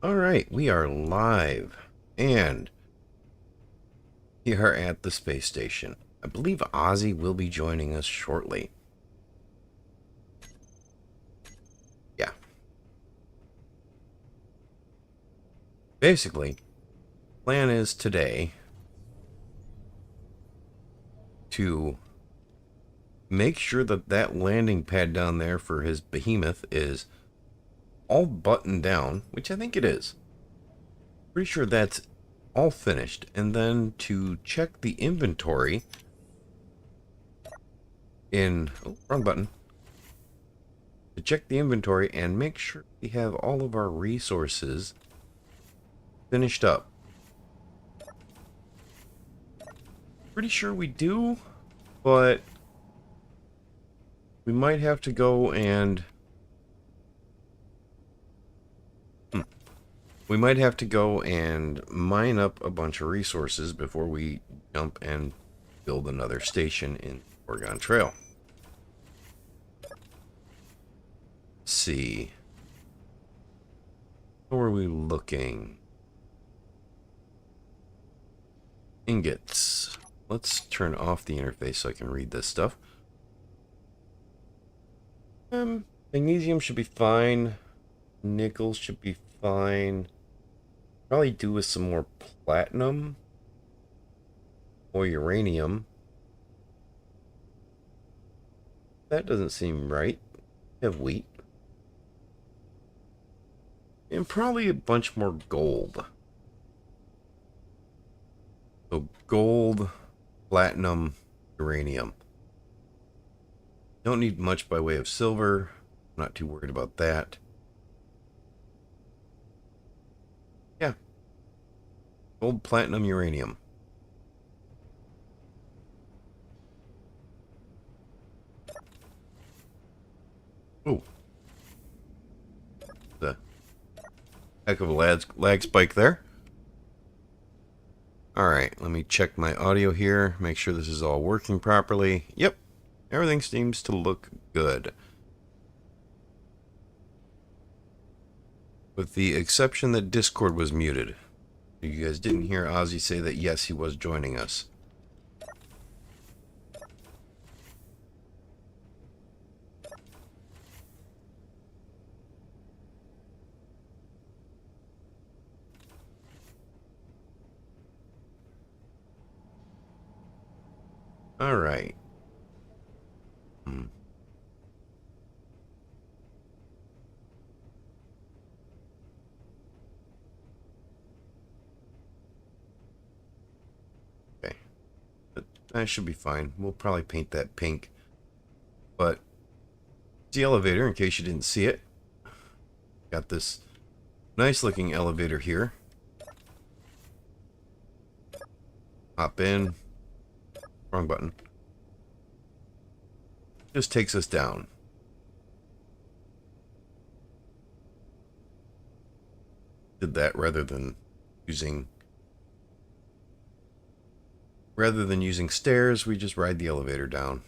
Alright, we are live, and we are at the space station. I believe Ozzy will be joining us shortly. Yeah. Basically, plan is today to make sure that that landing pad down there for his behemoth is all buttoned down, which I think it is. Pretty sure that's all finished, and then to check the inventory in... Oh, wrong button. To check the inventory and make sure we have all of our resources finished up. Pretty sure we do, but we might have to go and... We might have to go and mine up a bunch of resources before we jump and build another station in Oregon Trail. Let's see. Where are we looking? Ingots. Let's turn off the interface so I can read this stuff. Magnesium should be fine. Nickel should be fine. Probably do with some more platinum or uranium. That doesn't seem right. Have wheat. And probably a bunch more gold. So gold, platinum, uranium. Don't need much by way of silver. I'm not too worried about that. Yeah. Gold, platinum, uranium. Oh. The heck of a lag spike there. Alright, let me check my audio here. Make sure this is all working properly. Yep. Everything seems to look good. With the exception that Discord was muted. You guys didn't hear Ozzy say that yes, he was joining us. Alright. Okay. That should be fine. We'll probably paint that pink. But the elevator, in case you didn't see it. Got this nice looking elevator here. Hop in. Wrong button. Just takes us down. Did that rather than using stairs, we just ride the elevator down.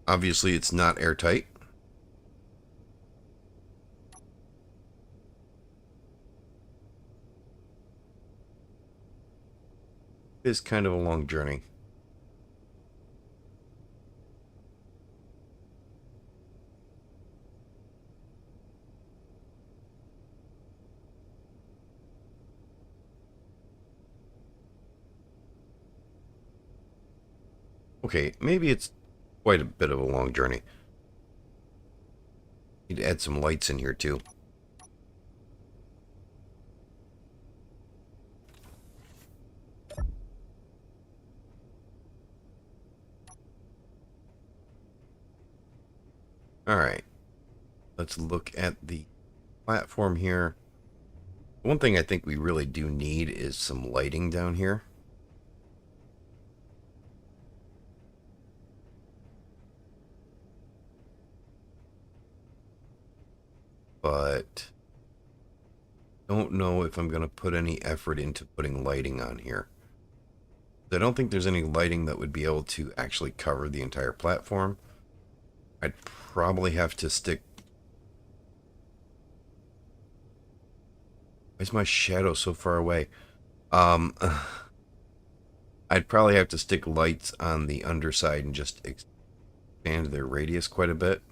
Obviously, it's not airtight. It's kind of a long journey. Okay, maybe it's quite a bit of a long journey. Need to add some lights in here too. Alright. Let's look at the platform here. One thing I think we really do need is some lighting down here. But don't know if I'm going to put any effort into putting lighting on here. I don't think there's any lighting that would be able to actually cover the entire platform. I'd probably have to stick is my shadow so far away? Um, I'd probably have to stick lights on the underside and just expand their radius quite a bit.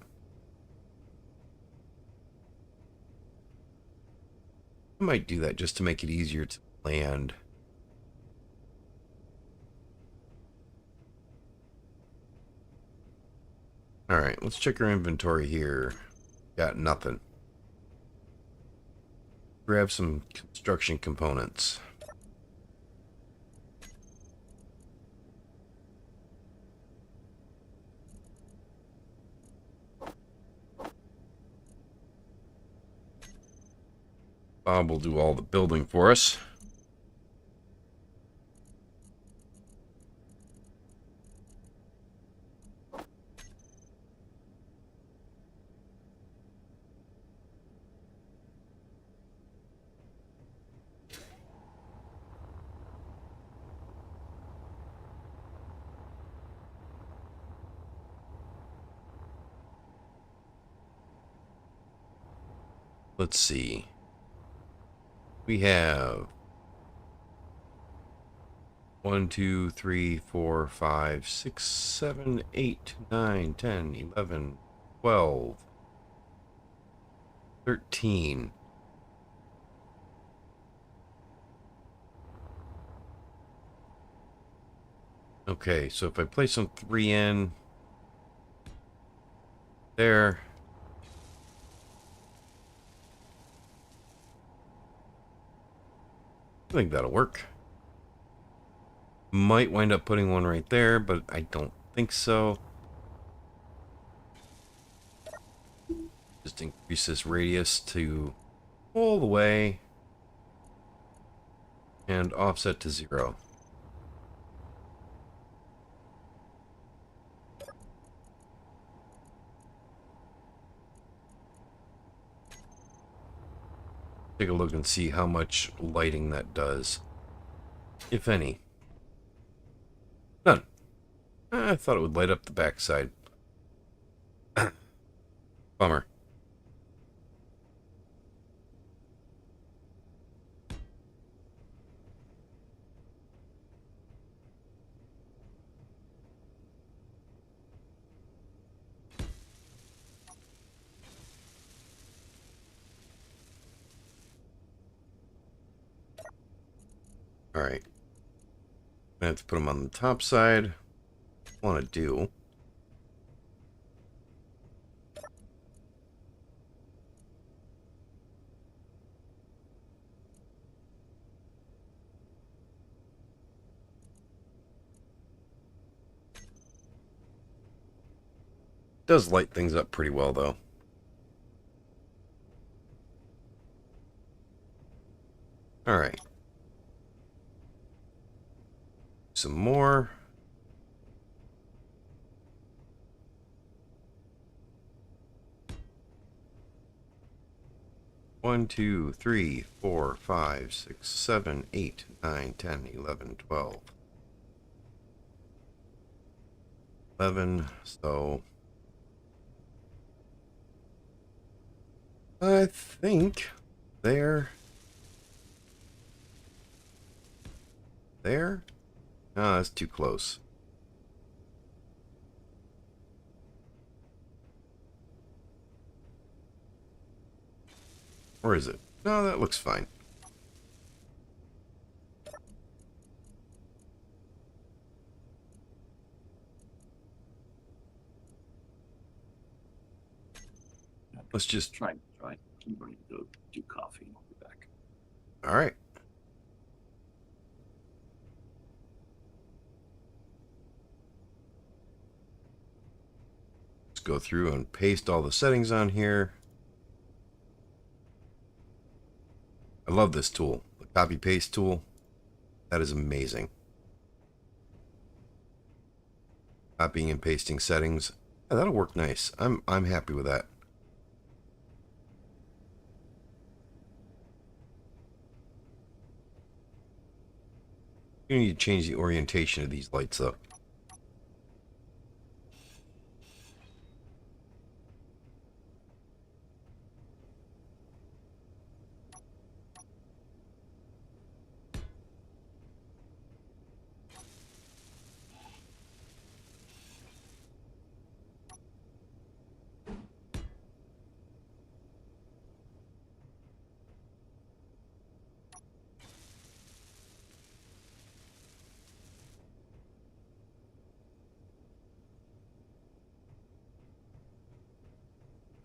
I might do that just to make it easier to land. Alright, let's check our inventory here. Got nothing. Grab some construction components. Bob will do all the building for us. Let's see. We have 1, 2, 3, 4, 5, 6, 7, 8, 9, 10, 11, 12, 13. Okay, so if I place some 3 in there, I think that'll work. Might wind up putting one right there, but I don't think so. Just increase this radius to all the way and offset to 0. Take a look and see how much lighting that does, if any. None. I thought it would light up the backside. Bummer. Alright. I have to put them on the top side. I want to do. Does light things up pretty well, though. Alright. Some more. One, 2, 3, 4, 5, 6, 7, 8, 9, 10, 11, 12. 11, so I think there. No, that's too close. Or is it? No, that looks fine. Let's just try. I'm going to go do coffee and I'll be back. All right. Let's go through and paste all the settings on here. I love this tool, the copy paste tool. That is amazing. Copying and pasting settings. Yeah, that'll work nice. I'm happy with that. You need to change the orientation of these lights though.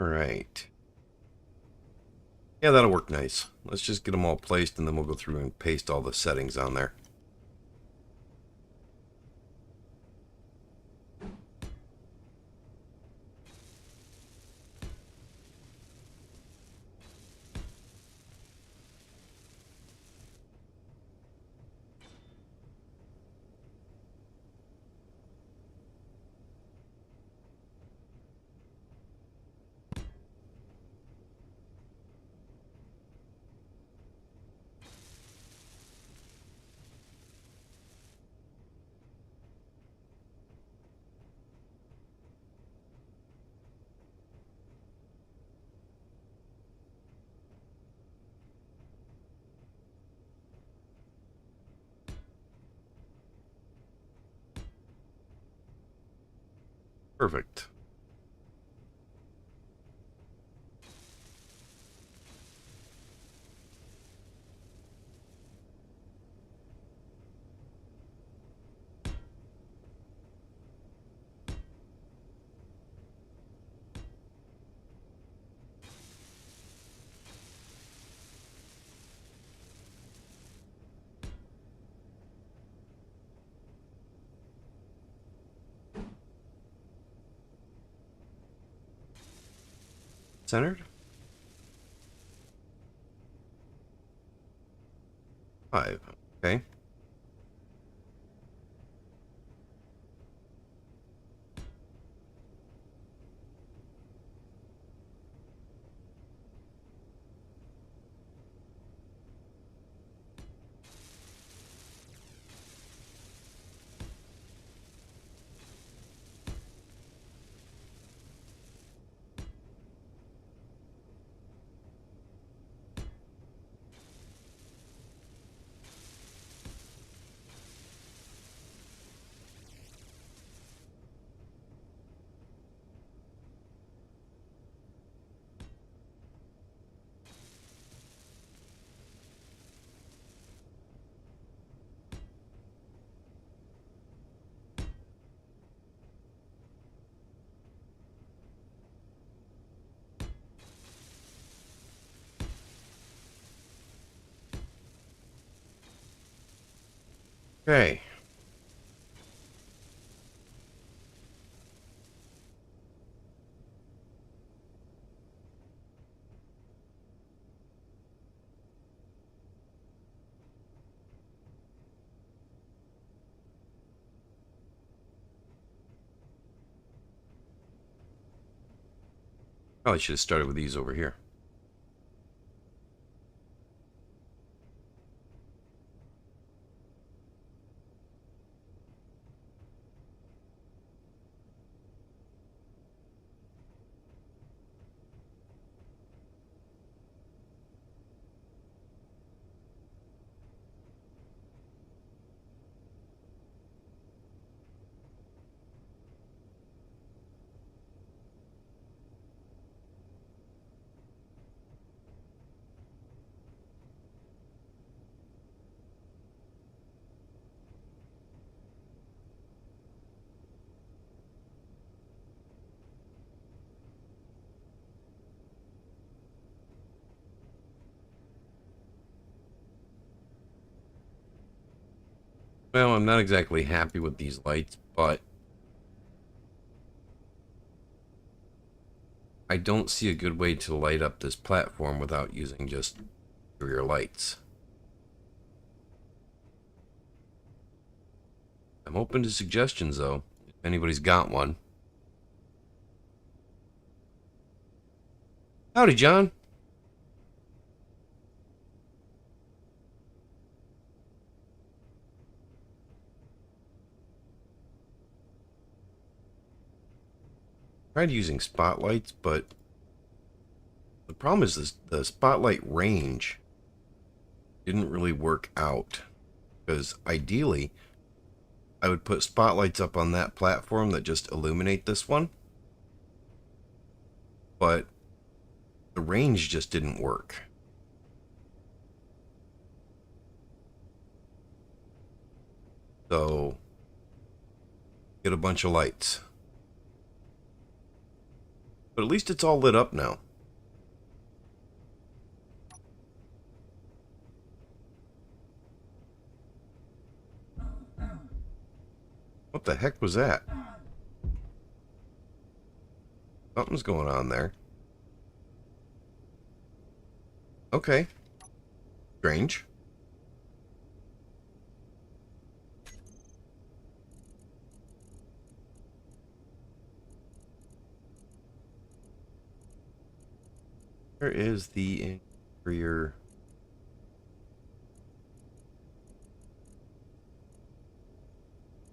Alright. Yeah, that'll work nice. Let's just get them all placed and then we'll go through and paste all the settings on there. Perfect. Centered? 5. Okay. Okay. Probably should have started with these over here. Well, I'm not exactly happy with these lights, but I don't see a good way to light up this platform without using just rear lights. I'm open to suggestions, though, if anybody's got one. Howdy, John. Tried using spotlights, but the problem is this, the spotlight range didn't really work out. Because ideally, I would put spotlights up on that platform that just illuminate this one. But the range just didn't work. So, get a bunch of lights. But at least it's all lit up now. What the heck was that? Something's going on there. Okay. Strange. Where is the interior?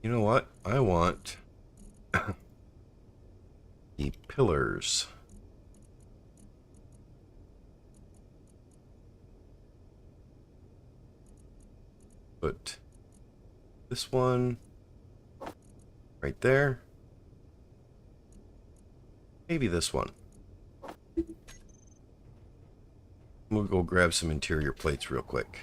You know what? I want the pillars. Put this one right there. Maybe this one. We'll go grab some interior plates real quick.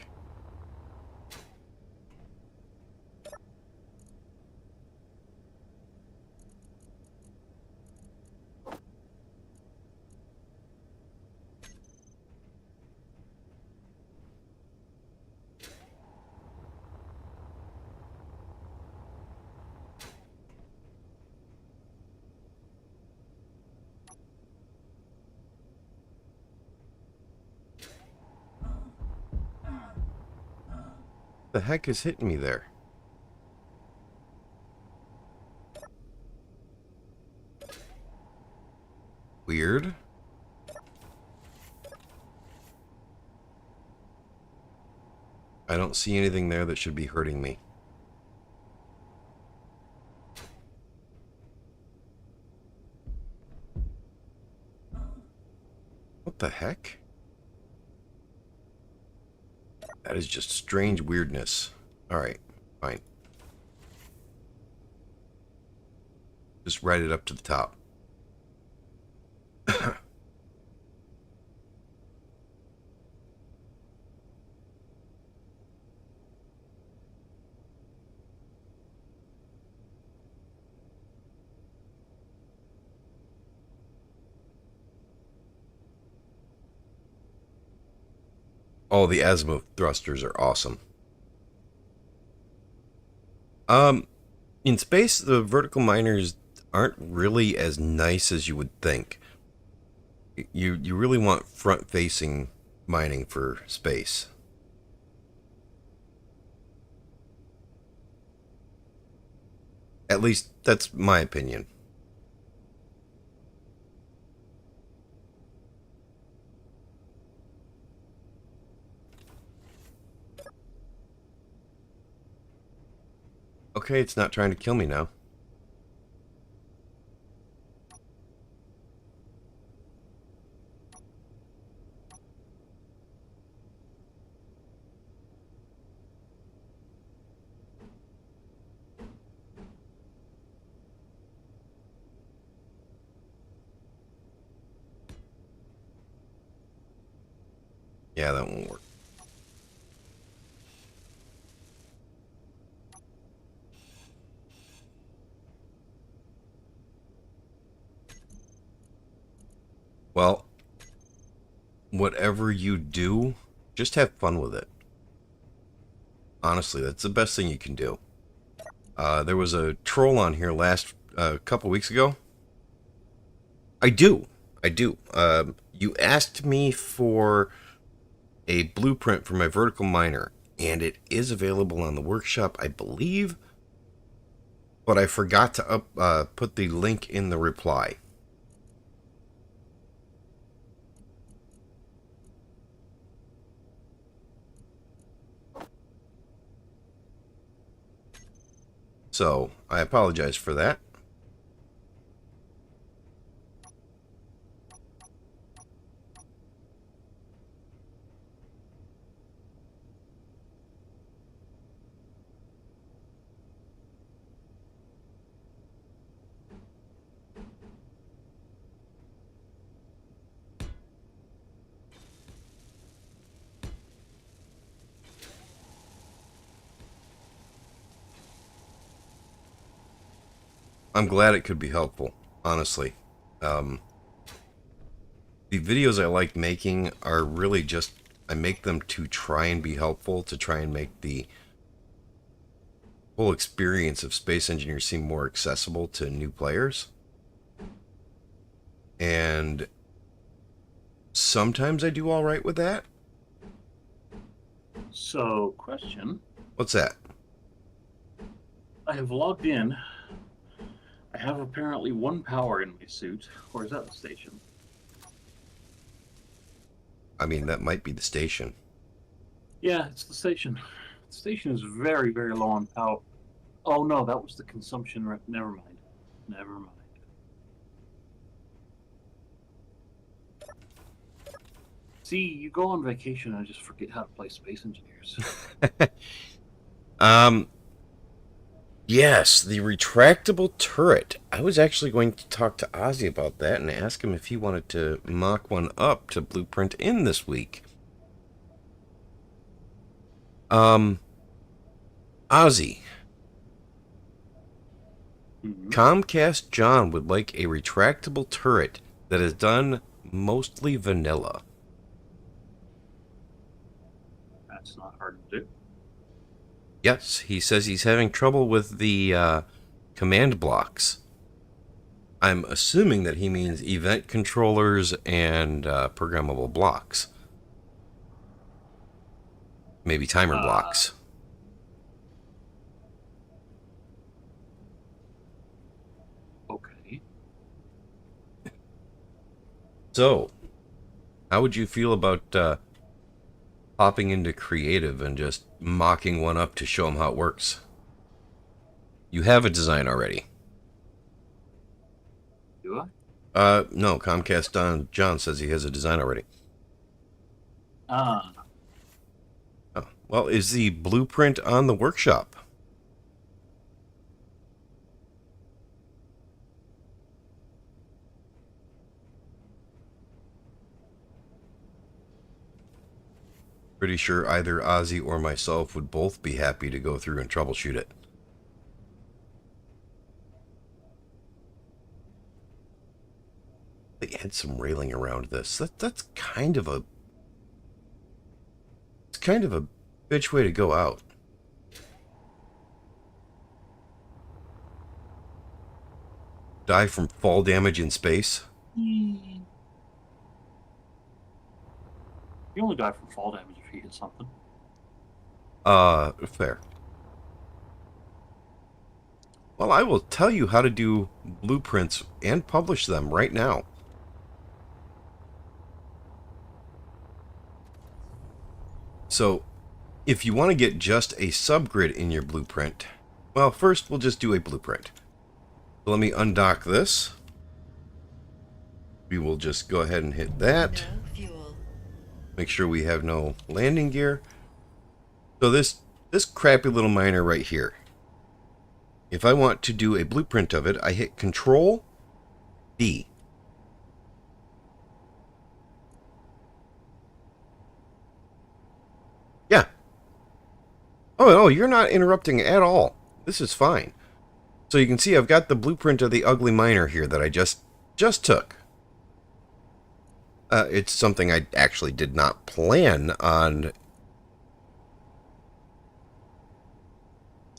The heck is hitting me there? Weird. I don't see anything there that should be hurting me. What the heck? That is just strange weirdness. Alright, fine. Just write it up to the top. Oh, the azimuth thrusters are awesome. In space, the vertical miners aren't really as nice as you would think. You really want front-facing mining for space. At least, that's my opinion. Okay, it's not trying to kill me now. Yeah, that won't work. Well, whatever you do, just have fun with it. Honestly, that's the best thing you can do. There was a troll on here last couple weeks ago. I do. You asked me for a blueprint for my vertical miner, and it is available on the workshop, I believe. But I forgot to put the link in the reply. So, I apologize for that. I'm glad it could be helpful, honestly. The videos I like making are really just, I make them to try and be helpful, to try and make the whole experience of Space Engineers seem more accessible to new players. And sometimes I do all right with that. So, question. What's that? I have logged in. I have apparently 1 power in my suit. Or is that the station? I mean, that might be the station. Yeah, it's the station. The station is very, very low on power. Oh no, that was the consumption. Never mind. Never mind. See, you go on vacation and just forget how to play Space Engineers. Yes, the retractable turret. I was actually going to talk to Ozzy about that and ask him if he wanted to mock one up to blueprint in this week. Ozzy, Comcast John would like a retractable turret that is done mostly vanilla. That's not hard to do. Yes, he says he's having trouble with the command blocks. I'm assuming that he means event controllers and programmable blocks. Maybe timer blocks. Okay. So, how would you feel about popping into creative and just mocking one up to show him how it works? You have a design already. Do I? No, Comcast John says he has a design already. Ah. Oh, well, is the blueprint on the workshop? Pretty sure either Ozzy or myself would both be happy to go through and troubleshoot it. They had some railing around this. That's kind of a... It's kind of a bitch way to go out. Die from fall damage in space? You only die from fall damage if you hit something. Fair. Well, I will tell you how to do blueprints and publish them right now. So, if you want to get just a subgrid in your blueprint, well, first we'll just do a blueprint. So let me undock this. We will just go ahead and hit that. No fuel. Make sure we have no landing gear. So this crappy little miner right here. If I want to do a blueprint of it, I hit Control D. Yeah. Oh, no, you're not interrupting at all. This is fine. So you can see I've got the blueprint of the ugly miner here that I just took. It's something I actually did not plan on.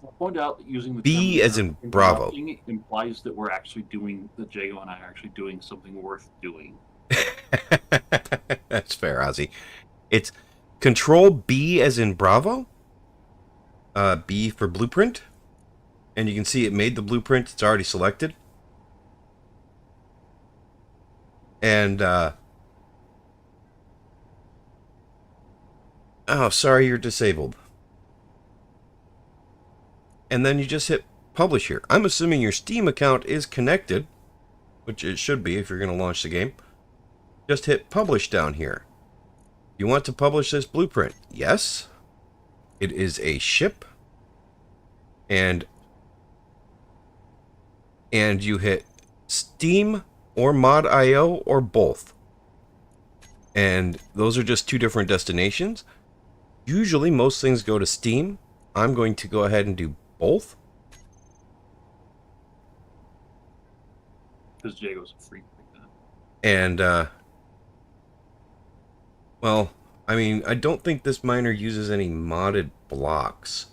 I'll point out that using the B term as in Bravo implies that we're actually doing, that Jago and I are actually doing something worth doing. That's fair, Ozzy. It's Control B as in Bravo. B for blueprint. And you can see it made the blueprint. It's already selected. And, oh, sorry, you're disabled. And then you just hit publish here. I'm assuming your Steam account is connected, which it should be if you're going to launch the game. Just hit publish down here. You want to publish this blueprint? Yes. It is a ship. And you hit Steam or Mod.io or both. And those are just two different destinations. Usually most things go to Steam. I'm going to go ahead and do both. Because Jago's a freak like that. And Well, I mean, I don't think this miner uses any modded blocks.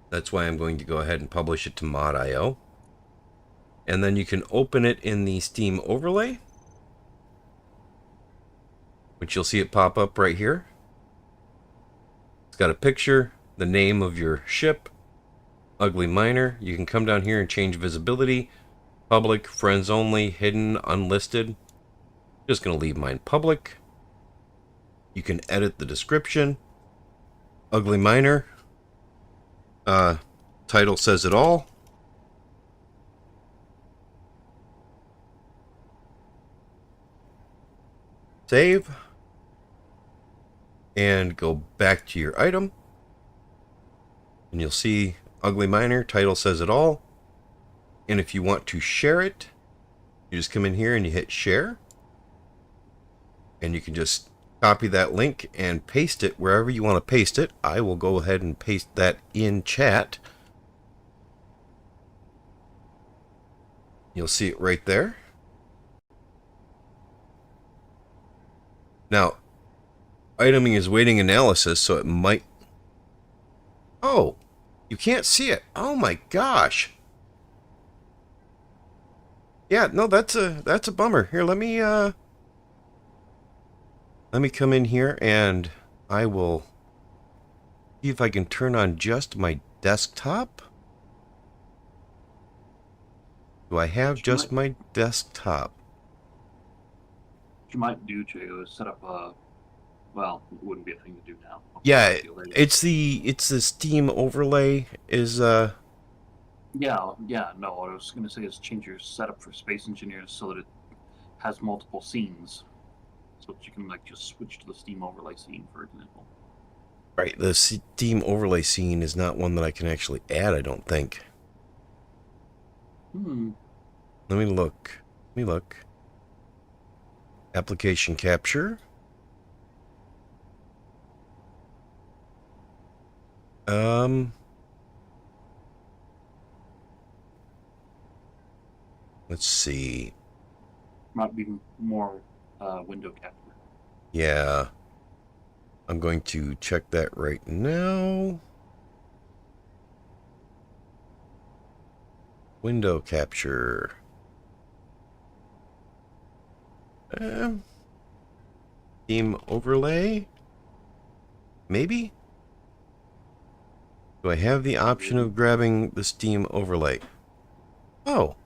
That's why I'm going to go ahead and publish it to mod.io. And then you can open it in the Steam overlay, which you'll see it pop up right here. It's got a picture, the name of your ship, ugly miner. You can come down here and change visibility, public, friends only, hidden, unlisted. Just going to leave mine public. You can edit the description. Ugly miner. Title says it all. Save. And go back to your item. And you'll see ugly miner. Title says it all. And if you want to share it, you just come in here and you hit share. And you can just copy that link and paste it wherever you want to paste it. I will go ahead and paste that in chat. You'll see it right there. Now, iteming is waiting analysis, so it might... Oh, you can't see it. Oh my gosh. Yeah, no, that's a bummer. Here, let me come in here and I will see if I can turn on just my desktop. Do I have just my desktop? What you might do to set up a, well, it wouldn't be a thing to do now. Yeah, it's the Steam overlay is Yeah, no, what I was going to say is change your setup for Space Engineers so that it has multiple scenes. So that you can, like, just switch to the Steam overlay scene, for example. right. The Steam overlay scene is not one that I can actually add, I don't think. Let me look. Application capture. Let's see. Might be more window capture. Yeah. I'm going to check that right now. Window capture. Steam overlay. Maybe? Do I have the option of grabbing the Steam overlay? Oh.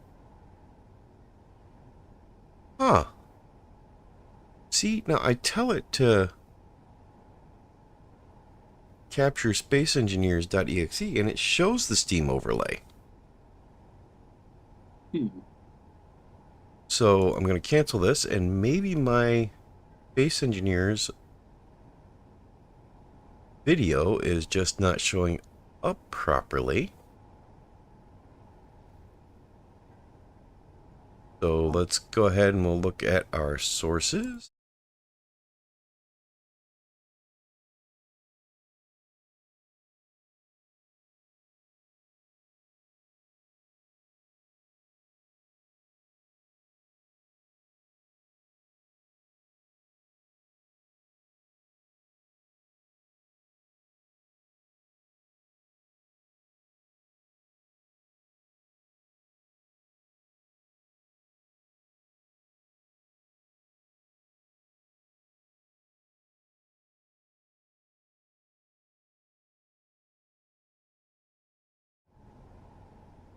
Huh. See, now I tell it to capture spaceengineers.exe and it shows the Steam overlay. So I'm going to cancel this and maybe my Space Engineers video is just not showing up properly. So let's go ahead and we'll look at our sources.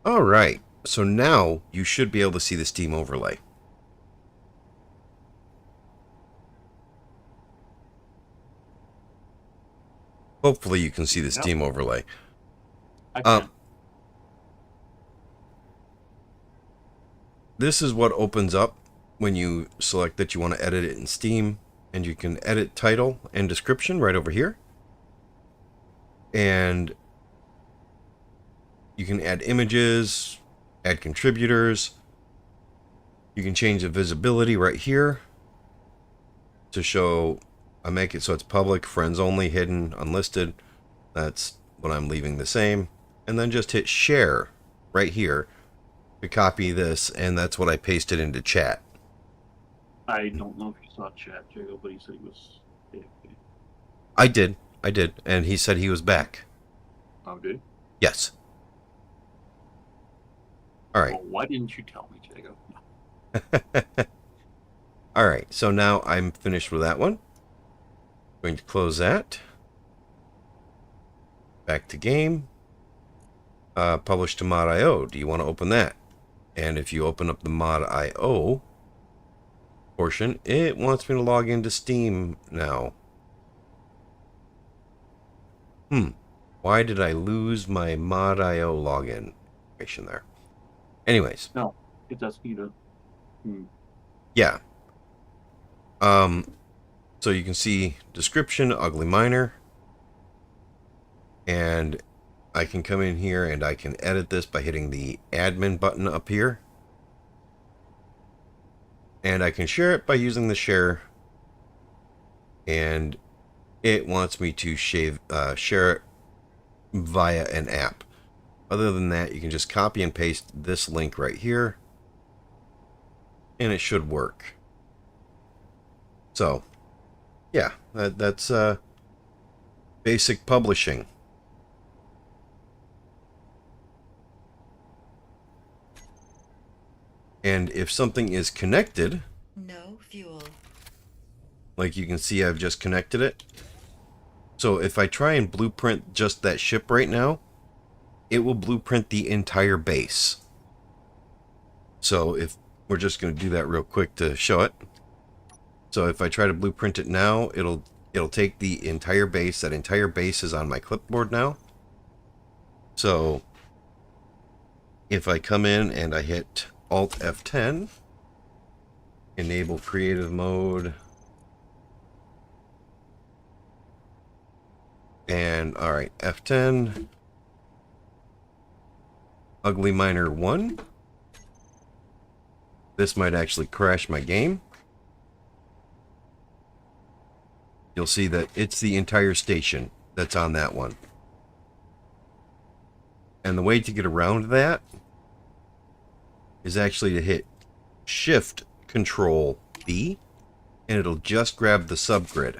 All right, so now you should be able to see the Steam overlay. Hopefully you can see the Steam overlay. I can. This is what opens up when you select that you want to edit it in Steam, and you can edit title and description right over here. And you can add images, add contributors. You can change the visibility right here to show, I make it so it's public, friends only, hidden, unlisted. That's what I'm leaving the same. And then just hit share right here to copy this, and that's what I pasted into chat. I don't know if you saw chat, Jago, but he said he was AFK. I did, and he said he was back. Oh, good. Yes. All right. Well, why didn't you tell me, Jago? All right, so now I'm finished with that one. Going to close that. Back to game. Publish to mod.io. Do you want to open that? And if you open up the mod.io portion, it wants me to log into Steam now. Why did I lose my mod.io login information there? Anyways. No, it's asking you to... Yeah. So you can see description, ugly miner. And I can come in here and I can edit this by hitting the admin button up here. And I can share it by using the share. And it wants me to share it via an app. Other than that, you can just copy and paste this link right here. And it should work. So, yeah, that's basic publishing. And if something is connected, no fuel. Like you can see, I've just connected it. So if I try and blueprint just that ship right now, it will blueprint the entire base. So if we're just going to do that real quick to show it. So if I try to blueprint it now, it'll take the entire base. That entire base is on my clipboard now. So if I come in and I hit Alt F10, enable creative mode, and all right, F10, ugly miner 1. This might actually crash my game. You'll see that it's the entire station that's on that one. And the way to get around that is actually to hit Shift Control B, and it'll just grab the subgrid.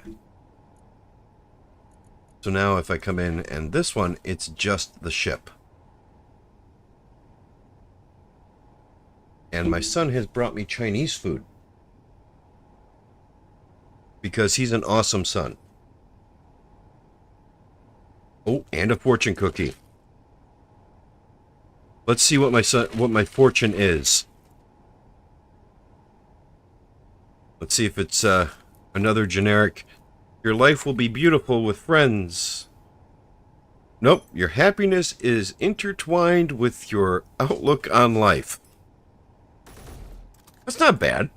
So now if I come in and this one, it's just the ship. And my son has brought me Chinese food. Because he's an awesome son. Oh, and a fortune cookie. Let's see what my fortune is. Let's see if it's another generic. Your life will be beautiful with friends. Nope, your happiness is intertwined with your outlook on life. That's not bad.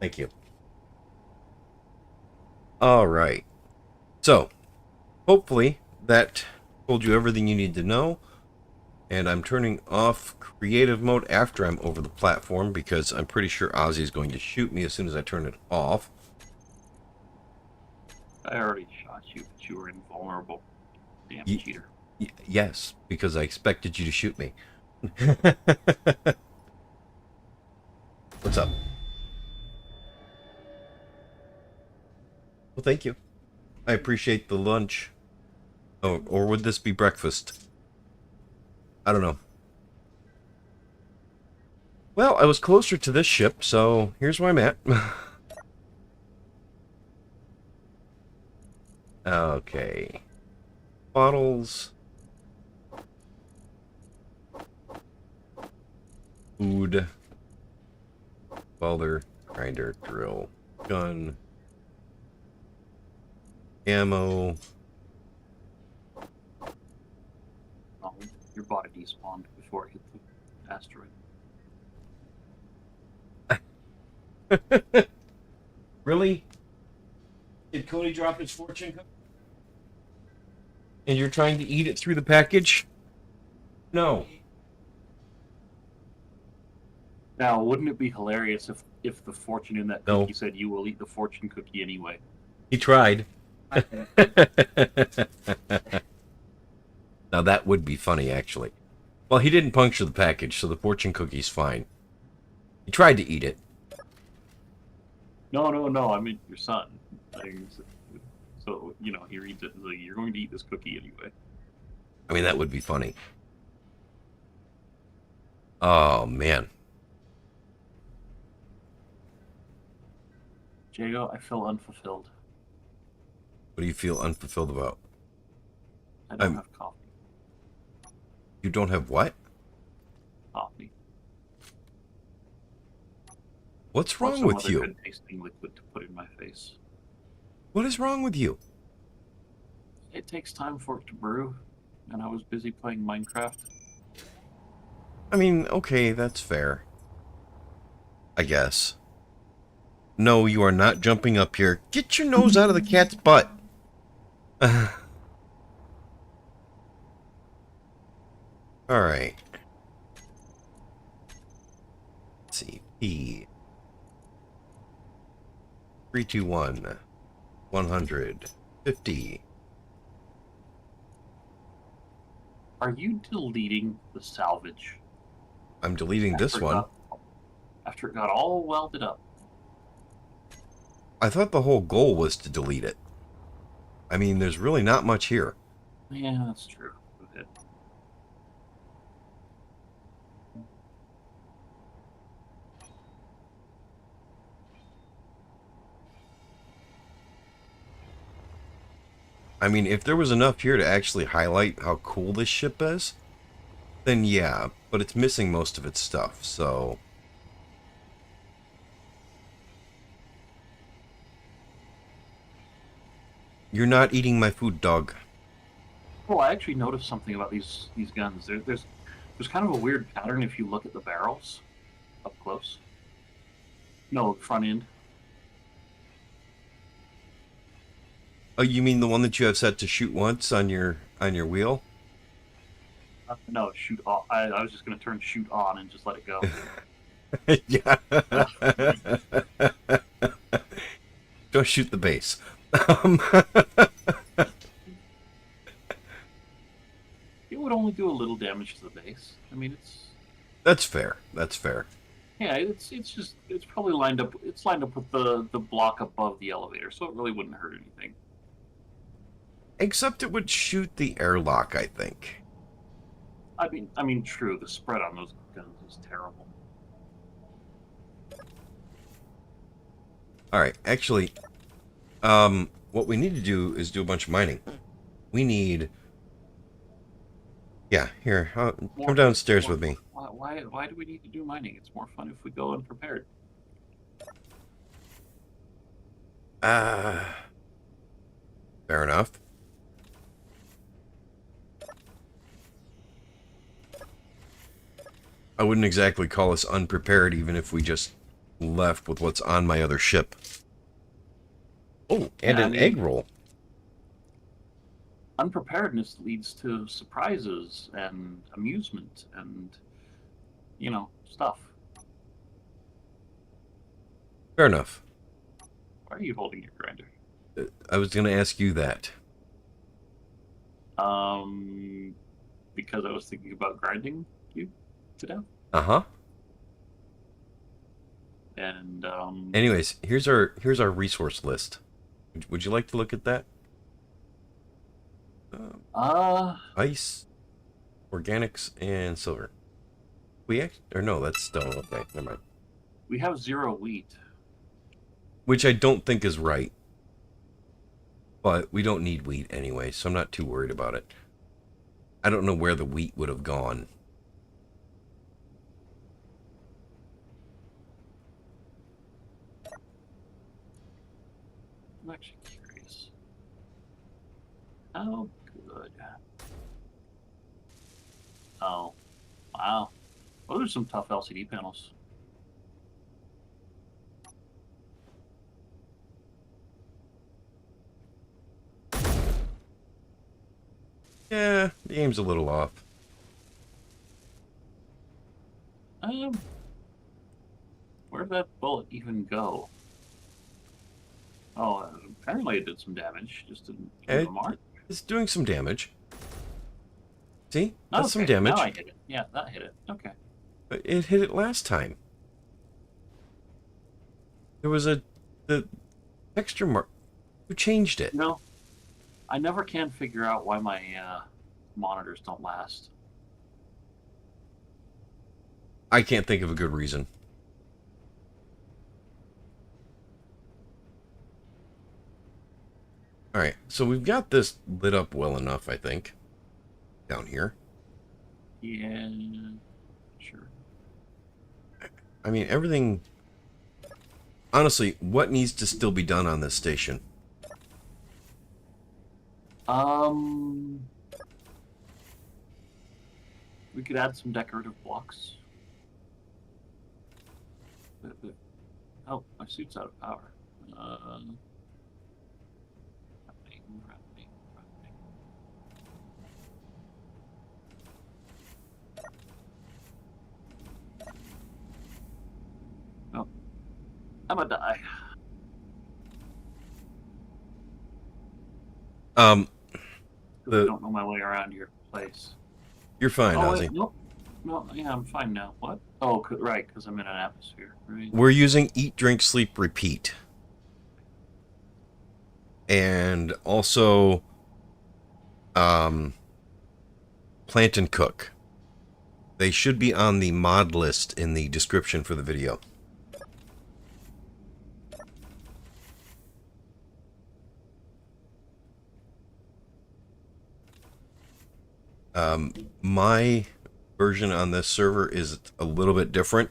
Thank you. All right. So, hopefully that told you everything you need to know. And I'm turning off creative mode after I'm over the platform because I'm pretty sure Ozzy's going to shoot me as soon as I turn it off. I already shot you, but you were invulnerable. Damn cheater. Yes, because I expected you to shoot me. What's up? Well, thank you. I appreciate the lunch. Oh, or would this be breakfast? I don't know. Well, I was closer to this ship, so here's where I'm at. Okay. Bottles. Food. Welder. Grinder. Drill. Gun. Ammo. Oh, your body despawned before it hit the asteroid. Really? Did Cody drop his fortune cookie? And you're trying to eat it through the package? No. Now, wouldn't it be hilarious if the fortune in that cookie said you will eat the fortune cookie anyway? He tried. Now that would be funny, actually. Well, he didn't puncture the package, so the fortune cookie's fine. He tried to eat it. No. I meant your son. So he reads it. Like, you're going to eat this cookie anyway. I mean, that would be funny. Oh, man. Jago, I feel unfulfilled. What do you feel unfulfilled about? I don't have coffee. You don't have what? Coffee. What's Or wrong some with other you? good tasting liquid to put in my face. What is wrong with you? It takes time for it to brew, and I was busy playing Minecraft. I mean, okay, that's fair. I guess. No, you are not jumping up here. Get your nose out of the cat's butt. Alright. Let's see. P. 321. 150. Are you deleting the salvage? I'm deleting this one. After it got all welded up. I thought the whole goal was to delete it. I mean, there's really not much here. Yeah, that's true. Go ahead. I mean, if there was enough here to actually highlight how cool this ship is, then yeah, but it's missing most of its stuff, so... You're not eating my food, dog. Oh, I actually noticed something about these guns. There's kind of a weird pattern if you look at the barrels up close. No, front end. Oh, you mean the one that you have set to shoot once on your wheel? No, shoot off. I was just going to turn shoot on and just let it go. Yeah. Don't shoot the base. It would only do a little damage to the base. I mean, it's... That's fair. That's fair. Yeah, it's probably lined up. It's lined up with the block above the elevator, so it really wouldn't hurt anything. Except it would shoot the airlock, I think. I mean, true. The spread on those guns is terrible. All right, actually, what we need to do is do a bunch of mining. We need... Yeah, here, come downstairs with me. Why do we need to do mining? It's more fun if we go unprepared. Fair enough. I wouldn't exactly call us unprepared even if we just left with what's on my other ship. Oh, and Yeah, an egg roll. Unpreparedness leads to surprises and amusement and, stuff. Fair enough. Why are you holding your grinder? I was going to ask you that. Because I was thinking about grinding you to death. Uh-huh. And, Anyways, here's our resource list. Would you like to look at that? Ice, organics, and silver. No, that's stone. Okay, never mind. we have 0 wheat. Which I don't think is right. But we don't need wheat anyway, so I'm not too worried about it. I don't know where the wheat would have gone. I'm actually curious. Oh, good. Oh, wow. Those are some tough LCD panels. Yeah, the aim's a little off. Where'd that bullet even go? Oh, apparently it did some damage. Just didn't hit the mark. It's doing some damage. See? That's Okay, some damage. now I hit it. Yeah, that hit it. Okay. But it hit it last time. There was the The texture mark. Who changed it? No, I never can figure out why my monitors don't last. I can't think of a good reason. Alright, so we've got this lit up well enough, I think. Down here. Yeah, sure. I mean, everything... Honestly, what needs to still be done on this station? We could add some decorative blocks. Oh, my suit's out of power. Running. Oh, I'm gonna die. I don't know my way around your place. You're fine, Ozzy. Nope. No, yeah, I'm fine now. What? Oh, right, because I'm in an atmosphere. Right. We're using Eat, Drink, Sleep, Repeat. And also, Plant and Cook. They should be on the mod list in the description for the video. My version on this server is a little bit different.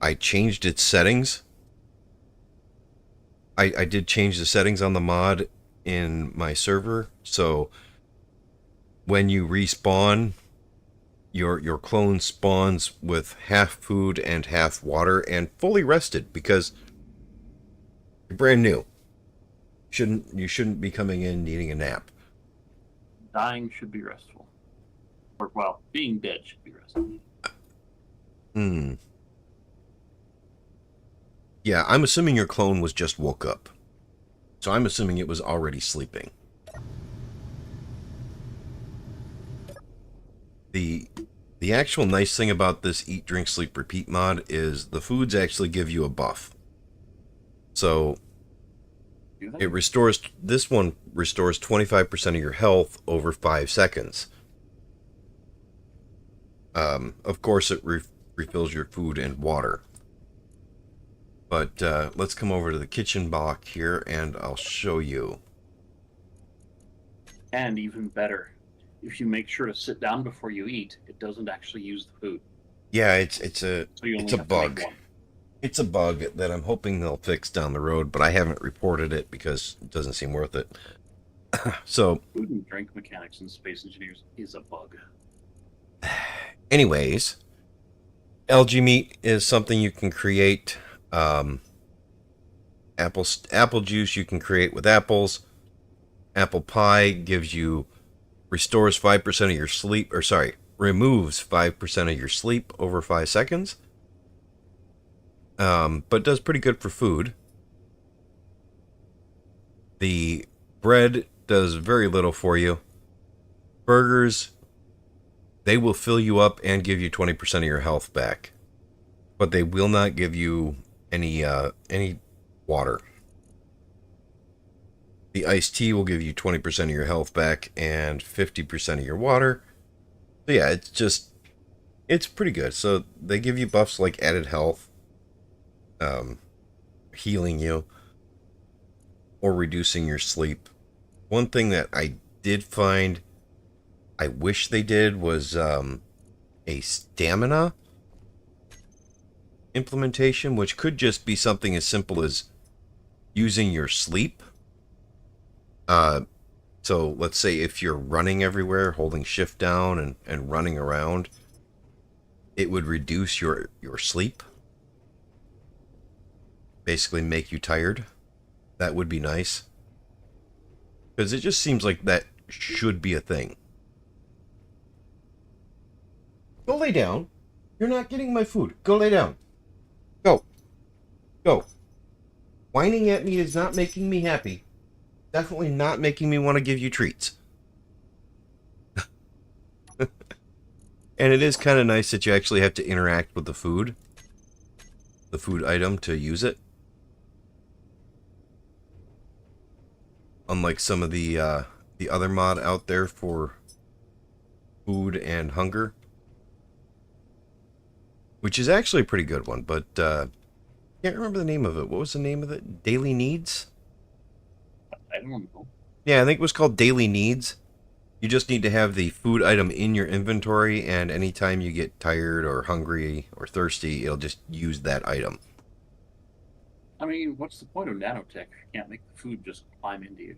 I changed its settings. I did change the settings on the mod in my server, so when you respawn, your clone spawns with half food and half water and fully rested because you're brand new. You shouldn't be coming in needing a nap. Dying should be restful. Or, well, being dead should be restful. Yeah, I'm assuming your clone was just woke up. So I'm assuming it was already sleeping. The actual nice thing about this Eat, Drink, Sleep, Repeat mod is the foods actually give you a buff. So it restores, this one restores 25% of your health over 5 seconds. Of course, it refills your food and water. But let's come over to the kitchen block here, and I'll show you. And even better, if you make sure to sit down before you eat, it doesn't actually use the food. Yeah, it's a bug. It's a bug that I'm hoping they'll fix down the road, but I haven't reported it because it doesn't seem worth it. So, food and drink mechanics in Space Engineers is a bug. Anyways, algae meat is something you can create. Apple juice you can create with apples. Apple pie restores 5% of your sleep, or sorry, removes 5% of your sleep over 5 seconds. But does pretty good for food. The bread does very little for you. Burgers, they will fill you up and give you 20% of your health back, but they will not give you any water. The iced tea will give you 20% of your health back and 50% of your water. So yeah, it's pretty good. So they give you buffs like added health, healing you, or reducing your sleep. One thing that I did find I wish they did was a stamina implementation, which could just be something as simple as using your sleep. So let's say if you're running everywhere, holding shift down and running around, it would reduce your sleep. Basically make you tired. That would be nice. Because it just seems like that should be a thing. Go lay down. You're not getting my food. Go lay down. Go. Go. Whining at me is not making me happy. Definitely not making me want to give you treats. And it is kind of nice that you actually have to interact with the food item to use it. unlike some of the other mod out there for food and hunger, which is actually a pretty good one, but can't remember the name of it. What was the name of it? Daily Needs? I don't know. Yeah, I think it was called Daily Needs. You just need to have the food item in your inventory, and anytime you get tired or hungry or thirsty, it'll just use that item. I mean, what's the point of nanotech if you can't make the food just climb into you?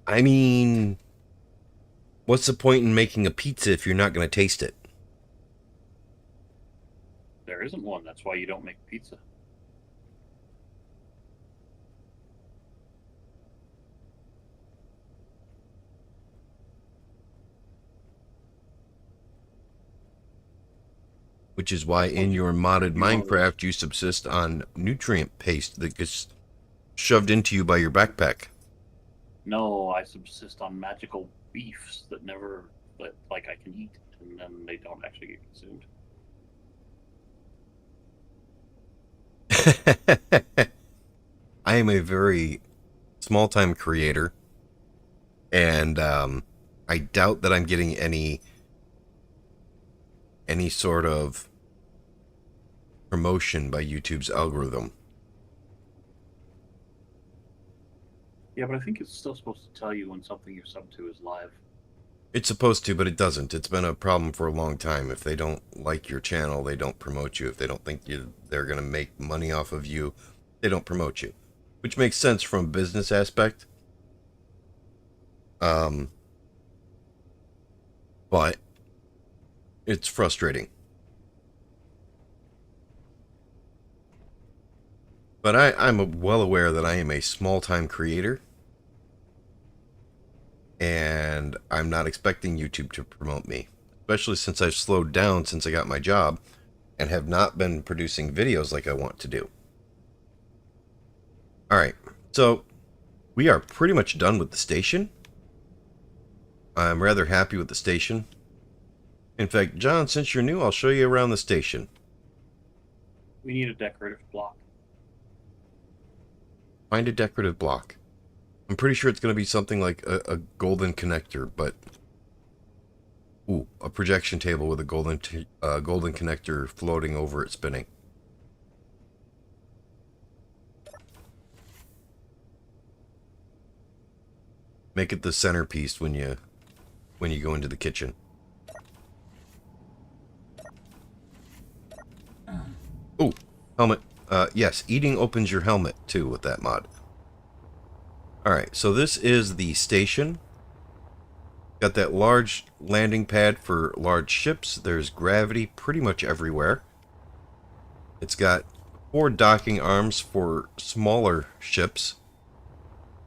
I mean, what's the point in making a pizza if you're not going to taste it? There isn't one. That's why you don't make pizza. Which is why in your modded Minecraft you subsist on nutrient paste that gets shoved into you by your backpack. No, I subsist on magical beefs that like I can eat, and then they don't actually get consumed. I am a very small-time creator, and I doubt that I'm getting any sort of promotion by YouTube's algorithm. Yeah, but I think it's still supposed to tell you when something you're sub to is live. It's supposed to, but it doesn't. It's been a problem for a long time. If they don't like your channel, they don't promote you. If they don't think they're going to make money off of you, they don't promote you. Which makes sense from a business aspect. But it's frustrating. But I'm well aware that I am a small-time creator. And I'm not expecting YouTube to promote me. Especially since I've slowed down since I got my job and have not been producing videos like I want to do. Alright, so we are pretty much done with the station. I'm rather happy with the station. In fact, John, since you're new, I'll show you around the station. We need a decorative block. Find a decorative block. I'm pretty sure it's going to be something like a golden connector, but... Ooh, a projection table with a golden connector floating over it spinning. Make it the centerpiece when you go into the kitchen. Ooh, helmet. Yes, eating opens your helmet too with that mod. Alright, so this is the station. Got that large landing pad for large ships. There's gravity pretty much everywhere. It's got 4 docking arms for smaller ships.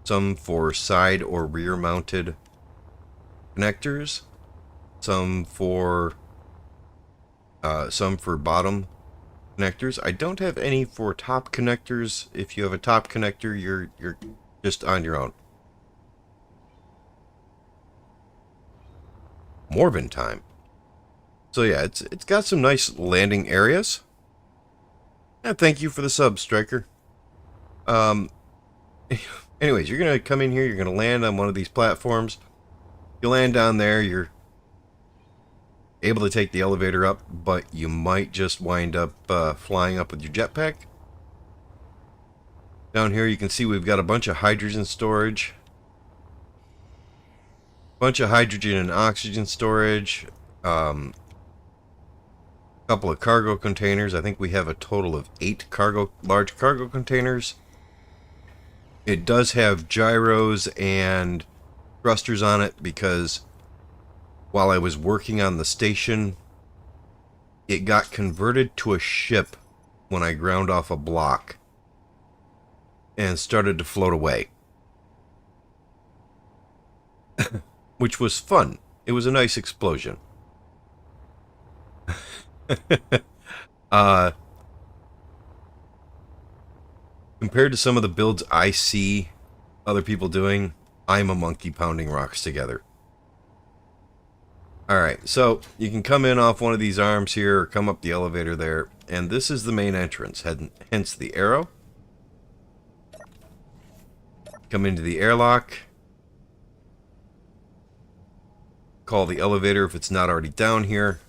Some for side or rear mounted connectors. Some for bottom connectors. I don't have any for top connectors. If you have a top connector, you're just on your own. Morbin time. So yeah, it's got some nice landing areas. And thank you for the sub, Striker. Anyways, you're gonna come in here. You're gonna land on one of these platforms. You land down there. You're able to take the elevator up, but you might just wind up flying up with your jetpack. Down here you can see we've got a bunch of hydrogen storage. Bunch of hydrogen and oxygen storage. Couple of cargo containers. I think we have a total of 8 large cargo containers. It does have gyros and thrusters on it because while I was working on the station, it got converted to a ship when I ground off a block and started to float away. Which was fun. It was a nice explosion. Compared to some of the builds I see other people doing, I'm a monkey pounding rocks together. Alright, so you can come in off one of these arms here or come up the elevator there, and this is the main entrance, hence the arrow. come into the airlock. Call the elevator if it's not already down here.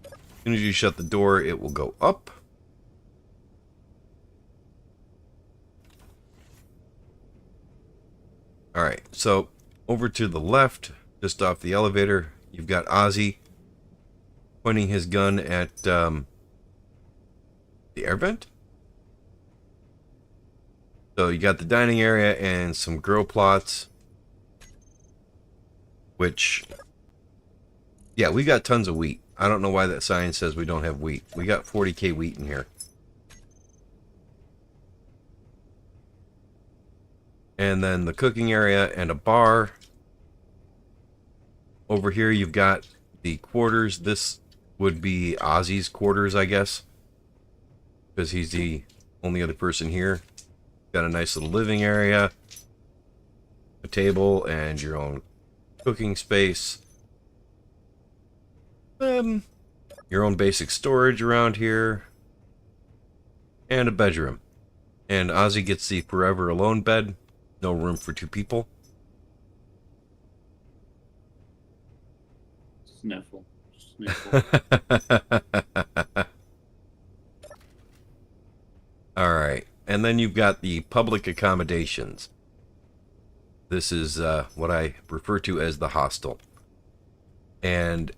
As soon as you shut the door, it will go up. Alright, so over to the left, just off the elevator, you've got Ozzy pointing his gun at the air vent. So you got the dining area and some grow plots, which, yeah, we got tons of wheat. I don't know why that sign says we don't have wheat. We got 40k wheat in here. And then the cooking area and a bar. Over here you've got the quarters. This would be Ozzy's quarters, I guess, because he's the only other person here. Got a nice little living area, a table, and your own cooking space. Your own basic storage around here, and a bedroom. And Ozzy gets the forever alone bed. No room for two people. Sniffle. Sniffle. Alright. And then you've got the public accommodations. This is what I refer to as the hostel. And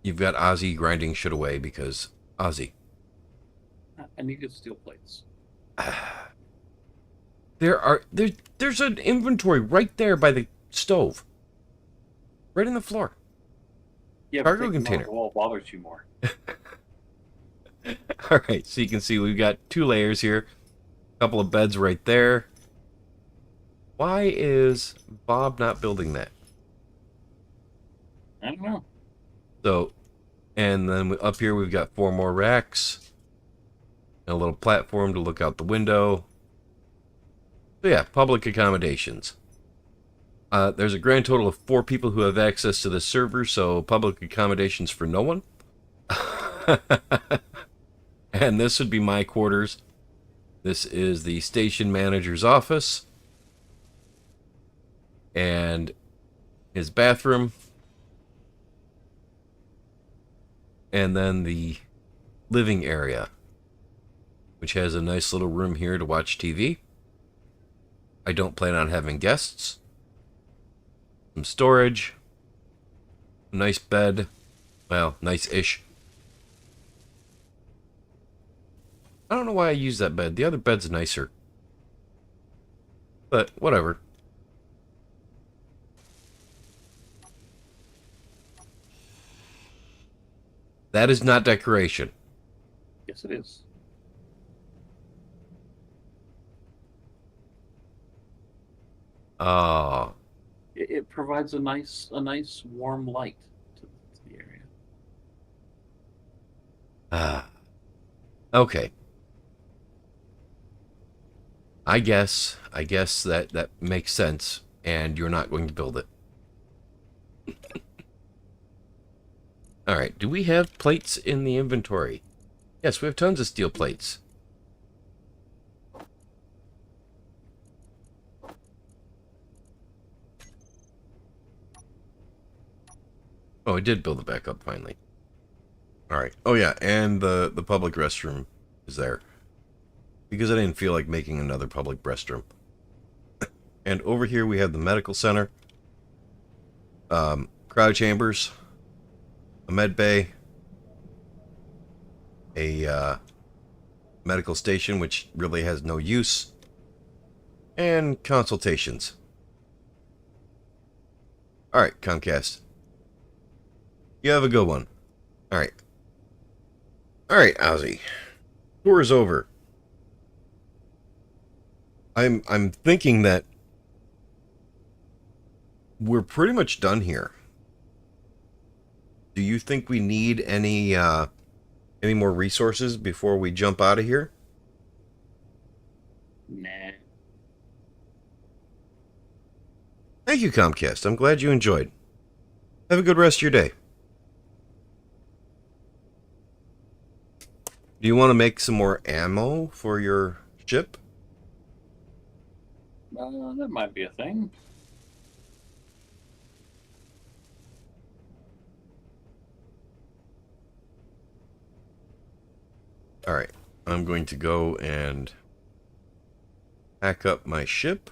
you've got Ozzy grinding shit away because Ozzy. I need to steel plates. There's an inventory right there by the stove. Right in the floor. Yeah, Cargo container. Well, bothers you more. Alright, so you can see we've got 2 layers here. A couple of beds right there. Why is Bob not building that? I don't know. So, and then up here we've got 4 more racks. And a little platform to look out the window. So yeah, public accommodations. There's a grand total of 4 people who have access to this server, so public accommodations for no one. And this would be my quarters. This is the station manager's office. And his bathroom. And then the living area, which has a nice little room here to watch TV. I don't plan on having guests. Some storage. A nice bed. Well, nice-ish. I don't know why I use that bed. The other bed's nicer. But, whatever. That is not decoration. Yes, it is. It provides a nice warm light to the area. Okay. I guess that makes sense, and you're not going to build it. Alright, do we have plates in the inventory? Yes, we have tons of steel plates. Oh, I did build it back up finally. Alright. Oh yeah, and the public restroom is there. Because I didn't feel like making another public restroom. And over here we have the medical center. Cryo chambers. A med bay. A medical station, which really has no use. And consultations. Alright, Comcast. You have a good one. Alright. Alright, Ozzy. Tour is over. I'm thinking that we're pretty much done here. Do you think we need any more resources before we jump out of here? Nah. Thank you, Comcast. I'm glad you enjoyed. Have a good rest of your day. Do you want to make some more ammo for your ship? That might be a thing. Alright, I'm going to go and pack up my ship.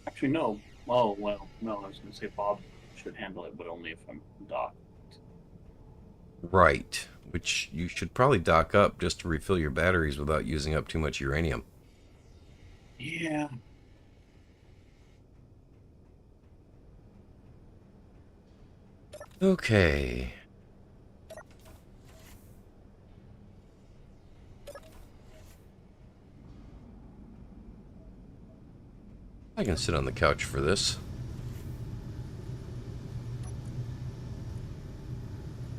Actually, no. Oh, well, no, I was going to say Bob should handle it, but only if I'm docked. Right, which you should probably dock up just to refill your batteries without using up too much uranium. Yeah. Okay. I can sit on the couch for this.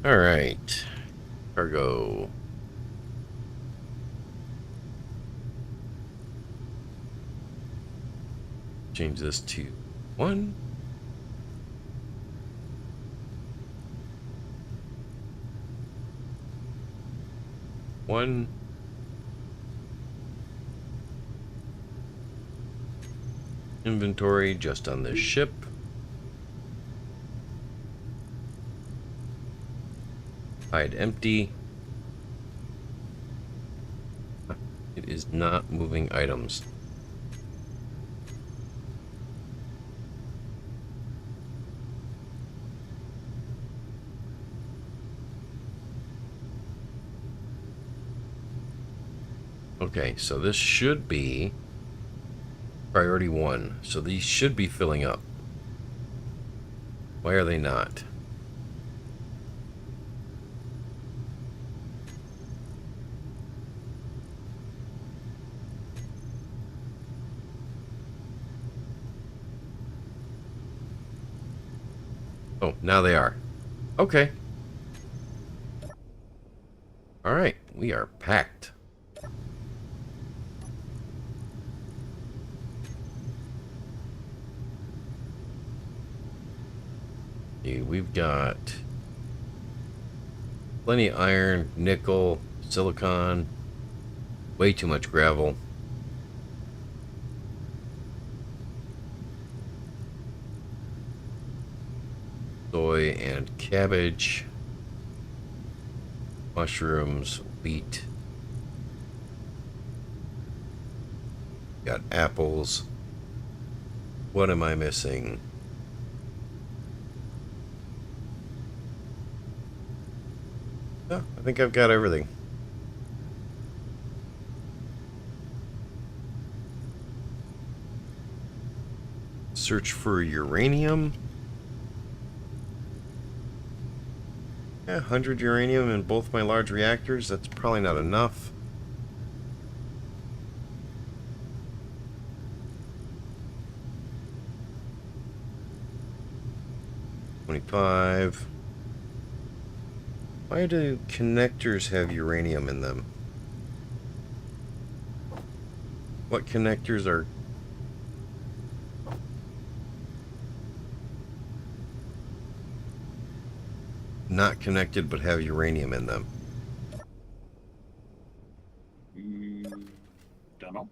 Alright. Cargo. Change this to 1. One. Inventory just on this ship. Hide empty. It is not moving items. Okay, so this should be priority 1. So these should be filling up. Why are they not? Oh, now they are. Okay. Alright, we are packed. Okay, we've got plenty of iron, nickel, silicon, way too much gravel. Soy and cabbage, mushrooms, wheat. Got apples. What am I missing? Oh, I think I've got everything. Search for uranium. Yeah, 100 uranium in both my large reactors. That's probably not enough. $25. Why do connectors have uranium in them? What connectors are... not connected but have uranium in them? Don't know.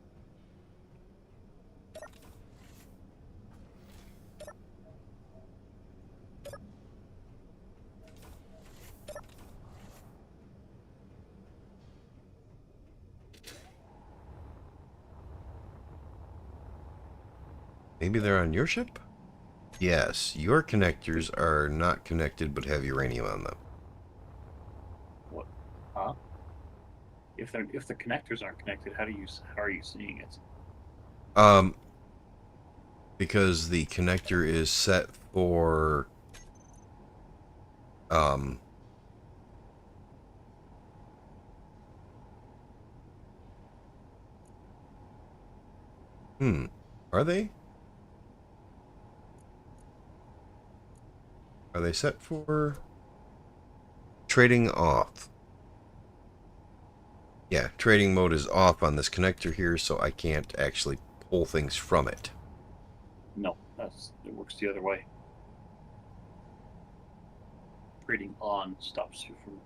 Maybe they're on your ship? Yes, your connectors are not connected but have uranium on them. What? Huh? If the connectors aren't connected, how are you seeing it? Because the connector is set for um are they? Are they set for trading off. Yeah, trading mode is off on this connector here, so I can't actually pull things from it. No, it works the other way. Trading on stops you from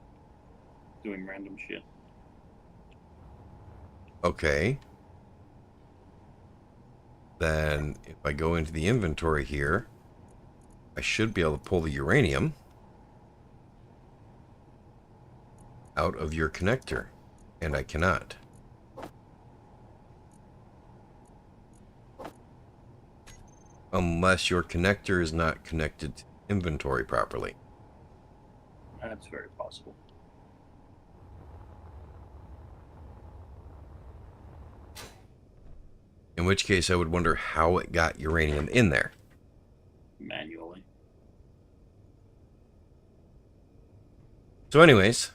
doing random shit. Okay. Then if I go into the inventory here, I should be able to pull the uranium out of your connector, and I cannot. Unless your connector is not connected to inventory properly. That's very possible. In which case I would wonder how it got uranium in there. Manually. So anyways,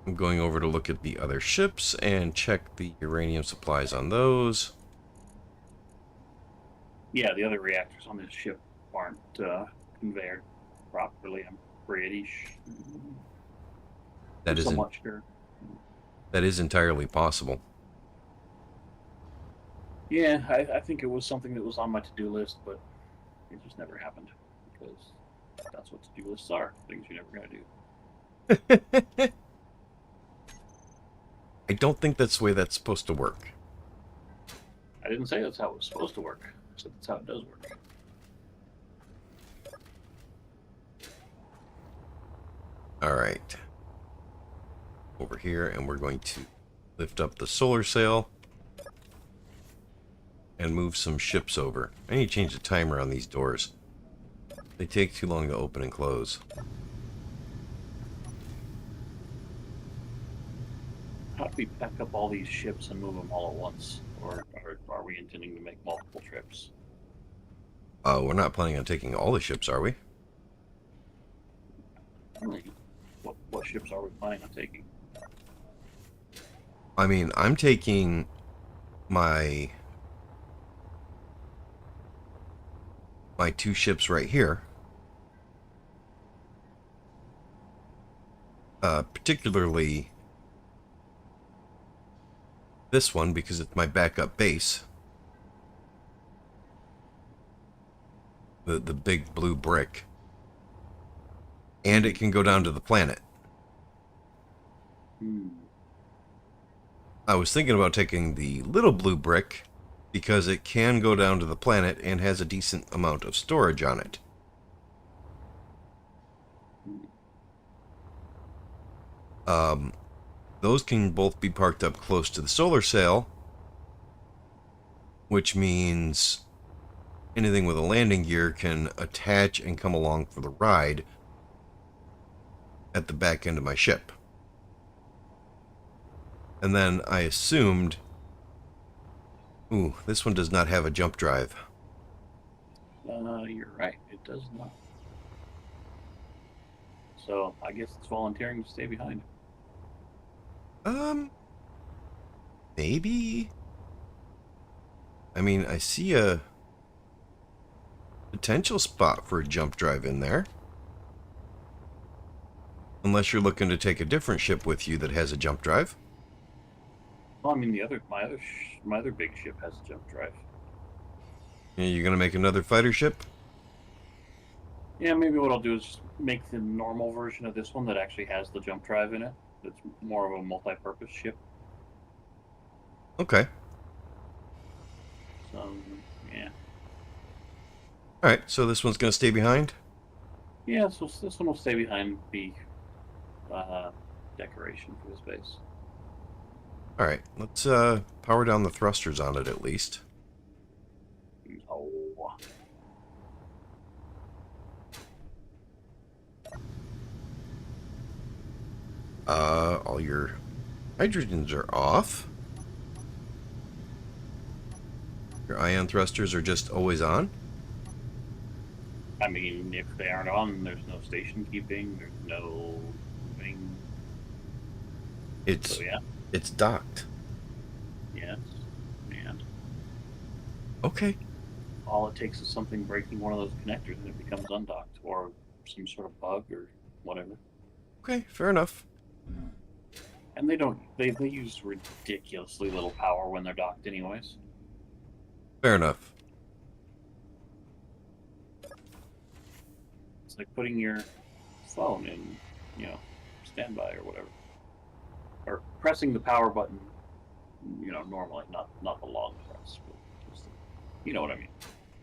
I'm going over to look at the other ships and check the uranium supplies on those. Yeah, the other reactors on this ship aren't conveyed properly. I'm pretty sure. That is somewhat sure. That is entirely possible. Yeah, I think it was something that was on my to-do list, but it just never happened because that's what to-do lists are. Things you're never going to do. I don't think that's the way that's supposed to work. I didn't say that's how it was supposed to work. I said that's how it does work. All right. Over here, and we're going to lift up the solar sail and move some ships over. I need to change the timer on these doors. They take too long to open and close. How do we pack up all these ships and move them all at once? Or are we intending to make multiple trips? We're not planning on taking all the ships, are we? What ships are we planning on taking? I mean, I'm taking my two ships right here. Particularly this one because it's my backup base. The big blue brick. And it can go down to the planet. I was thinking about taking the little blue brick because it can go down to the planet and has a decent amount of storage on it. Those can both be parked up close to the solar sail, which means anything with a landing gear can attach and come along for the ride at the back end of my ship. And then I assumed... Ooh, this one does not have a jump drive. You're right. It does not. So, I guess it's volunteering to stay behind. Maybe? I mean, I see a potential spot for a jump drive in there. Unless you're looking to take a different ship with you that has a jump drive. Well, I mean, my other big ship has a jump drive. Yeah, you're gonna make another fighter ship? Yeah, maybe what I'll do is make the normal version of this one that actually has the jump drive in it. That's more of a multi-purpose ship. Okay. So, yeah. Alright, so this one's gonna stay behind? Yeah, so this one will stay behind, be decoration for this base. Alright, let's power down the thrusters on it at least. Oh. All your hydrogens are off. Your ion thrusters are just always on. I mean, if they aren't on, there's no station keeping, there's no moving. It's So, yeah. It's docked. Yes. And Okay. all it takes is something breaking one of those connectors and it becomes undocked, or some sort of bug or whatever. Okay, fair enough. And they use ridiculously little power when they're docked anyways. Fair enough. It's like putting your phone in, standby or whatever. Or pressing the power button, normally, not the long press, but just, you know what I mean.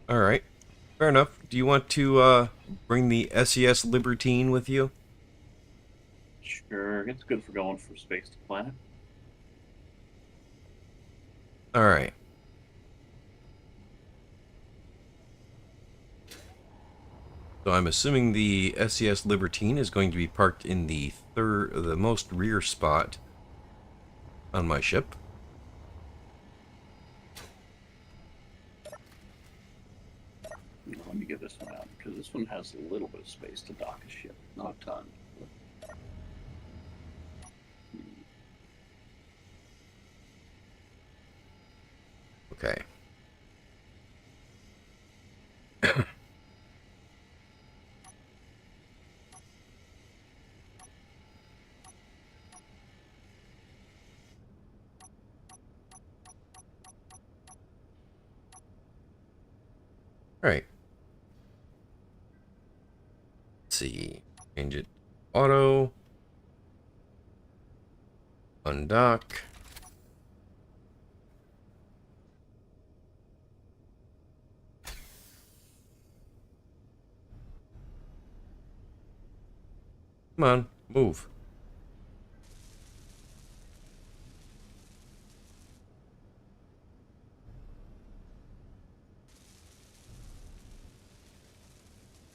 All right. Fair enough. Do you want to bring the SES Libertine with you? Sure, it's good for going from space to planet. All right. So I'm assuming the SES Libertine is going to be parked in the most rear spot on my ship. Let me get this one out, because this one has a little bit of space to dock a ship. Not a ton. Okay. All right. Let's see. Change it. Auto. Undock. Come on, move.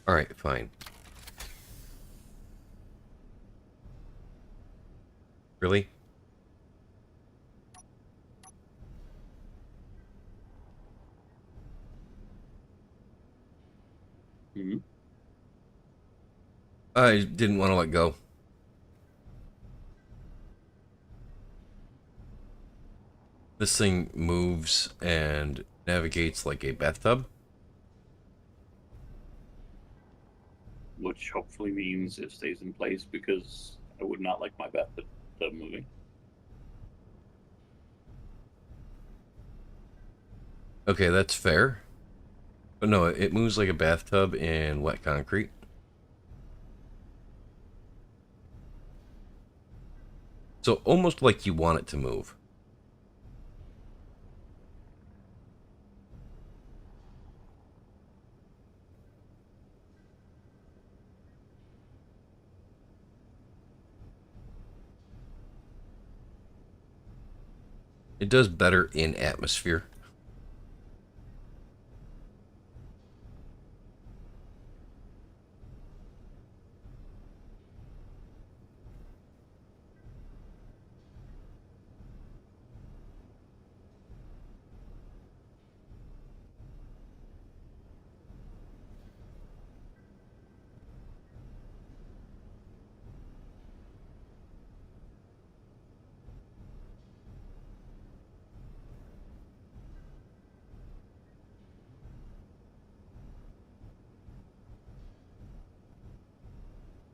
All right, fine. Really? Mm-hmm. I didn't want to let go. This thing moves and navigates like a bathtub. Which hopefully means it stays in place, because I would not like my bathtub moving. Okay, that's fair. But no, it moves like a bathtub in wet concrete. So almost like you want it to move. It does better in atmosphere.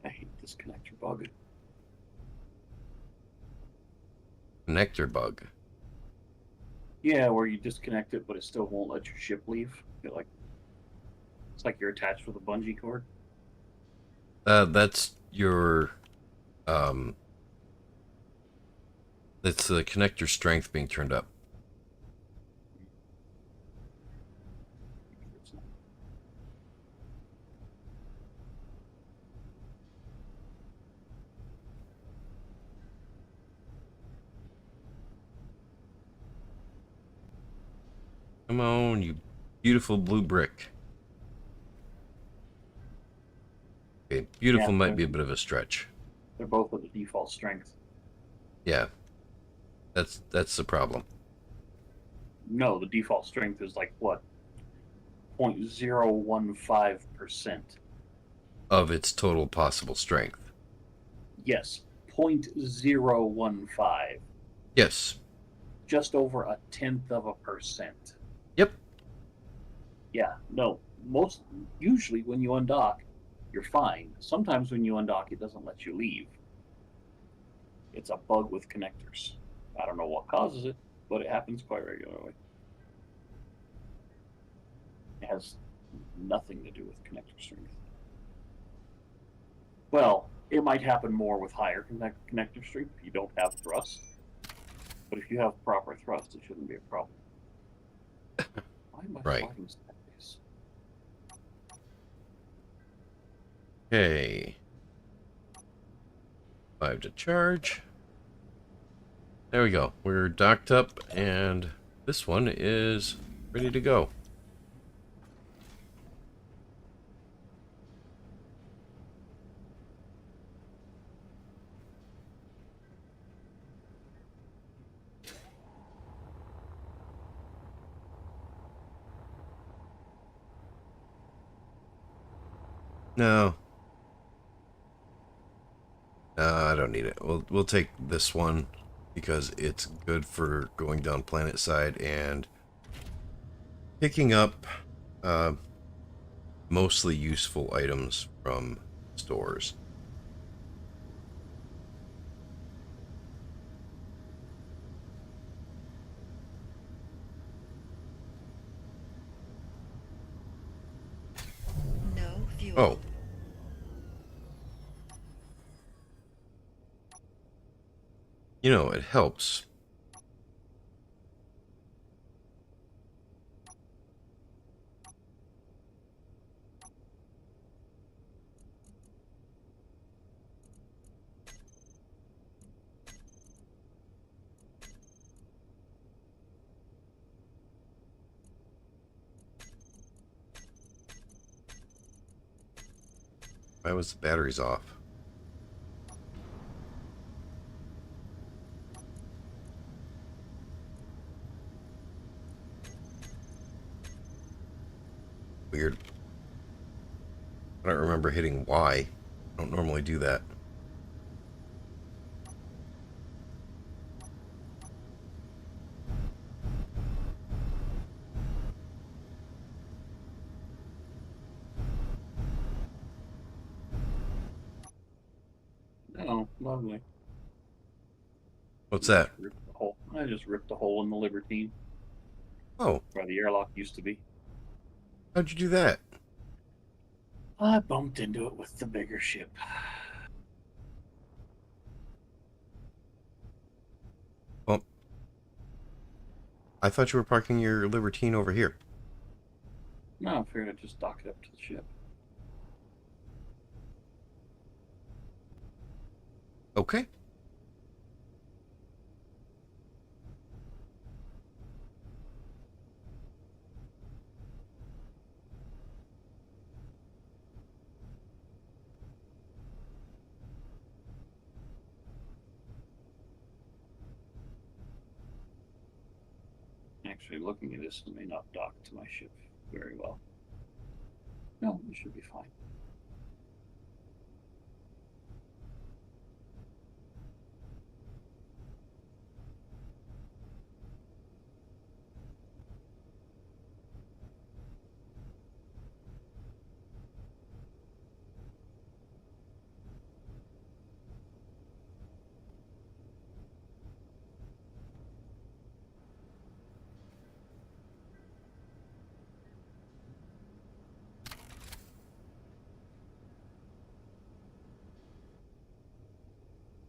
I hate this connector bug. Connector bug. Yeah, where you disconnect it, but it still won't let your ship leave. It's like you're attached with a bungee cord. That's your that's the connector strength being turned up. Come on, you beautiful blue brick. Okay, beautiful Yeah, might be a bit of a stretch. they're both at the default strength. Yeah, that's the problem. No, the default strength is like what? 0.015%. Of its total possible strength. Yes, 0.015. Yes. Just over 0.1%. Yep. Yeah, no. Usually when you undock, you're fine. Sometimes when you undock, it doesn't let you leave. It's a bug with connectors. I don't know what causes it, but it happens quite regularly. It has nothing to do with connector strength. Well, it might happen more with higher connector strength if you don't have thrust. But if you have proper thrust, it shouldn't be a problem. Why am I Right. flying sideways? Okay. 5 to charge. There we go. We're docked up, and this one is ready to go. No. No, I don't need it. We'll take this one because it's good for going down planet side and picking up mostly useful items from stores. No fuel. Oh. You know, it helps. Why was the batteries off? Weird. I don't remember hitting Y. I don't normally do that. Oh, lovely. What's that? I just ripped a hole in the Libertine Oh, where the airlock used to be. how'd you do that? I bumped into it with the bigger ship. Well, I thought you were parking your Libertine over here. No, I figured I'd just dock it up to the ship. Okay. Actually, looking at this, it may not dock to my ship very well. No, it should be fine.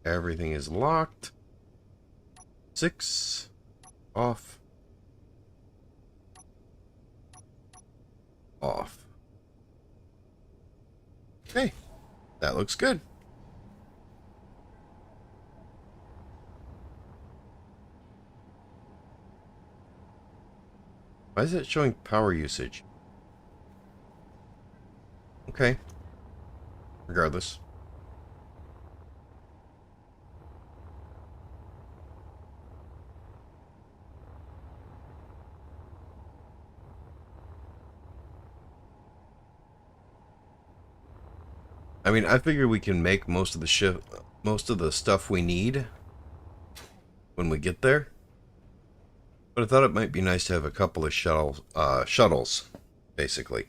Everything is locked. 6. Off. Off. Okay. That looks good. Why is it showing power usage? Okay. Regardless. I mean, I figure we can make most of the stuff we need when we get there. But I thought it might be nice to have a couple of shuttles, basically.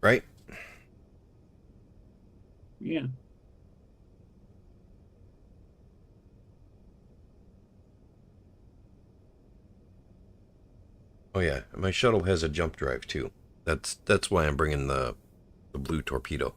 Right? Yeah. Oh yeah, my shuttle has a jump drive too. That's why I'm bringing the blue torpedo.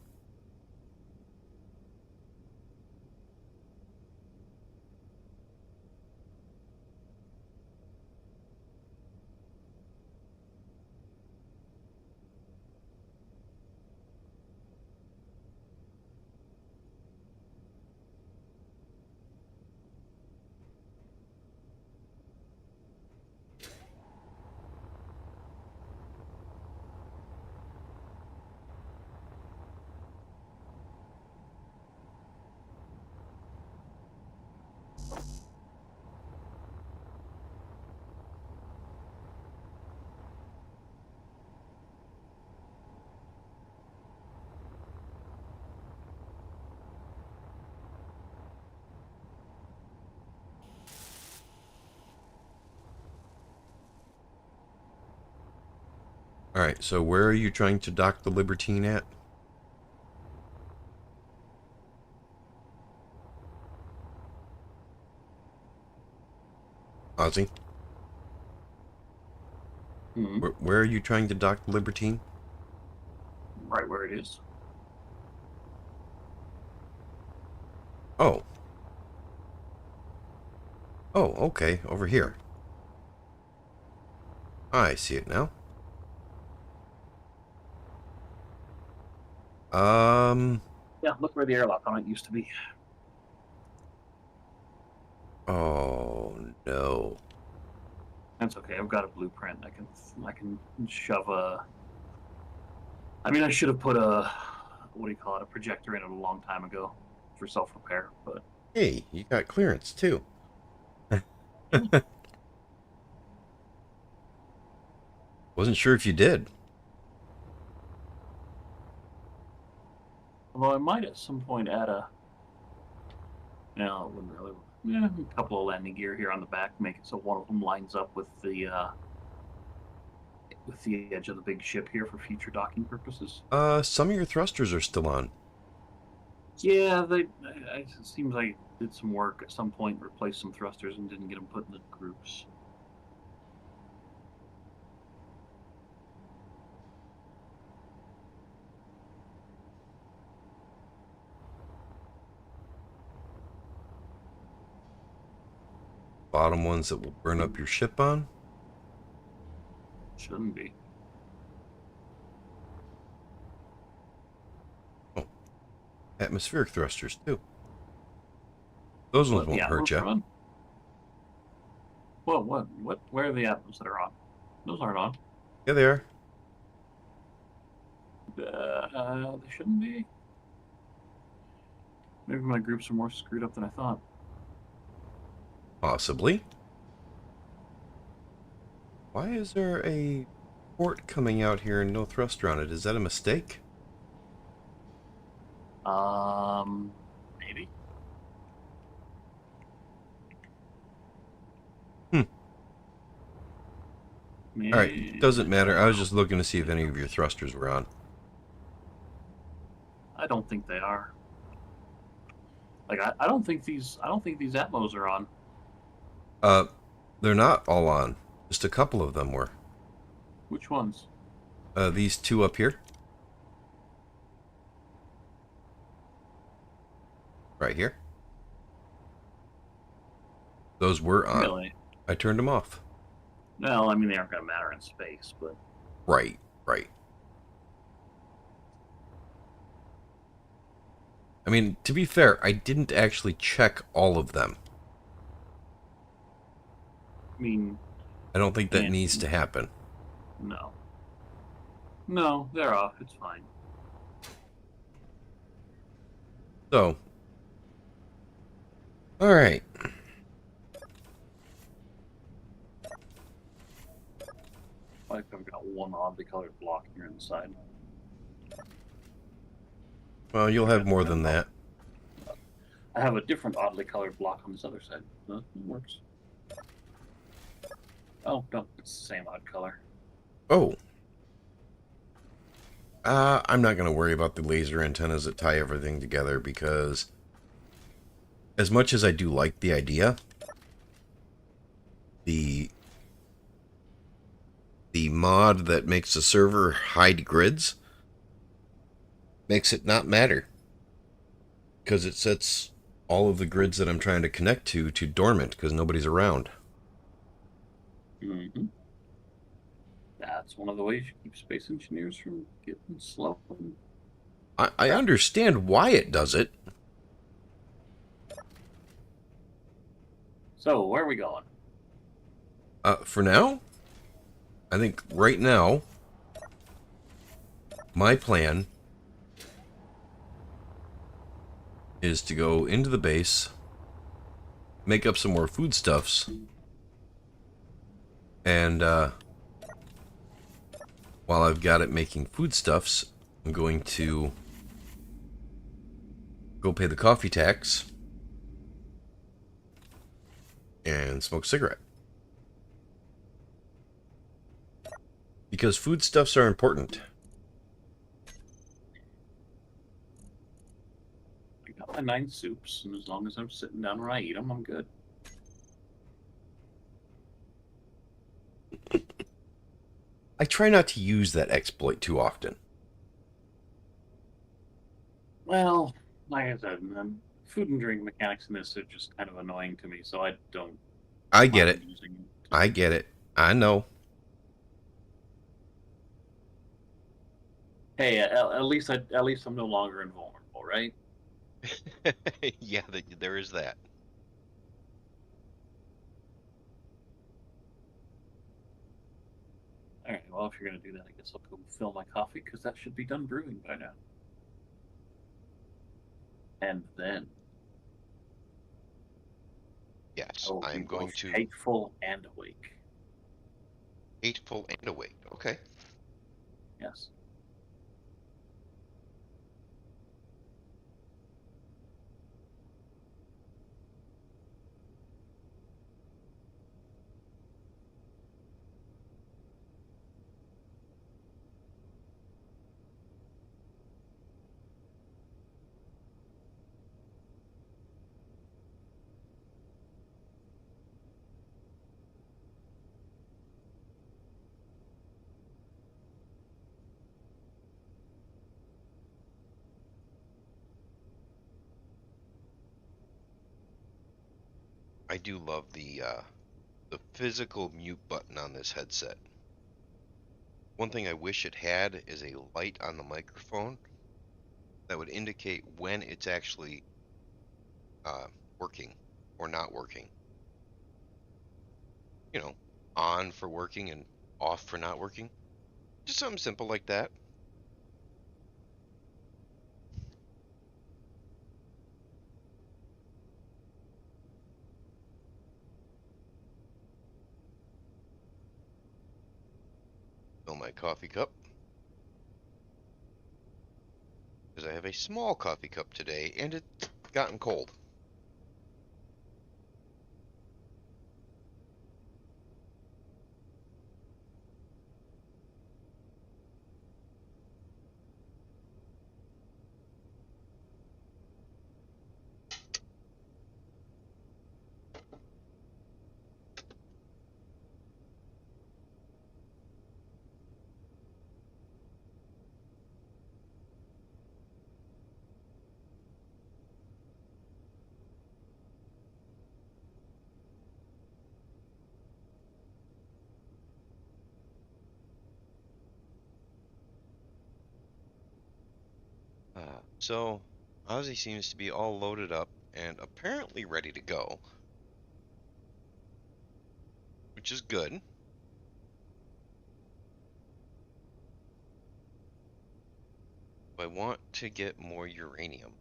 Alright, so where are you trying to dock the Libertine at? Ozzy? Hmm. Where are you trying to dock the Libertine? Right where it is. Oh. Oh, okay, over here. I see it now. Yeah, look where the airlock on it used to be. Oh no. That's okay. I've got a blueprint. I can shove a. I mean, I should have put a what do you call it? A projector in it a long time ago for self repair, but Hey, you got clearance too. yeah. Wasn't sure if you did. Although I might at some point add a. No, it wouldn't really. Yeah, a couple of landing gear here on the back, make it so one of them lines up with the edge of the big ship here for future docking purposes. Some of your thrusters are still on. Yeah, it seems like I did some work at some point, replaced some thrusters, and didn't get them put in the groups. Bottom ones that will burn up your ship on. Shouldn't be. Oh, atmospheric thrusters too. Those ones What? won't Yeah, hurt you. on. What? Where are the atoms that are on? Those aren't on. Yeah, they are. They shouldn't be. Maybe my groups are more screwed up than I thought. Possibly. Why is there a port coming out here and no thruster on it? Is that a mistake? Maybe. Hmm. Maybe. Alright, doesn't matter. I was just looking to see if any of your thrusters were on. I don't think they are. Like I don't think these Atmos are on. They're not all on. Just a couple of them were. Which ones? These two up here. Right here. Those were on. Really? I turned them off. Well, I mean they aren't going to matter in space, but Right, right. I mean, to be fair, I didn't actually check all of them. I mean, I don't think that needs to happen. no. No, they're off. It's fine. So, all right. Like I've got one oddly colored block here on the side. Well, you'll have more than that. I have a different oddly colored block on this other side. It works. Oh, no, it's the same odd color. Oh. I'm not going to worry about the laser antennas that tie everything together because as much as I do like the idea, the the mod that makes the server hide grids makes it not matter. Because it sets all of the grids that I'm trying to connect to dormant because nobody's around. Mm-hmm. That's one of the ways you keep space engineers from getting slow. I understand why it does it. So, where are we going? For now, I think right now, my plan is to go into the base, make up some more foodstuffs, and while I've got it making foodstuffs, I'm going to go pay the coffee tax and smoke a cigarette. Because foodstuffs are important. I got my 9 soups, and as long as I'm sitting down when I eat them, I'm good. I try not to use that exploit too often. Well, like I said, food and drink mechanics in this are just kind of annoying to me, so I don't I get mind it. using it. I get it. I know. Hey, at least I'm no longer invulnerable, right? Yeah, there is that. All right. Well, if you're gonna do that, I guess I'll go fill my coffee because that should be done brewing by now. And then Yes, I will be I'm going both to hateful and awake. hateful and awake. Okay. Yes. I do love the physical mute button on this headset. One thing I wish it had is a light on the microphone that would indicate when it's actually working or not working. You know, on for working and off for not working. Just something simple like that. Fill my coffee cup. Because I have a small coffee cup today and it's gotten cold. So Ozzy seems to be all loaded up and apparently ready to go, which is good. I want to get more uranium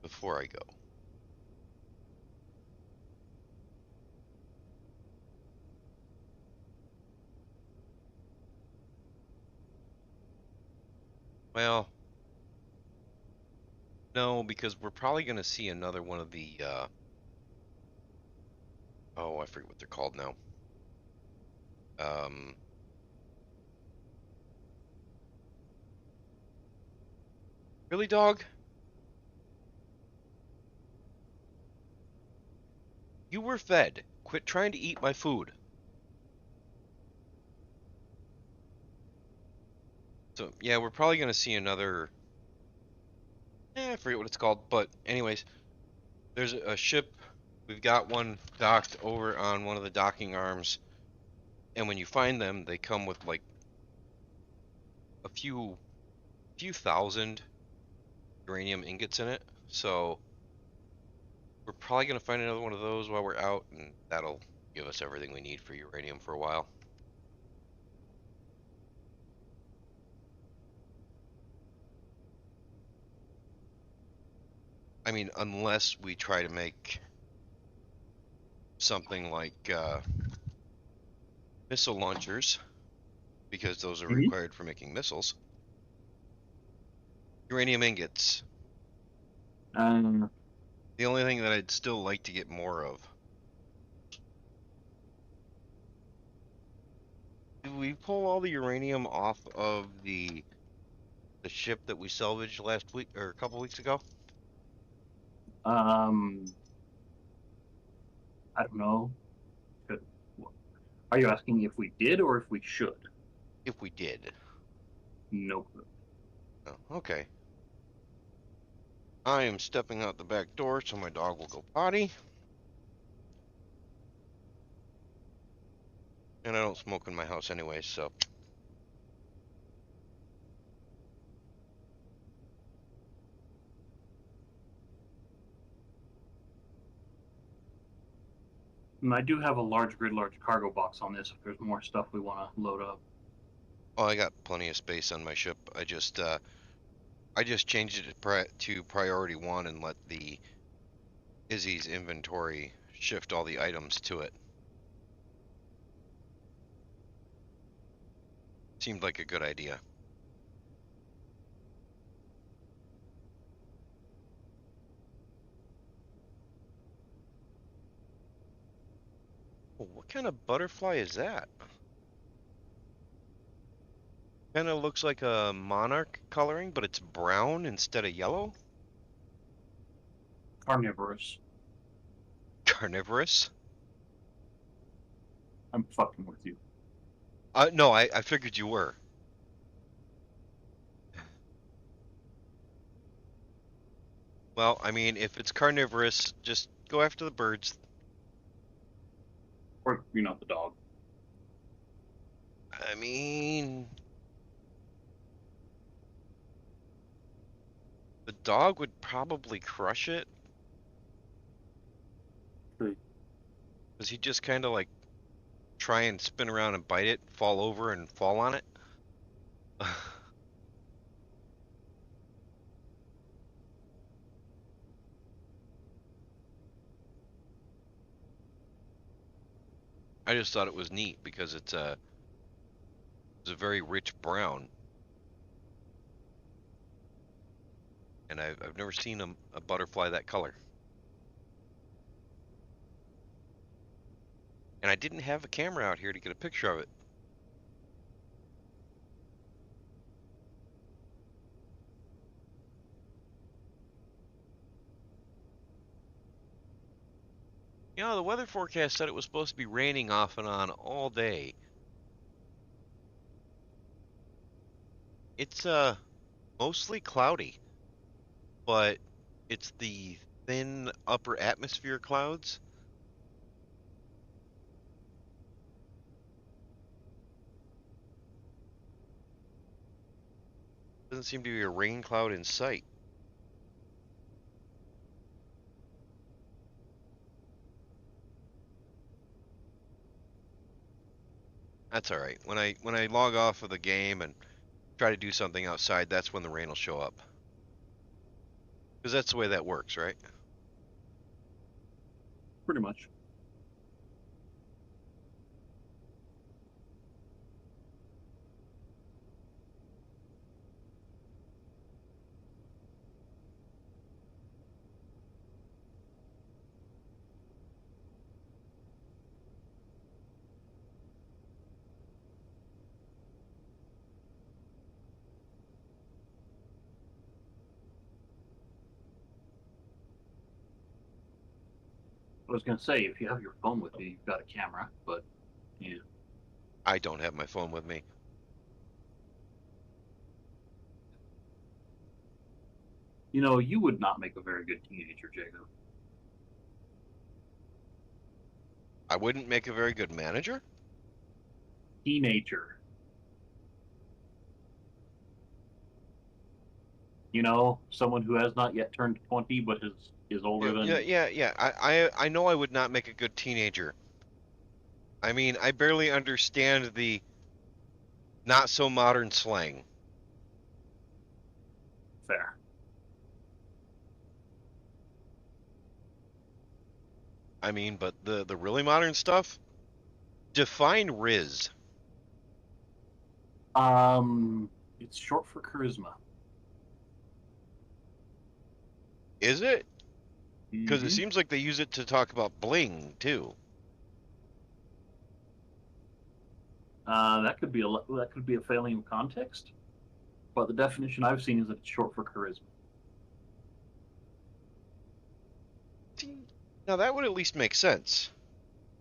before I go. Well, no, because we're probably going to see another one of the, oh, I forget what they're called now. Um, really, dog? You were fed. Quit trying to eat my food. So yeah, we're probably gonna see another. I forget what it's called, but anyways, there's a ship. We've got one docked over on one of the docking arms, and when you find them, they come with like a few thousand uranium ingots in it. So we're probably gonna find another one of those while we're out, and that'll give us everything we need for uranium for a while. I mean, unless we try to make something like missile launchers, because those are Mhm. required for making missiles. Uranium ingots. Um, The only thing that I'd still like to get more of. Did we pull all the uranium off of the ship that we salvaged last week or a couple weeks ago? um, I don't know. Could- Are you asking if we did or if we should? If we did. No clue. Oh, okay. I am stepping out the back door so my dog will go potty. And I don't smoke in my house anyway, so. And I do have a large cargo box on this if there's more stuff we want to load up. Oh, I got plenty of space on my ship. I just changed it to priority 1 and let the Izzy's inventory shift all the items to it. Seemed like a good idea. Oh, what kind of butterfly is that? Kind of looks like a monarch coloring, but it's brown instead of yellow. Carnivorous. Carnivorous? I'm fucking with you. No, I figured you were. Well, I mean, if it's carnivorous, just go after the birds. Or, the dog. I mean, the dog would probably crush it. Hmm. Does he just kind of like try and spin around and bite it, fall over and fall on it? I just thought it was neat because it's a very rich brown, and I've never seen a butterfly that color. And I didn't have a camera out here to get a picture of it. You know, the weather forecast said it was supposed to be raining off and on all day. It's mostly cloudy, but it's the thin upper atmosphere clouds. Doesn't seem to be a rain cloud in sight. That's all right. When I log off of the game and try to do something outside, that's when the rain will show up. Because that's the way that works, right? Pretty much. I was going to say, if you have your phone with you, you've got a camera, but yeah. I don't have my phone with me. You know, you would not make a very good teenager, Jacob. I wouldn't make a very good manager? Teenager. You know, someone who has not yet turned 20 but is older than Yeah. I know I would not make a good teenager. I mean, I barely understand the not so modern slang. fair. I mean, but the really modern stuff? Define Riz. It's short for charisma. Is it? Because it Mhm. seems like they use it to talk about bling, too. That could be a failing of context, but the definition I've seen is that it's short for charisma. See, now that would at least make sense.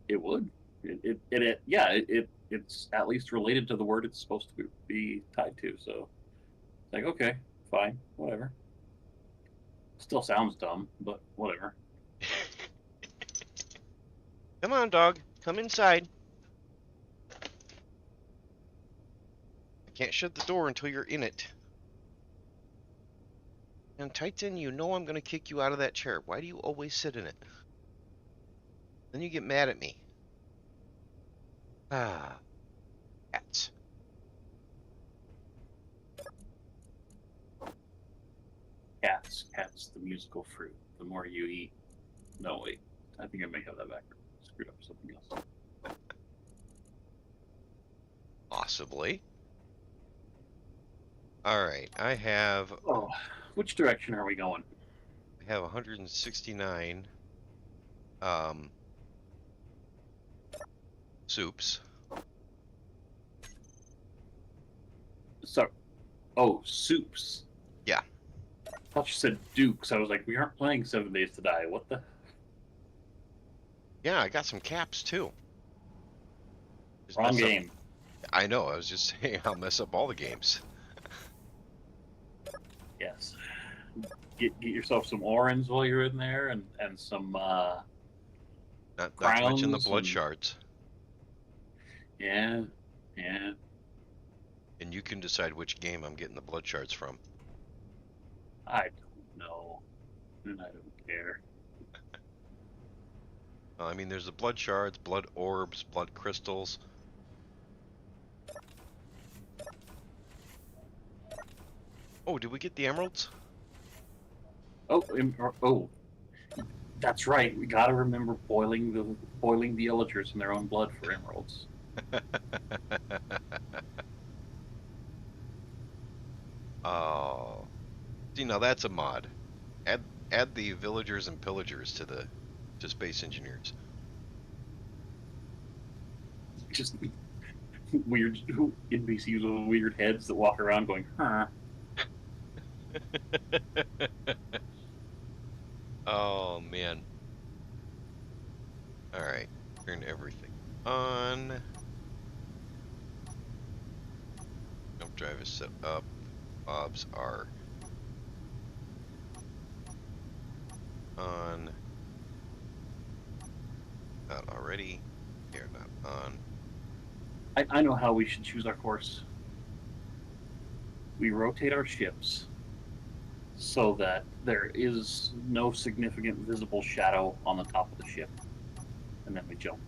It would. It's at least related to the word it's supposed to be tied to. So it's like, okay, fine, whatever. Still sounds dumb, but whatever. Come on, dog. Come inside. I can't shut the door until you're in it. And Titan, you know I'm gonna kick you out of that chair. Why do you always sit in it? Then you get mad at me. Ah, cats. Cats, the musical fruit. The more you eat. No, wait. I think I may have that backwards. Screwed up something else. Possibly. Alright, I have Oh, which direction are we going? 169 soups. So, oh, soups. Yeah. I thought you said dukes. I was like, we aren't playing 7 Days to Die. What the? Yeah, I got some caps too. Just Wrong mess up- game. I know, I was just saying I'll mess up all the games. Yes. Get yourself some orange while you're in there, and some Not to mention the crowns blood and- shards. yeah. And you can decide which game I'm getting the blood shards from. I don't know, and I don't care. I mean, there's the blood shards, blood orbs, blood crystals. Oh, did we get the emeralds? Oh, that's right. We gotta remember boiling the villagers in their own blood for emeralds. Oh, see, now that's a mod. Add the villagers and pillagers to Space Engineers. Just weird NPCs with weird heads that walk around going, huh. Oh man. All right, turn everything on. Jump drive is set up. Bobs are on. Not already. They're not on. I know how we should choose our course. We rotate our ships so that there is no significant visible shadow on the top of the ship, and then we jump.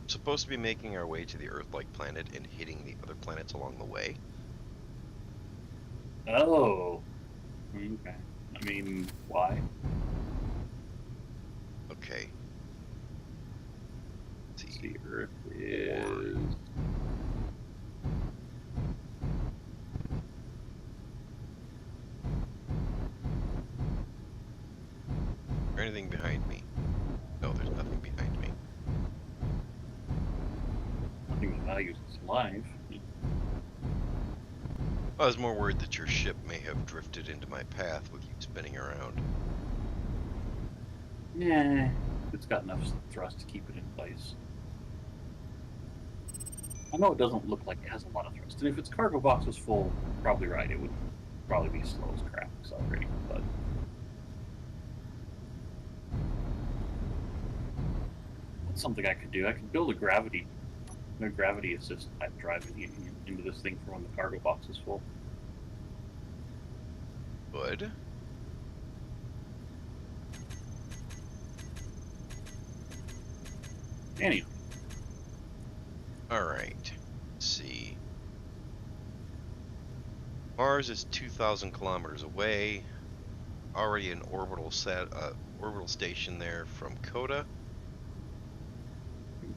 Supposed to be making our way to the Earth-like planet and hitting the other planets along the way. Oh, okay. I mean, why? Okay. Let's see. The Earth is. Is there anything behind me? No, there's nothing behind me. Nothing of value is alive. I was more worried that your ship may have drifted into my path with you spinning around. Nah, it's got enough thrust to keep it in place. I know it doesn't look like it has a lot of thrust, and if its cargo box was full, you're probably right, it would probably be slow as crap accelerating, but... That's something I could do. I could build a gravity assist type drive into this thing for when the cargo box is full. Good. Anyway. Alright. Let's see. Mars is 2,000 kilometers away. Already an orbital station there from Coda.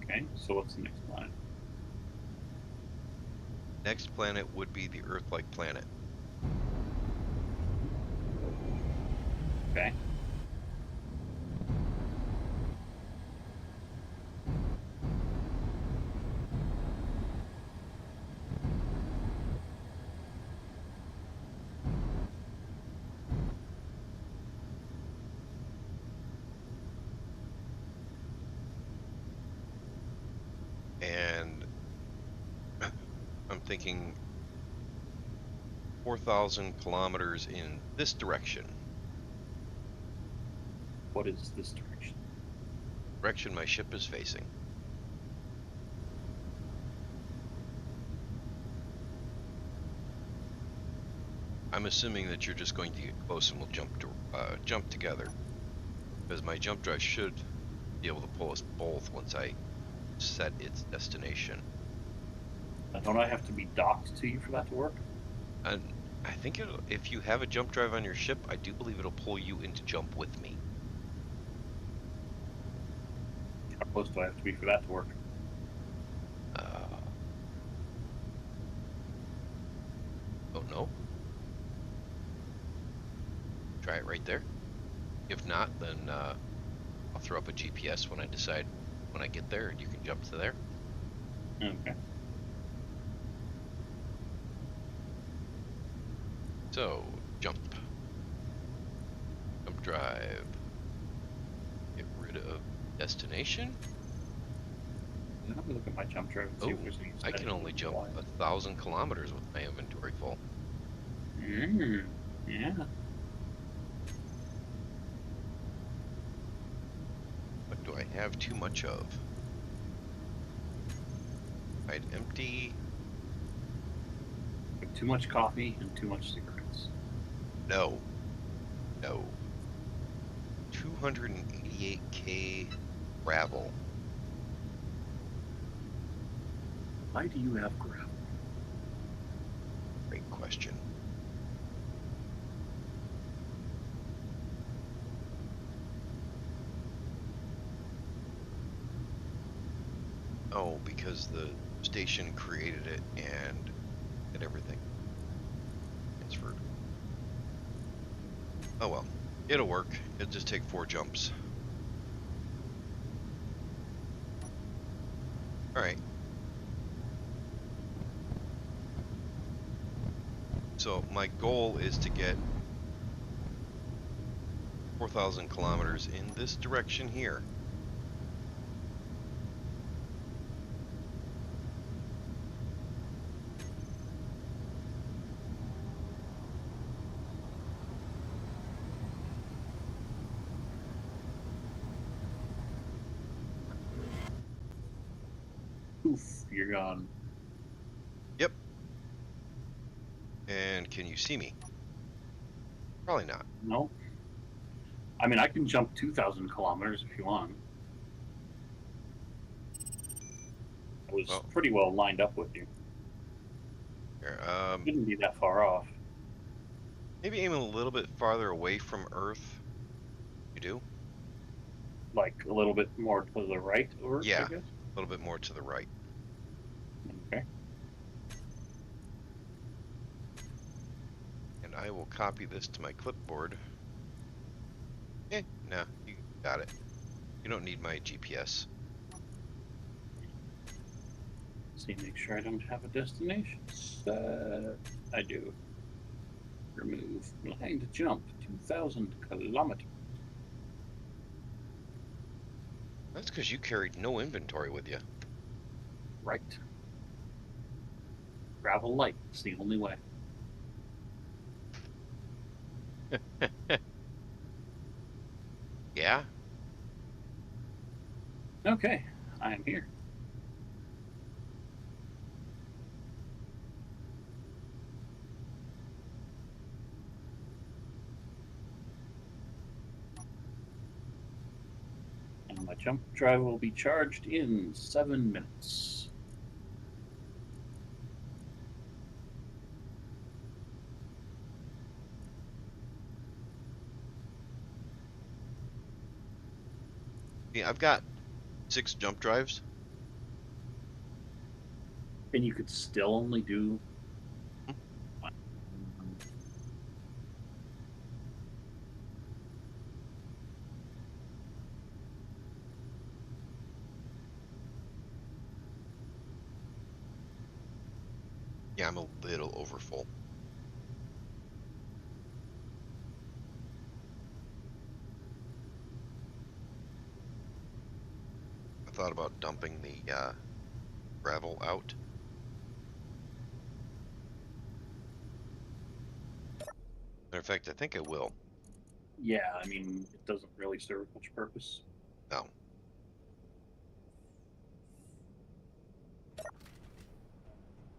Okay, so what's the next planet? Next planet would be the Earth-like planet. Okay. And I'm thinking 4,000 kilometers in this direction. What is this direction? Direction my ship is facing. I'm assuming that you're just going to get close and we'll jump together, because my jump drive should be able to pull us both once I set its destination. Don't I have to be docked to you for that to work? And I think if you have a jump drive on your ship, I do believe it'll pull you into jump with me. How close do I have to be for that to work? Don't know. Try it right there. If not, then I'll throw up a GPS when I get there, and you can jump to there. Okay. So, jump. Jump drive. Get rid of destination. Let me look at my jump drive and see if there's any I can only jump 1,000 kilometers with my inventory full. Yeah. What do I have too much of? I'd empty. Too much coffee and too much cigarettes. No. 288k gravel. Why do you have gravel? Great question. Oh, because the station created it and did everything. Transferred. Oh well. It'll work. It'll just take 4 jumps. Alright. So my goal is to get 4,000 kilometers in this direction here. Oof, you're gone. Yep. And can you see me? Probably not. No. I mean, I can jump 2,000 kilometers if you want. I was pretty well lined up with you. Here, Shouldn't be that far off. maybe aim a little bit farther away from Earth. You do? Like a little bit more to the right, or Yeah, I guess. a little bit more to the right. Okay. And I will copy this to my clipboard. Nah, you got it. You don't need my GPS. See, make sure I don't have a destination set. I do. Remove line to jump 2,000 kilometers. That's because you carried no inventory with you. Right. Gravel light. It's the only way. Yeah. Okay, I am here. And my jump drive will be charged in 7 minutes. Yeah, I've got 6 jump drives. And you could still only do. Yeah, I'm a little over full. I thought about dumping the gravel out. Matter of fact, I think I will. Yeah, I mean, it doesn't really serve much purpose. No.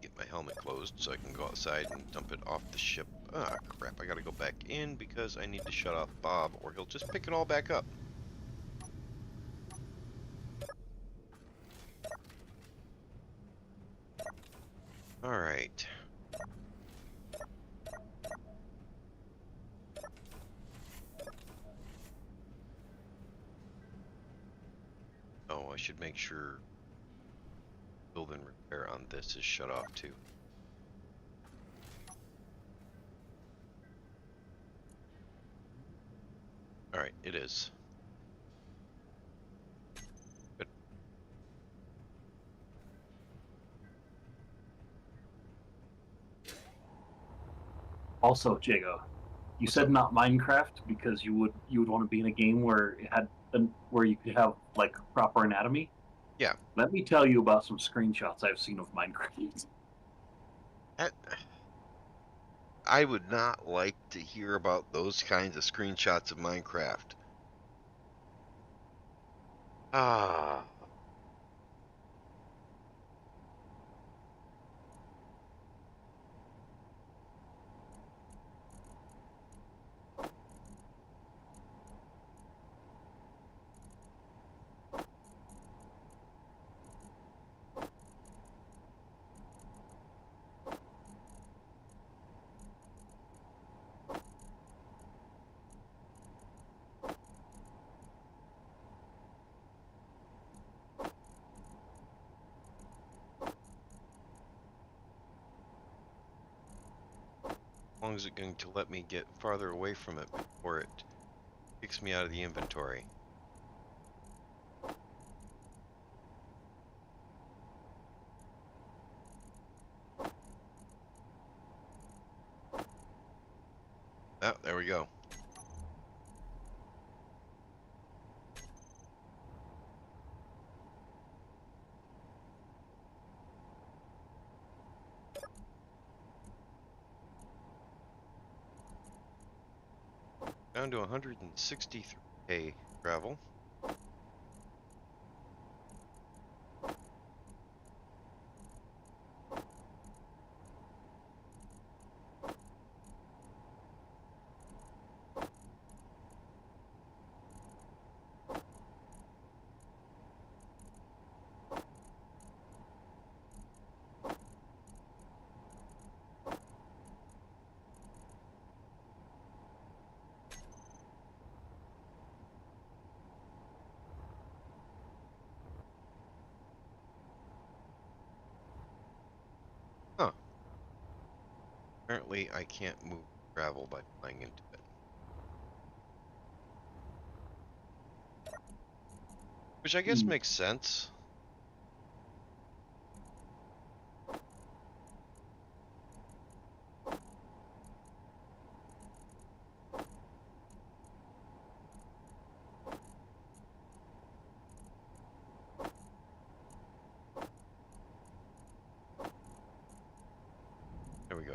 Get my helmet closed so I can go outside and dump it off the ship. Ah, crap. I gotta go back in because I need to shut off Bob or he'll just pick it all back up. Alright. Oh, I should make sure build and repair on this is shut off too. Alright, it is. Good. Also, Jago, you said not Minecraft because you would want to be in a game where it had where you could have like proper anatomy. Yeah. Let me tell you about some screenshots I've seen of Minecraft. I would not like to hear about those kinds of screenshots of Minecraft. Ah. How long is it going to let me get farther away from it before it kicks me out of the inventory? Oh, there we go. Down to 163k gravel. Huh. Apparently I can't move gravel by flying into it. Which I guess makes sense.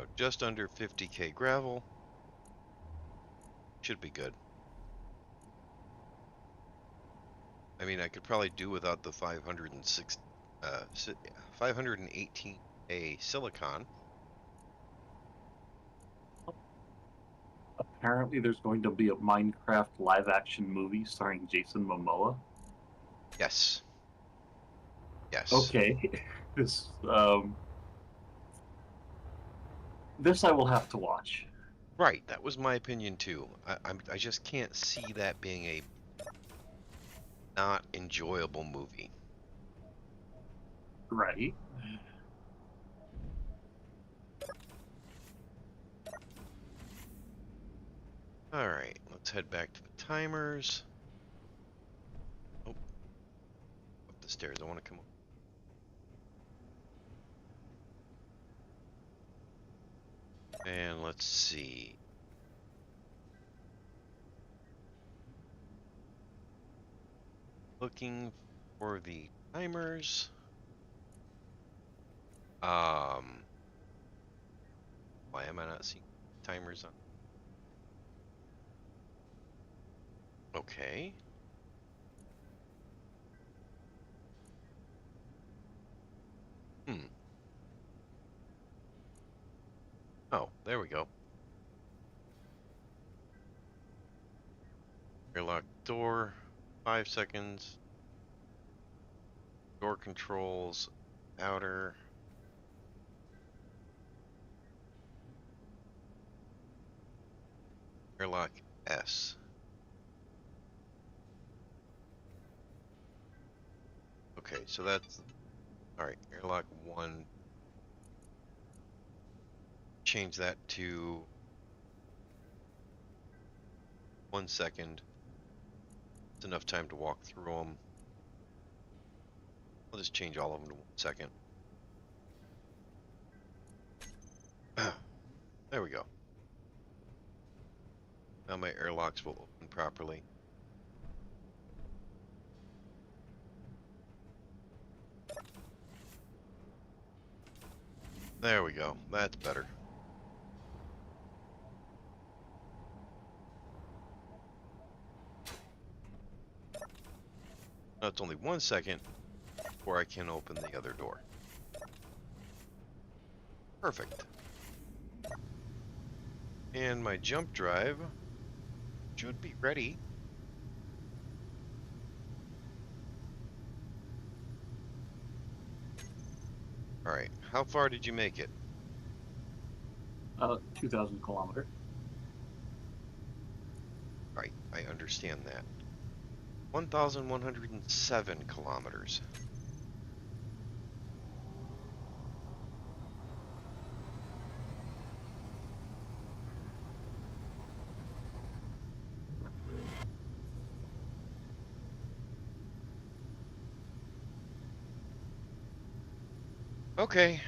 go. Just under 50k gravel. Should be good. I mean, I could probably do without the 518A silicon. Apparently, there's going to be a Minecraft live-action movie starring Jason Momoa. Yes. Yes. Okay, this this I will have to watch. Right, that was my opinion too. I just can't see that being a not enjoyable movie. Right. All right, let's head back to the timers. Oh, up the stairs. I want to come up. And let's see. Looking for the timers. Why am I not seeing timers on? Okay. Oh, there we go. Airlock door, 5 seconds. Door controls, outer. Airlock S. Okay, so that's alright. Airlock 1. Change that to 1 second. It's enough time to walk through them. I'll just change all of them to 1 second. There we go. Now my airlocks will open properly. There we go. That's better. Now it's only 1 second before I can open the other door. Perfect. And my jump drive should be ready. Alright, how far did you make it? 2,000 kilometer. Right, I understand that. 1,107 kilometers. Okay,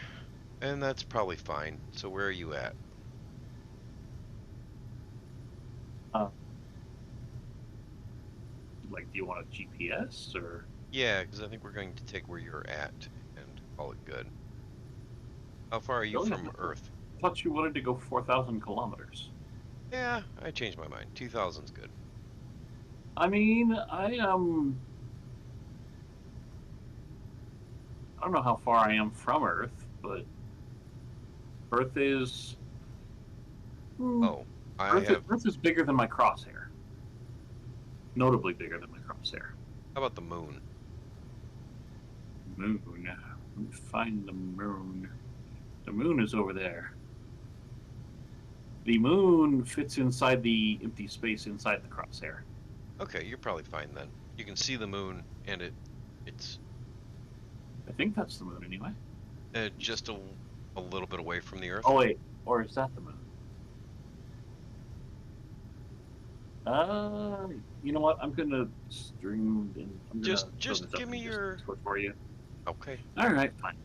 and that's probably fine. So where are you at? Like, do you want a GPS or? Yeah, because I think we're going to take where you're at and call it good. How far are you Really? from Earth? I thought you wanted to go 4,000 kilometers. Yeah, I changed my mind. 2,000's good. I mean, I don't know how far I am from Earth, but Earth is. Oh, I have. Earth is bigger than my crosshair. Notably bigger than my crosshair. How about the moon? Moon. Let me find the moon. The moon is over there. The moon fits inside the empty space inside the crosshair. Okay, you're probably fine then. You can see the moon, and it's I think that's the moon anyway. just a little bit away from the Earth. Oh wait, or is that the moon? You know what? I'm gonna stream. Just give me your. For you. Okay. All right, fine.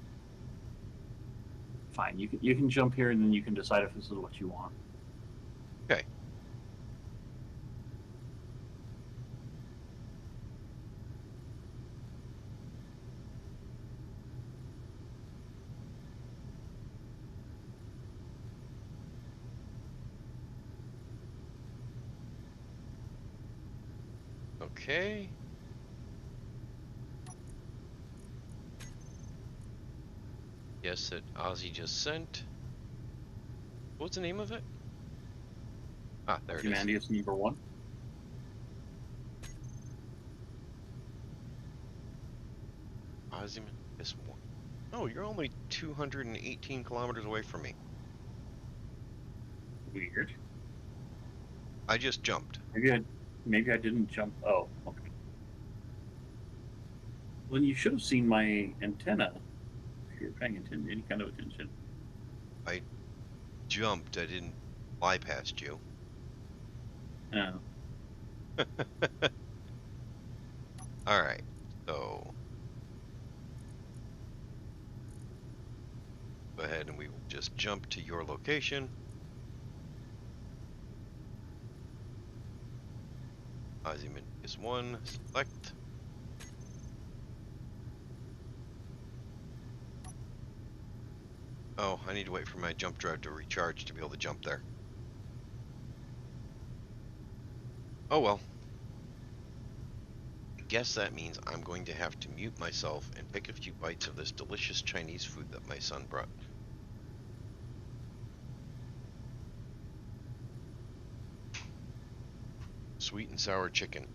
Fine. You can jump here, and then you can decide if this is what you want. Okay. Okay. Yes, that Ozzy just sent. What's the name of it? Ah, there it is. Ozymandias #1. Ozymandias 1. Oh, you're only 218 kilometers away from me. Weird. I just jumped. Maybe I didn't jump. Oh, okay. Well, you should have seen my antenna if you're paying any kind of attention. I jumped. I didn't fly past you. Oh. All right. So go ahead and we will just jump to your location. Ozymandias 1. Select. Oh, I need to wait for my jump drive to recharge to be able to jump there. Oh well. I guess that means I'm going to have to mute myself and take a few bites of this delicious Chinese food that my son brought. Sweet and sour chicken.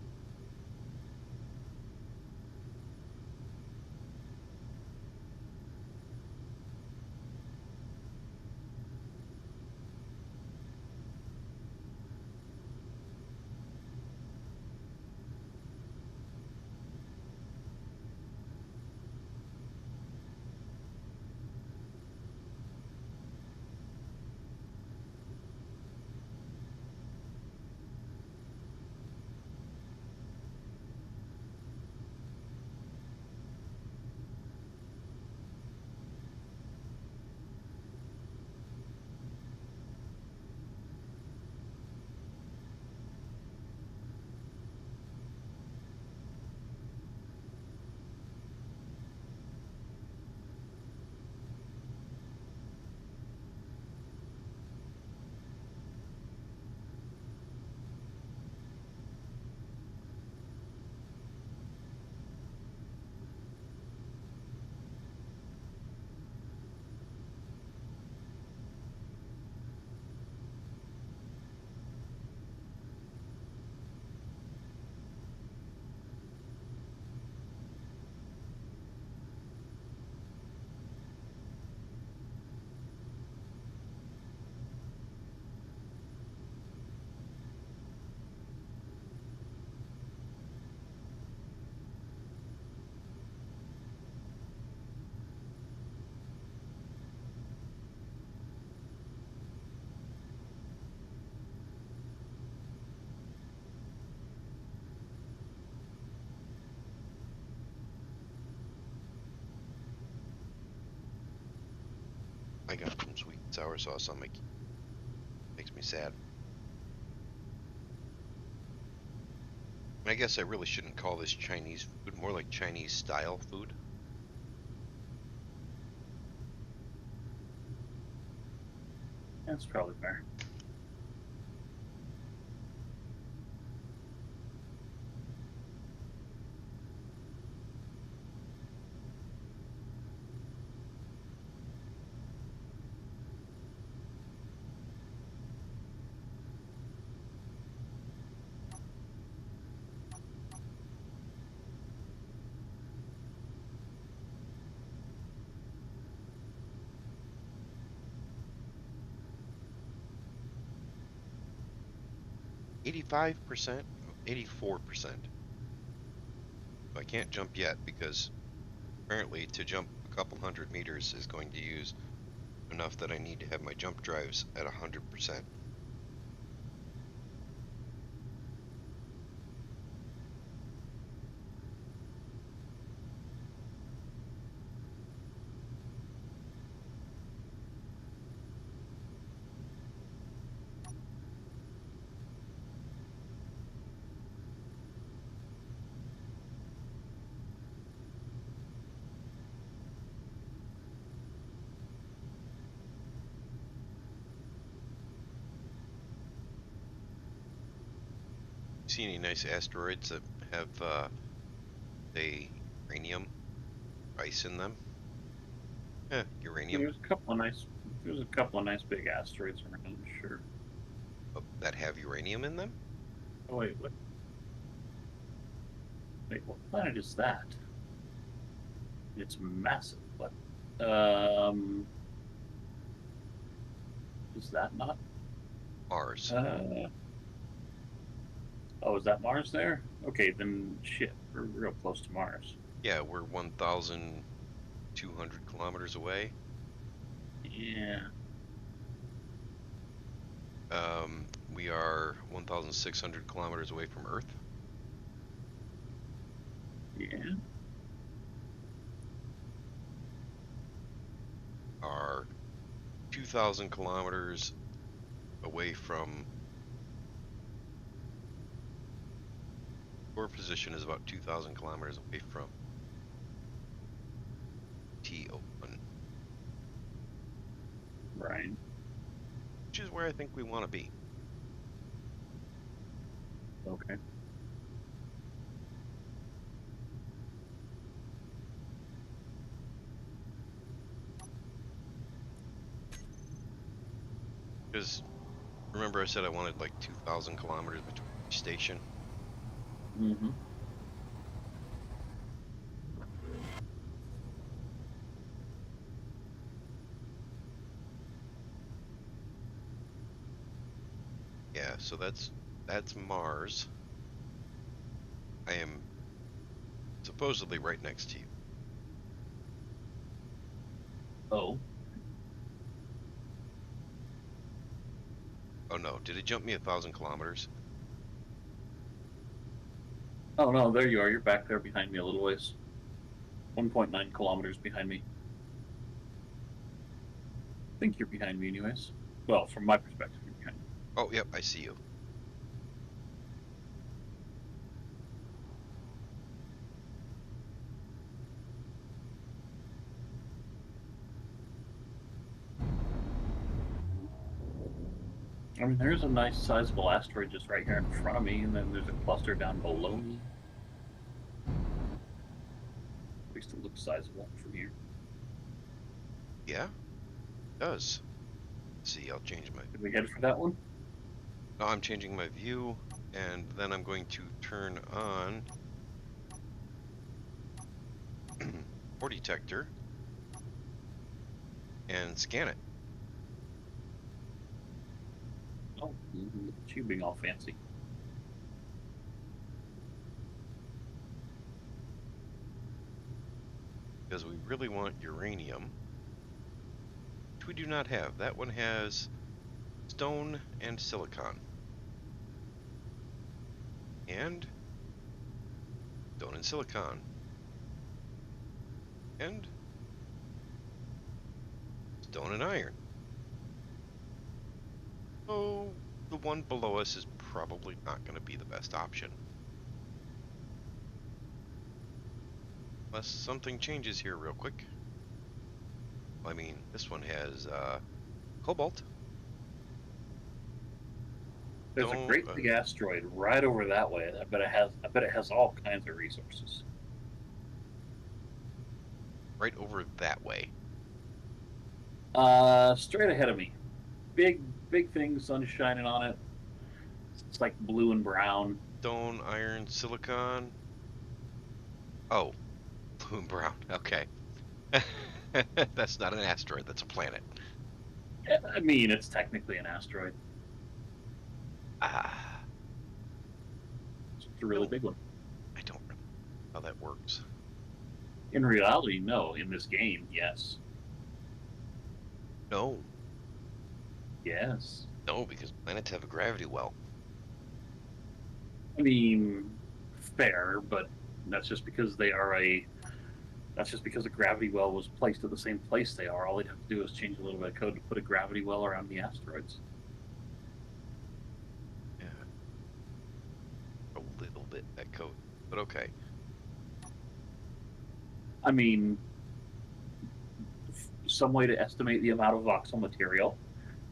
I got some sweet and sour sauce on my key. Makes me sad. I guess I really shouldn't call this Chinese food, more like Chinese style food. That's probably fair. %, 84%. I can't jump yet because apparently to jump a couple hundred meters is going to use enough that I need to have my jump drives at 100%. see any nice asteroids that have, say, uranium, ice in them? Uranium. There's a couple of nice big asteroids around, sure. That have uranium in them? Oh wait, what? Wait, what planet is that? It's massive, but is that not? Mars. Oh, is that Mars there? Okay, then shit, we're real close to Mars. Yeah, we're 1,200 kilometers away. Yeah. We are 1,600 kilometers away from Earth. Yeah. Are 2,000 kilometers away from. Your position is about 2,000 kilometers away from T01. Right. Which is where I think we want to be. Okay. Because remember I said I wanted like 2,000 kilometers between each station? Mm-hmm. Yeah, so that's Mars. I am supposedly right next to you. Oh. Oh no, did it jump me 1,000 kilometers? Oh no, there you are. You're back there behind me a little ways. 1.9 kilometers behind me. I think you're behind me anyways. Well, from my perspective, you're behind me. Oh, yep, I see you. I mean, there's a nice sizable asteroid just right here in front of me, and then there's a cluster down below me. At least it looks sizable from here. Yeah, it does. Let's see, I'll change my. Did we head for that one? No, I'm changing my view, and then I'm going to turn on core detector and scan it. Oh, look at you being all fancy. Because we really want uranium, which we do not have. That one has stone and silicon. And stone and silicon. And stone and iron. So the one below us is probably not going to be the best option. Unless something changes here real quick. I mean, this one has cobalt. There's a great big asteroid right over that way. I bet it has all kinds of resources. Right over that way. Straight ahead of me. Big thing, sun shining on it. It's like blue and brown. Stone, iron, silicon. Oh, blue and brown. Okay. That's not an asteroid, that's a planet. I mean, it's technically an asteroid. Ah. It's a really big one. I don't know how that works. In reality, no. In this game, yes. No. Yes. No, because planets have a gravity well. I mean, fair, but that's just because they are a. That's just because the gravity well was placed at the same place they are. All they'd have to do is change a little bit of code to put a gravity well around the asteroids. Yeah. A little bit, that code. But okay. I mean, some way to estimate the amount of voxel material,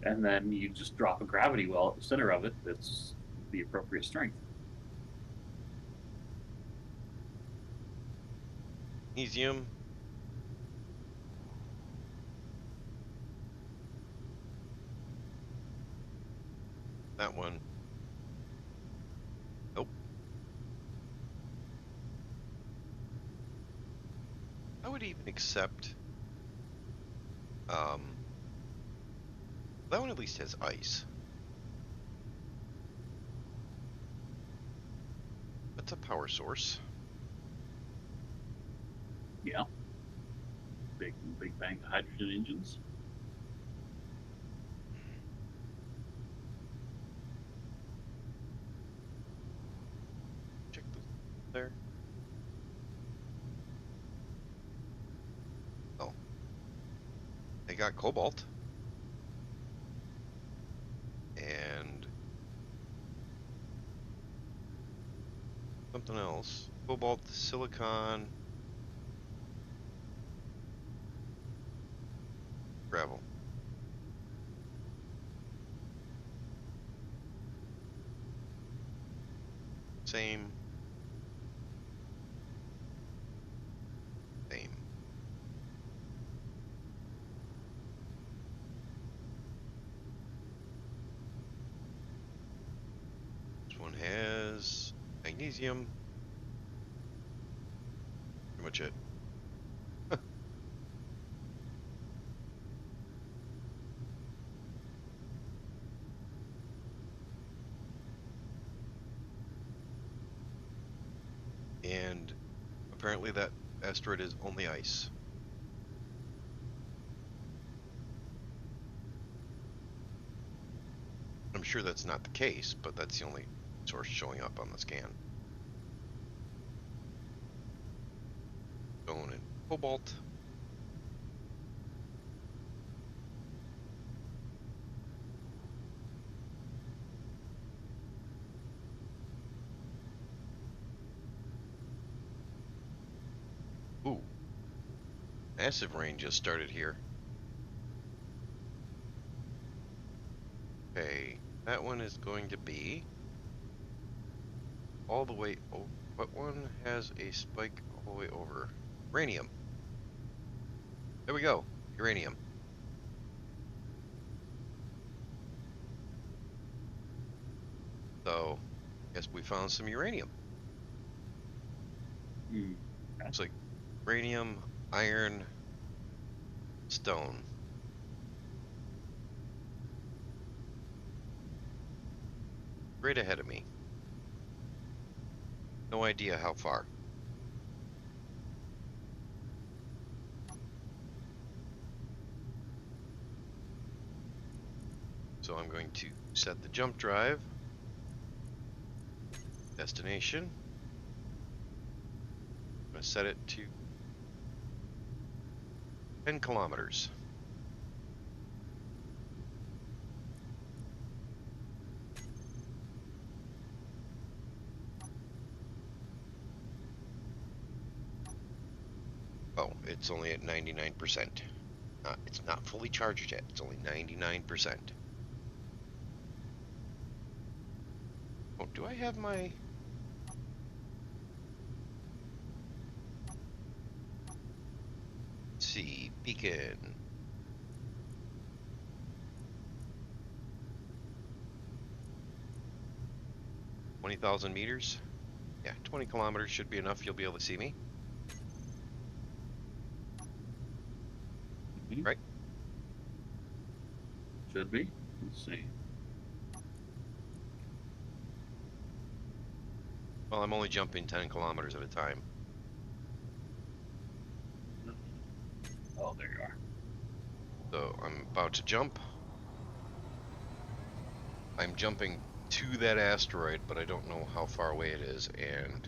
and then you just drop a gravity well at the center of it that's the appropriate strength. Magnesium. That one. Nope. I would even accept. That one at least has ice. That's a power source. Yeah. Big bang hydrogen engines. Check this there. Oh. They got cobalt. And something else. Cobalt, silicon, gravel. Same. Same. This one has magnesium. Pretty much it. And apparently that asteroid is only ice. I'm sure that's not the case, but that's the only source showing up on the scan. Stone and cobalt. Ooh. Massive rain just started here. Okay, that one is going to be all the way. Oh, what one has a spike all the way over? Uranium. There we go. Uranium. So, guess we found some uranium. Hmm. Looks like uranium, iron, stone. Right ahead of me. No idea how far. So I'm going to set the jump drive. Destination. I'm going to set it to 10 kilometers. Oh, it's only at 99%. It's not fully charged yet. It's only 99%. Oh, do I have my... Let's see, beacon. 20,000 meters? Yeah, 20 kilometers should be enough. You'll be able to see me. Mhm. Right? Should be. Let's see. Well, I'm only jumping 10 kilometers at a time. Oh, there you are. So I'm about to jump. I'm jumping to that asteroid, but I don't know how far away it is, and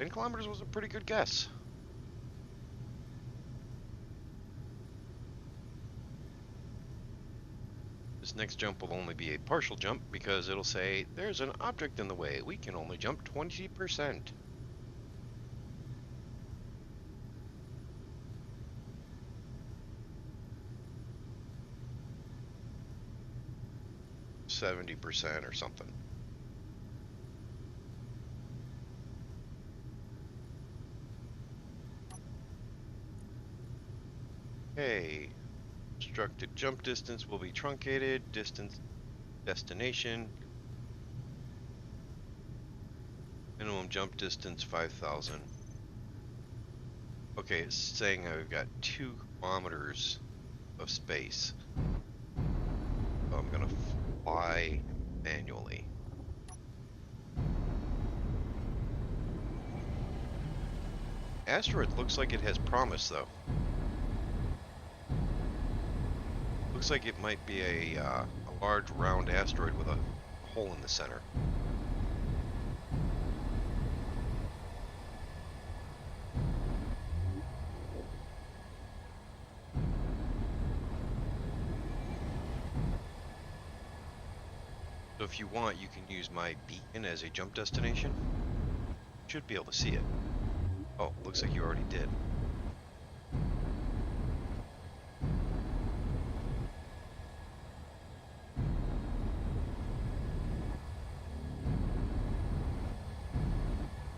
10 kilometers was a pretty good guess. This next jump will only be a partial jump because it'll say, there's an object in the way. We can only jump 20%. %70 or something. Okay. Constructed jump distance will be truncated. Distance destination. Minimum jump distance 5,000. Okay, it's saying I've got 2 kilometers of space. So I'm gonna fly manually. Asteroid looks like it has promise, though. Looks like it might be a large round asteroid with a hole in the center. So if you want, you can use my beacon as a jump destination. Should be able to see it. Oh, looks like you already did.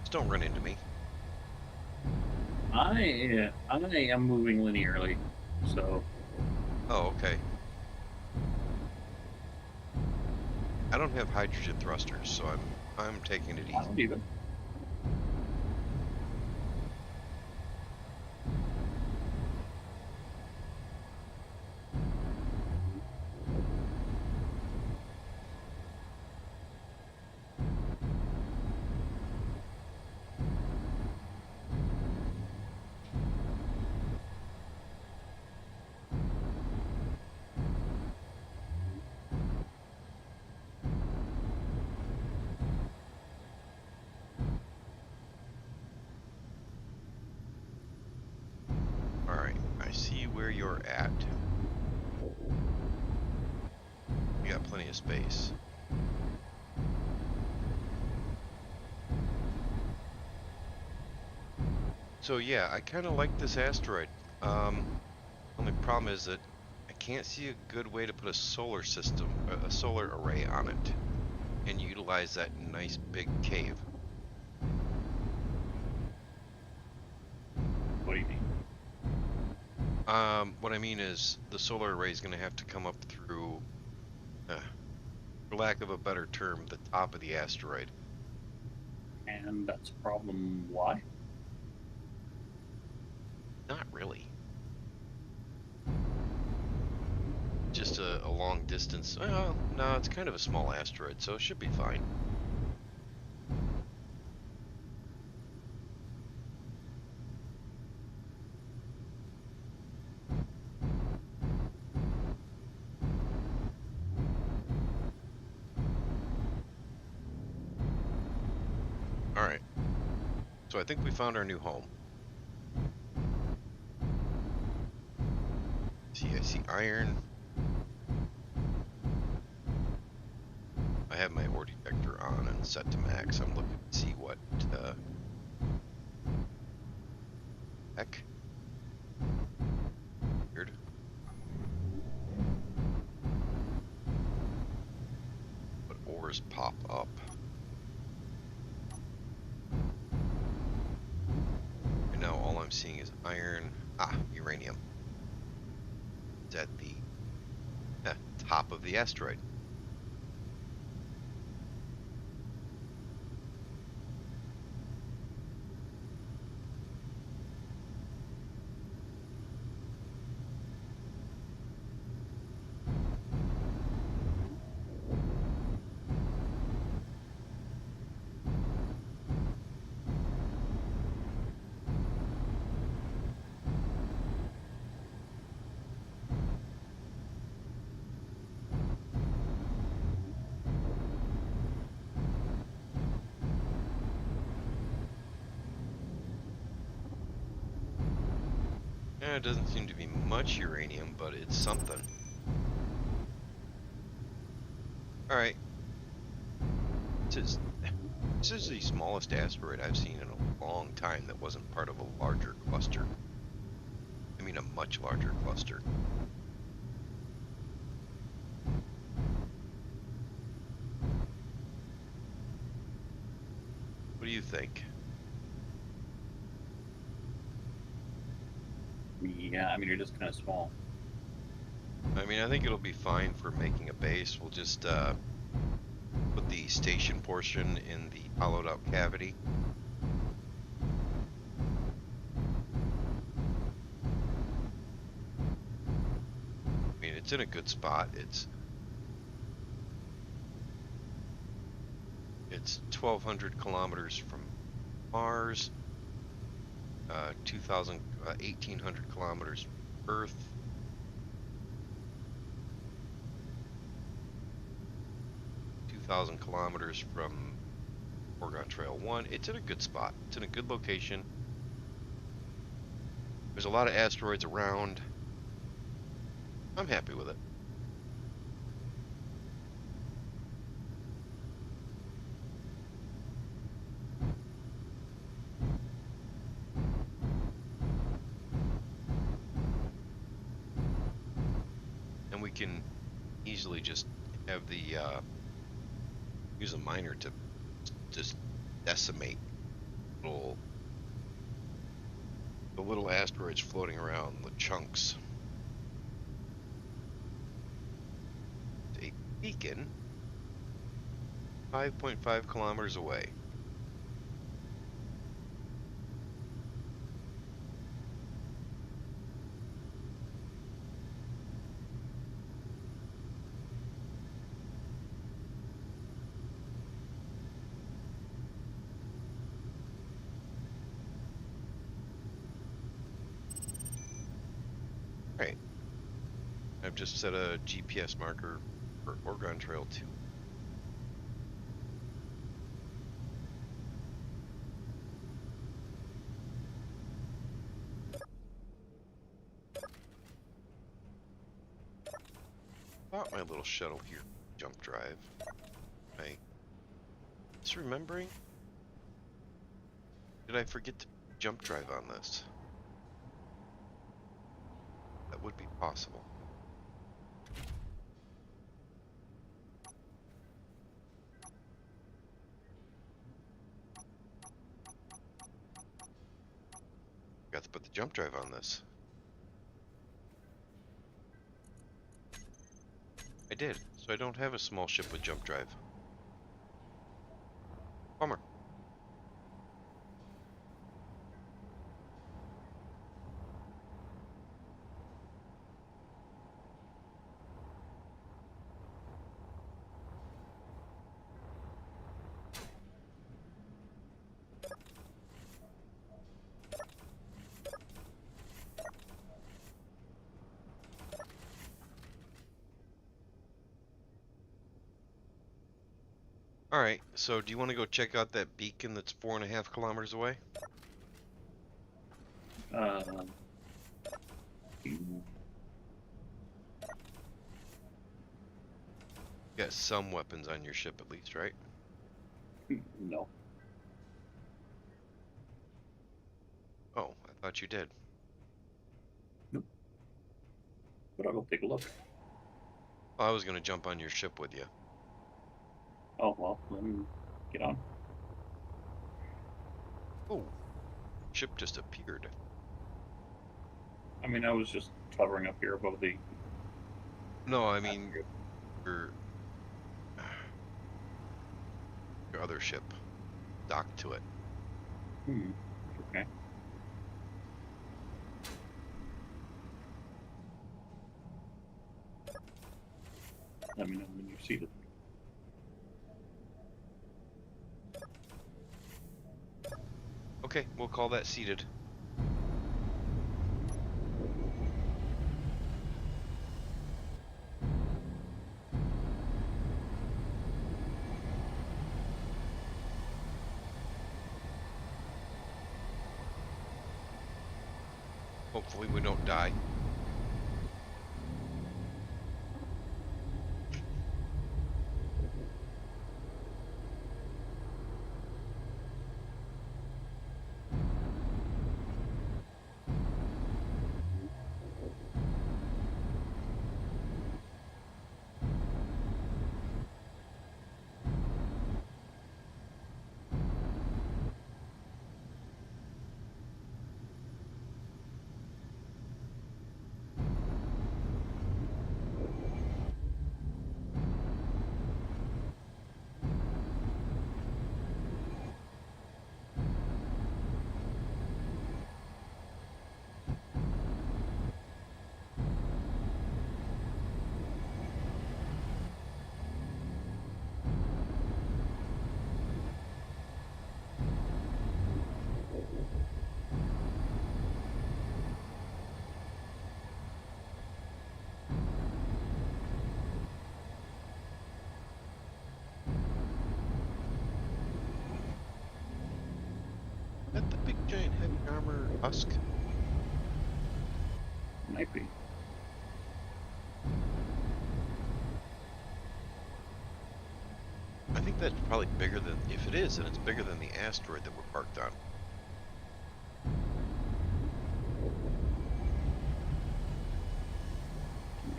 Just don't run into me. I am moving linearly, so Oh, okay. I don't have hydrogen thrusters, so I'm taking it I easy. don't even. Alright, I see where you're at. You got plenty of space. So yeah, I kind of like this asteroid. Only problem is that I can't see a good way to put a solar system, a solar array on it, and utilize that nice big cave. What do you mean? What I mean is the solar array is going to have to come up through, for lack of a better term, the top of the asteroid. And that's problem why? Not really. Just a long distance. Well, no, it's kind of a small asteroid, so it should be fine. Alright. So I think we found our new home. See, I see iron. I have my ore detector on and set to max. I'm looking to see what, heck. Weird. What ores pop up. And now all I'm seeing is iron. Ah, uranium. It's at the top of the asteroid. It doesn't seem to be much uranium, but it's something. Alright. This is the smallest asteroid I've seen in a long time that wasn't part of a larger cluster. I mean a much larger cluster. What do you think? Yeah, I mean, it is kind of small. I mean, I think it'll be fine for making a base. We'll just put the station portion in the hollowed out cavity. I mean, it's in a good spot. It's 1,200 kilometers from Mars, 1,800 kilometers from Earth. 2,000 kilometers from Oregon Trail 1. It's in a good spot. It's in a good location. There's a lot of asteroids around. I'm happy with it. And we can easily just have the use a miner to just decimate the little asteroids floating around, the chunks. A beacon 5.5 kilometers away. Right. I've just set a GPS marker for Oregon Trail 2. Bought my little shuttle here, jump drive. I just remembering. Did I forget to jump drive on this? That would be possible. Got to put the jump drive on this. I did, so I don't have a small ship with jump drive. Bummer. Alright, so do you want to go check out that beacon that's 4.5 kilometers away? You- You got some weapons on your ship at least, right? No, Oh, I thought you did. but I'll go take a look. Oh, I was going to jump on your ship with you. Oh, well, then get on. Oh, ship just appeared. I mean, I was just hovering up here above the... No, I mean your other ship docked to it. Okay. Let me know when you're seated. Okay, we'll call that seated. Hopefully we don't die. armor husk? Might be. I think that's probably bigger than, if it is, then it's bigger than the asteroid that we're parked on.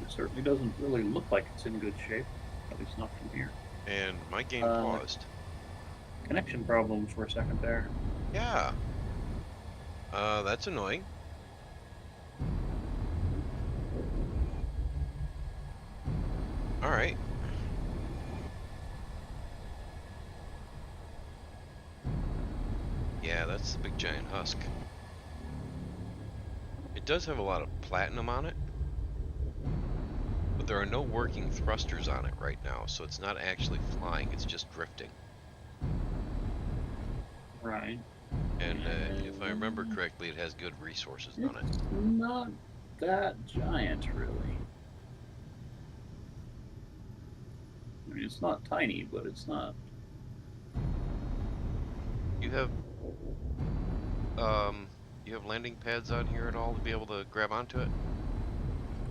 It certainly doesn't really look like it's in good shape, at least not from here. And my game paused. Connection problem for a second there. Yeah. That's annoying. Alright. Yeah, that's the big giant husk. It does have a lot of platinum on it, but there are no working thrusters on it right now, so it's not actually flying, it's just drifting. Right. And if I remember correctly, it has good resources on it. It's not that giant, really. I mean, it's not tiny, but it's not. You have landing pads on here at all to be able to grab onto it?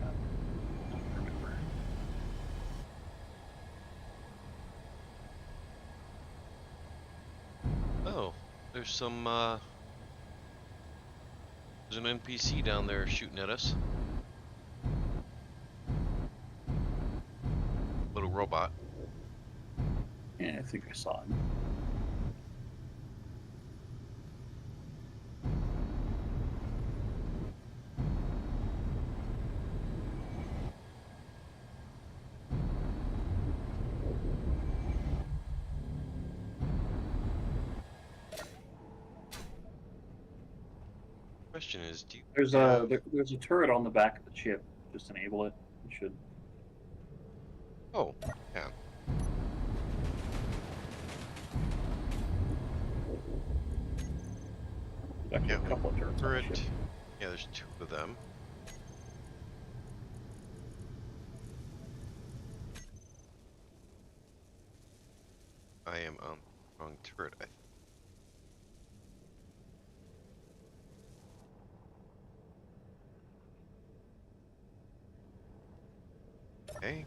I don't remember. Oh, there's some, there's an NPC down there shooting at us. Little robot. Yeah, I think I saw him. Question is, do you There's have... there's a turret on the back of the ship. Just enable it. You should. Oh, yeah. There's actually a couple of turrets on the Turret. ship. Yeah, there's two of them. I am on the wrong turret, I think. Okay.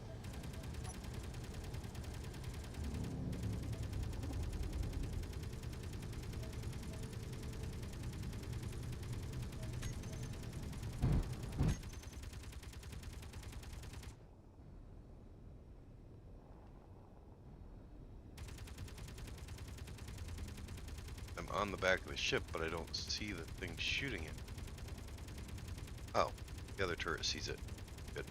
I'm on the back of the ship, but I don't see the thing shooting it. Oh, the other turret sees it. Good.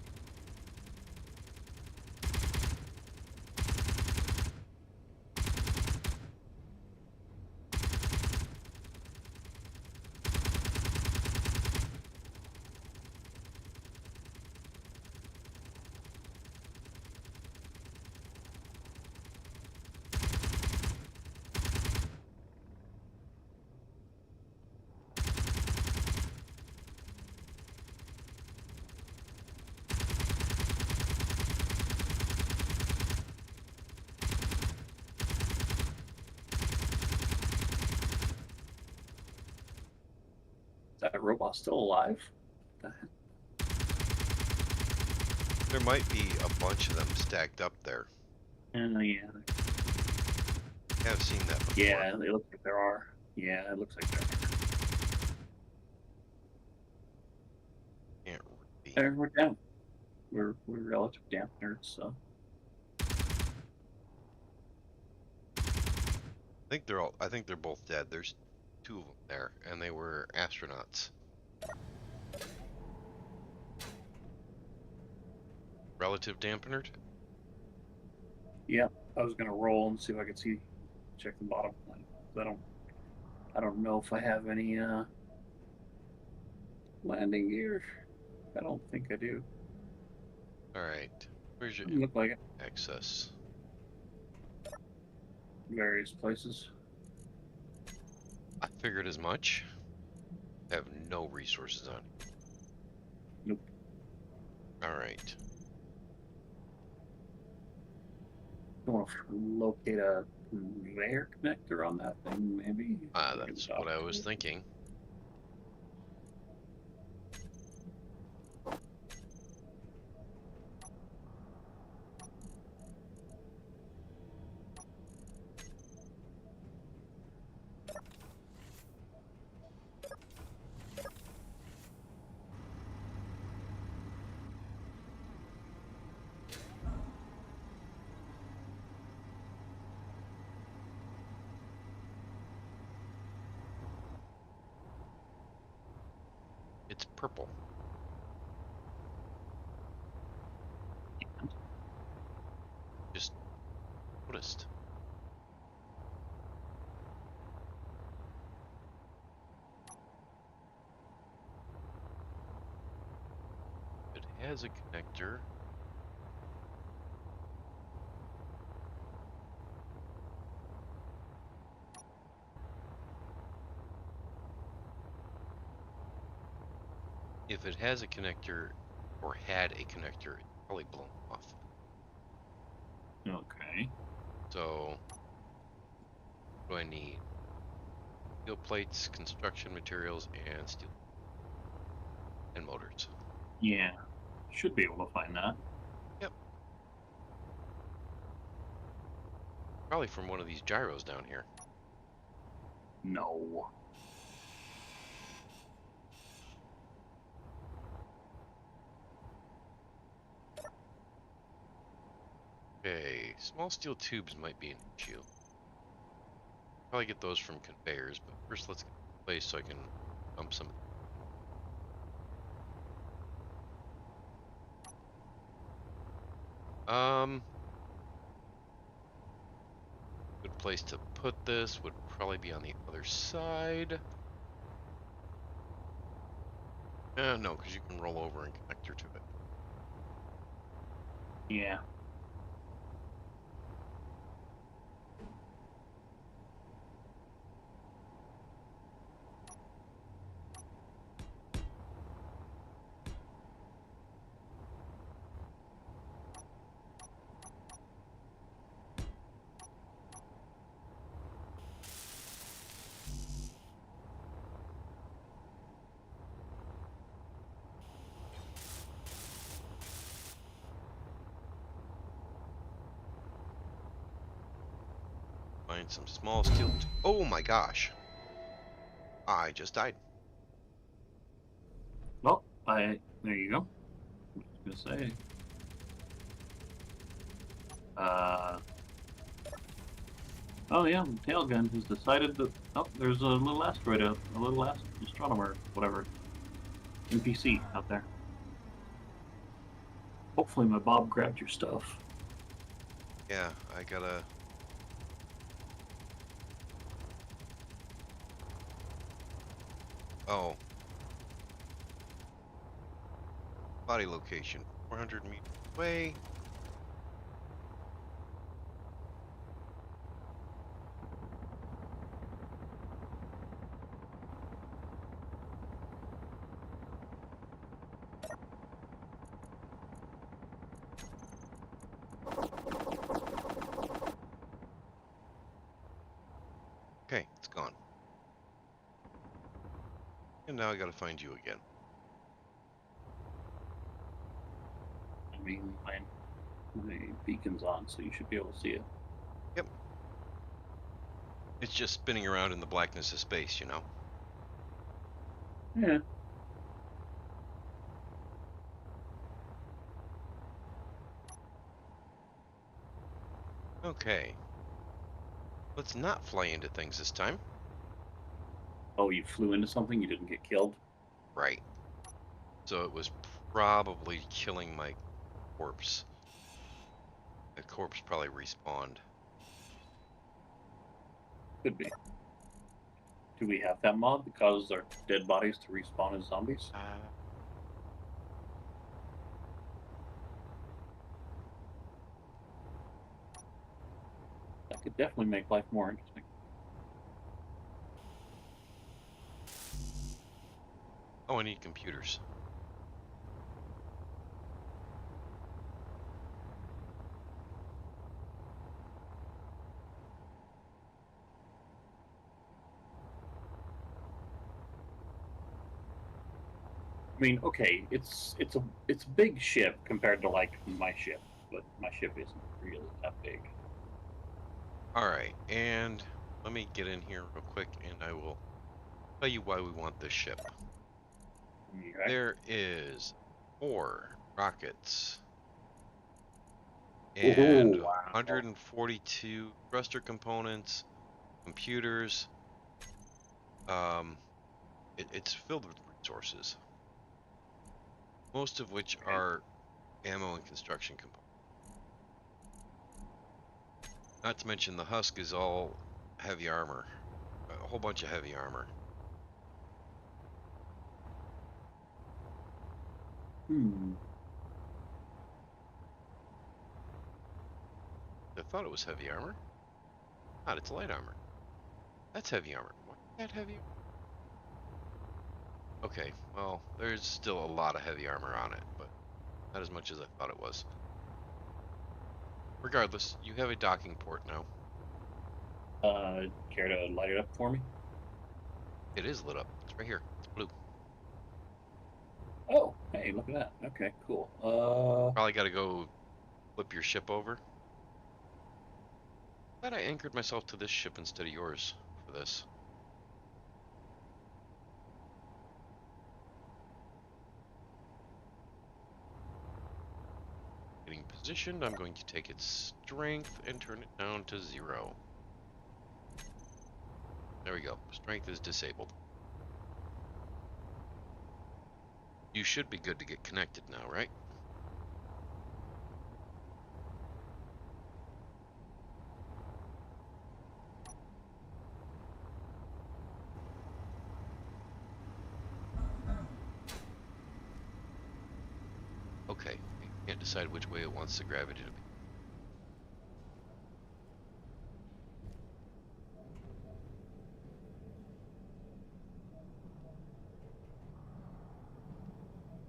Is that robot still alive? What the heck? There might be a bunch of them stacked up there. Yeah. I have seen that before. Yeah, they look like there are. Yeah, it looks like there Can't really. are. And we're down. We're relative dampeners, so. I think they're both dead. There's two of them there, and they were astronauts. Relative dampener? Yeah, I was gonna roll and see if I could check the bottom line. I don't know if I have any landing gear. I don't think I do. Alright. Where's your Doesn't look like it. access? Various places. I figured as much. I have no resources on it. Nope. Alright. I want to locate a conveyor connector on that thing, maybe. That's what I was thinking. It's purple. Just noticed. It has a connector. If it has a connector, or had a connector, it's probably blown off. Okay. So, what do I need? Steel plates, construction materials, and steel and motors. Yeah. Should be able to find that. Yep. Probably from one of these gyros down here. No. Okay, small steel tubes might be an issue. Probably get those from conveyors, but first let's get a place so I can dump some. Good place to put this would probably be on the other side. No, because you can roll over and connector to it. Yeah. Find some small steel. Oh my gosh! I just died. Well, there you go. I was gonna say. Oh yeah, Tailgun has decided that there's a little asteroid out, a little astronomer, whatever, NPC out there. Hopefully my Bob grabbed your stuff. Yeah, I gotta. Oh. Body location, 400 meters away. Okay, it's gone. And now I gotta find you again. I mean, my beacon's on, so you should be able to see it. Yep. It's just spinning around in the blackness of space, you know? Yeah. Okay. Let's not fly into things this time. Oh, you flew into something? You didn't get killed? Right. So it was probably killing my corpse. The corpse probably respawned. Could be. Do we have that mod that causes our dead bodies to respawn as zombies? That could definitely make life more interesting. Oh, I need computers. I mean, okay, it's a big ship compared to like my ship, but my ship isn't really that big. Alright, and let me get in here real quick and I will tell you why we want this ship. Okay. There is 4 rockets Oh, and wow. 142 thruster components, computers. It's filled with resources. most of which are ammo and construction components. Not to mention the husk is all heavy armor, a whole bunch of heavy armor. I thought it was heavy armor. Not, it's light armor. That's heavy armor. Why is that heavy? Okay, well, there's still a lot of heavy armor on it, but not as much as I thought it was. Regardless, you have a docking port now. Care to light it up for me? It is lit up. It's right here. It's blue. Oh, hey, look at that. Okay, cool. Probably got to go flip your ship over. Glad I anchored myself to this ship instead of yours for this. Getting positioned, I'm going to take its strength and turn it down to 0. There we go. Strength is disabled. You should be good to get connected now, right? Okay, I can't decide which way it wants the gravity to be.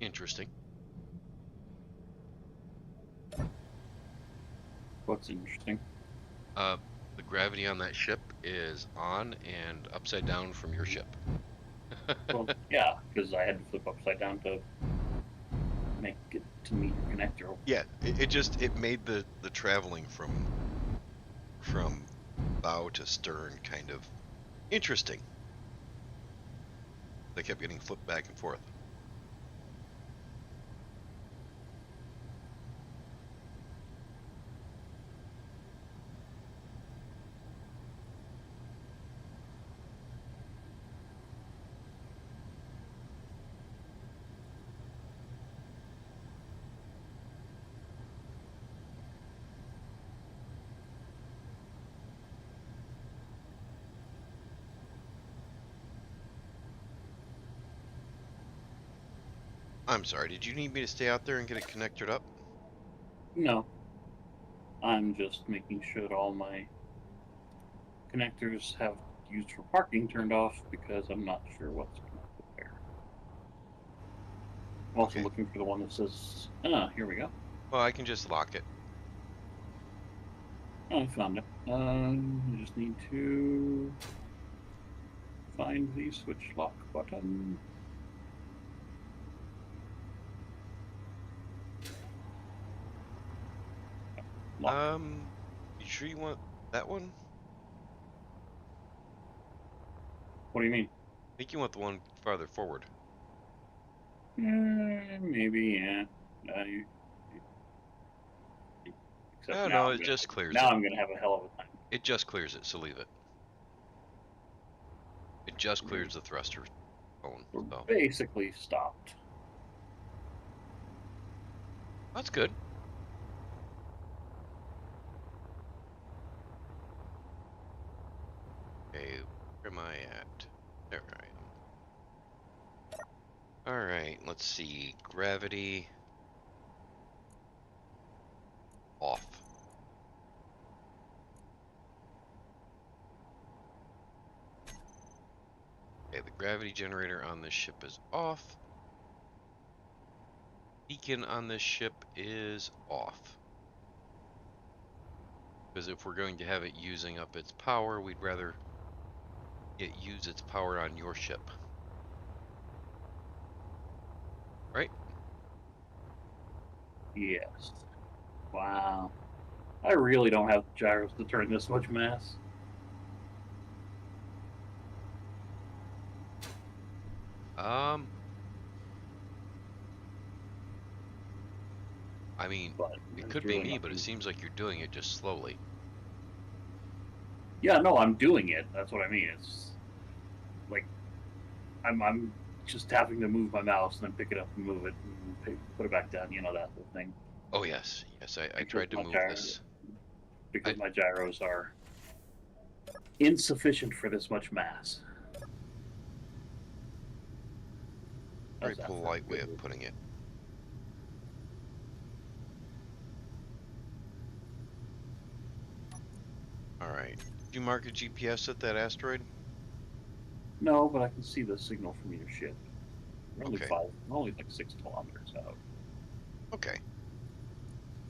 Interesting. What's interesting? The gravity on that ship is on and upside down from your ship. Well, yeah, because I had to flip upside down to make it to meet your connector. Yeah, it made the traveling from bow to stern kind of interesting. They kept getting flipped back and forth. I'm sorry, did you need me to stay out there and get it connected up? No. I'm just making sure that all my connectors have used for parking turned off because I'm not sure what's connected there. I'm also Okay. looking for the one that says, here we go. Well, I can just lock it. Oh, I found it. I just need to find the switch lock button. Lock. You sure you want that one? What do you mean? I think you want the one farther forward. Maybe, yeah. Except No, it just clears now it. I'm gonna have a hell of a time. It just clears it, so leave it. It just clears the thruster cone. We're So basically stopped. that's good. Okay, where am I at? There I am. Alright, let's see. Gravity off. Okay, the gravity generator on this ship is off. Beacon on this ship is off. Because if we're going to have it using up its power, we'd rather it use its power on your ship. Right? Yes. Wow. I really don't have gyros to turn this much mass. I mean, But it there's could really be me, but it nothing. seems like you're doing it just slowly. Yeah, no, I'm doing it. That's what I mean. It's like I'm just having to move my mouse and then pick it up and move it and put it back down. You know, that whole thing. Oh yes, yes. I Because tried to my move gyro- this. Because my gyros are insufficient for this much mass. Very How's that for polite way of good? putting it. All right. Did you mark a GPS at that asteroid? No, but I can see the signal from your ship. We're only Okay. we're only like 6 kilometers out. Okay.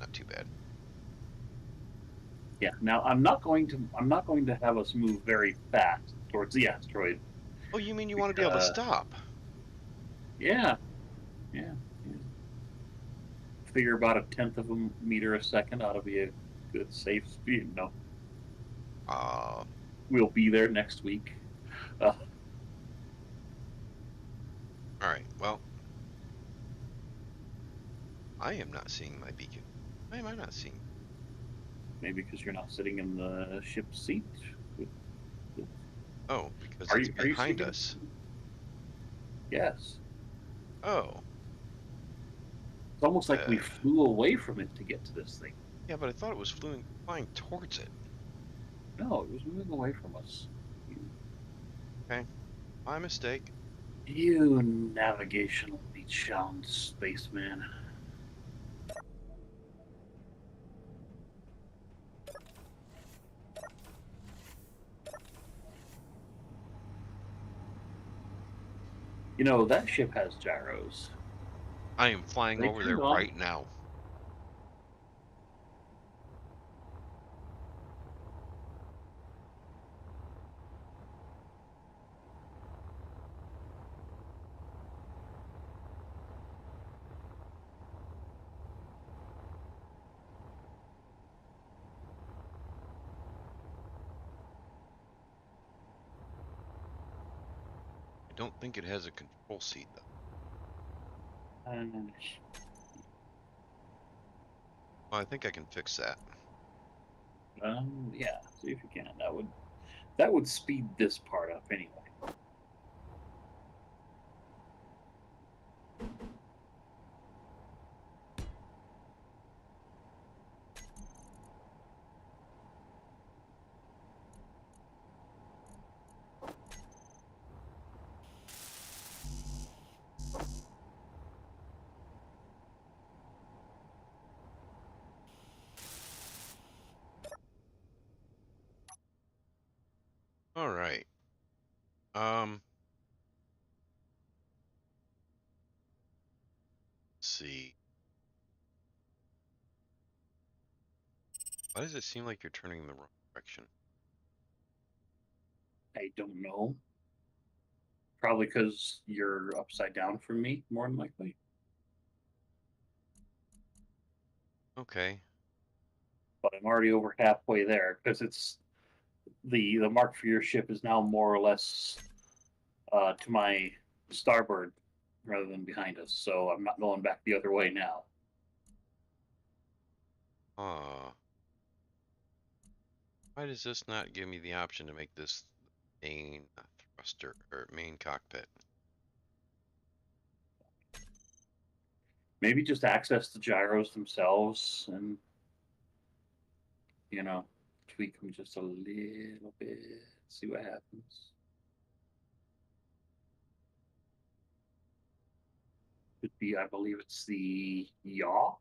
Not too bad. Yeah. Now I'm not going to have us move very fast towards the asteroid. Oh, you mean you want to be able to stop? Yeah. Yeah. Yeah. Figure about 1/10 of a meter a second ought to be a good safe speed. No, Uh, we'll be there next week. all right. Well, I am not seeing my beacon. Why am I not seeing? Maybe because you're not sitting in the ship seat. Oh, because Are it's you? Are you behind sleeping? us. Yes. Oh, It's almost like we uh, flew away from it to get to this thing. yeah, but I thought it was flying towards it. No, it was moving away from us. Okay, my mistake. You navigationally challenged spaceman. You know, that ship has gyros. I am flying They over there turned on. right now. I don't think it has a control seat though. And Well, I think I can fix that. yeah, see if you can. That would speed this part up anyway. All right. Let's see. Why does it seem like you're turning in the wrong direction? I don't know. Probably because you're upside down from me, more than likely. Okay. But I'm already over halfway there because it's the mark for your ship is now more or less to my starboard rather than behind us. So I'm not going back the other way now. Why does this not give me the option to make this main thruster or main cockpit? Maybe just access the gyros themselves and tweak them just a little bit. See what happens. Could be, I believe it's the yaw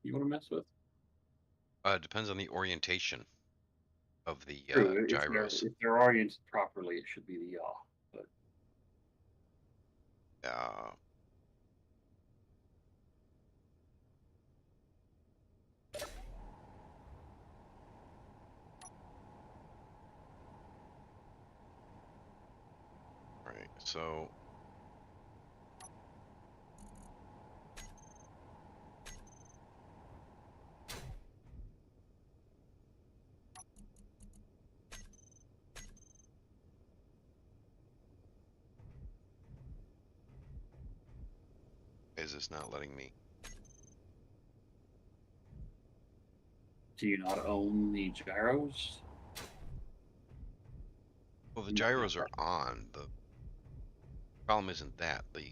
you want to mess with. Depends on the orientation of the True, gyros. if they're oriented properly, it should be the yaw. But Uh, right. So is this not letting me? do you not own the gyros? Well, the gyros are on. The problem isn't that. The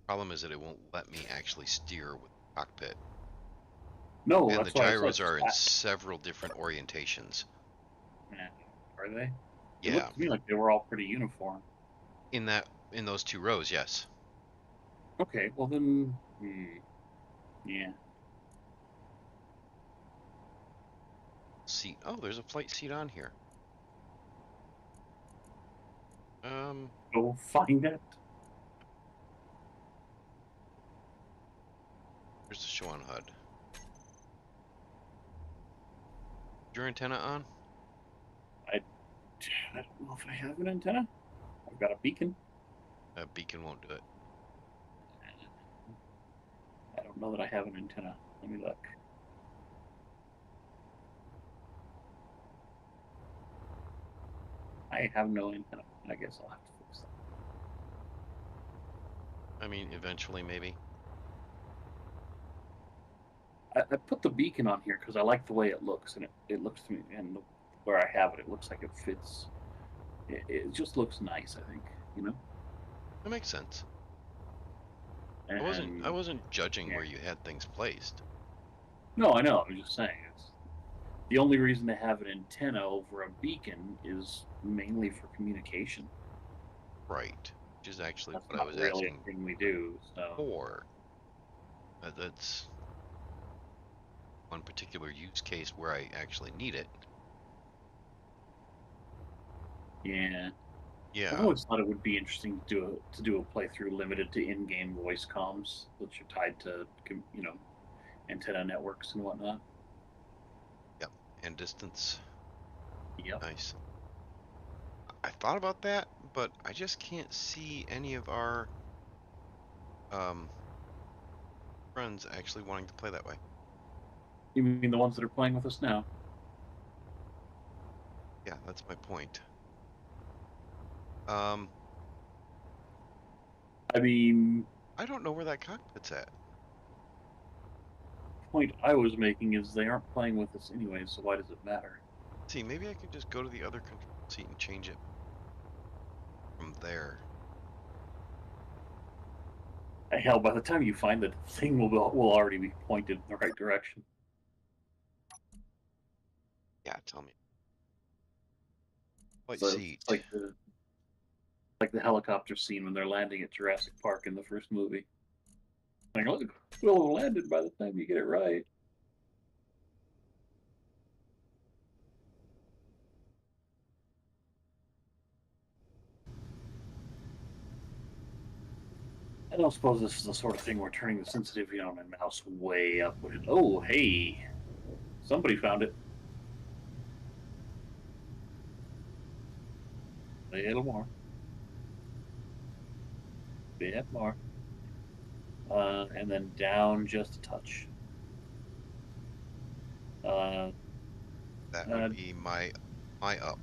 problem is that it won't let me actually steer with the cockpit. No, And the that's why I said gyros are in just several different orientations. Are they? It Yeah, looked to me like they were all pretty uniform. in those 2 rows, yes. Okay, well then, yeah. Seat. Oh, there's a flight seat on here. Go find it. There's the show on HUD. Is your antenna on? I don't know if I have an antenna. I've got a beacon. A beacon won't do it. I don't know that I have an antenna. Let me look. I have no antenna. I guess I'll have to fix that. I mean, eventually, maybe. I put the beacon on here because I like the way it looks, and it looks to me, and where I have it, it looks like it fits. It just looks nice, I think, you know? That makes sense. And, I wasn't judging yeah. where you had things placed. No, I know. I'm just saying. It's the only reason to have an antenna over a beacon is mainly for communication. Right. Which is actually That's what not I was really asking a thing we do. So for. That's one particular use case where I actually need it. yeah, Yeah. I've always thought it would be interesting to do a playthrough limited to in-game voice comms, which are tied to antenna networks and whatnot. Yep. And distance. Yep. Nice. I thought about that, but I just can't see any of our friends actually wanting to play that way. You mean the ones that are playing with us now? Yeah, that's my point. I mean, I don't know where that cockpit's at. the point I was making is they aren't playing with us anyway, so why does it matter? See, maybe I could just go to the other control seat and change it from there. Hell, by the time you find it, the thing will already be pointed in the right direction. Yeah, tell me. What So seat? it's like the helicopter scene when they're landing at Jurassic Park in the first movie. Like, look, we'll have landed by the time you get it right. I don't suppose this is the sort of thing where turning the sensitivity on my mouse way up would. Oh, hey, somebody found it. A little more. Bit more. And then down just a touch. That would be my up.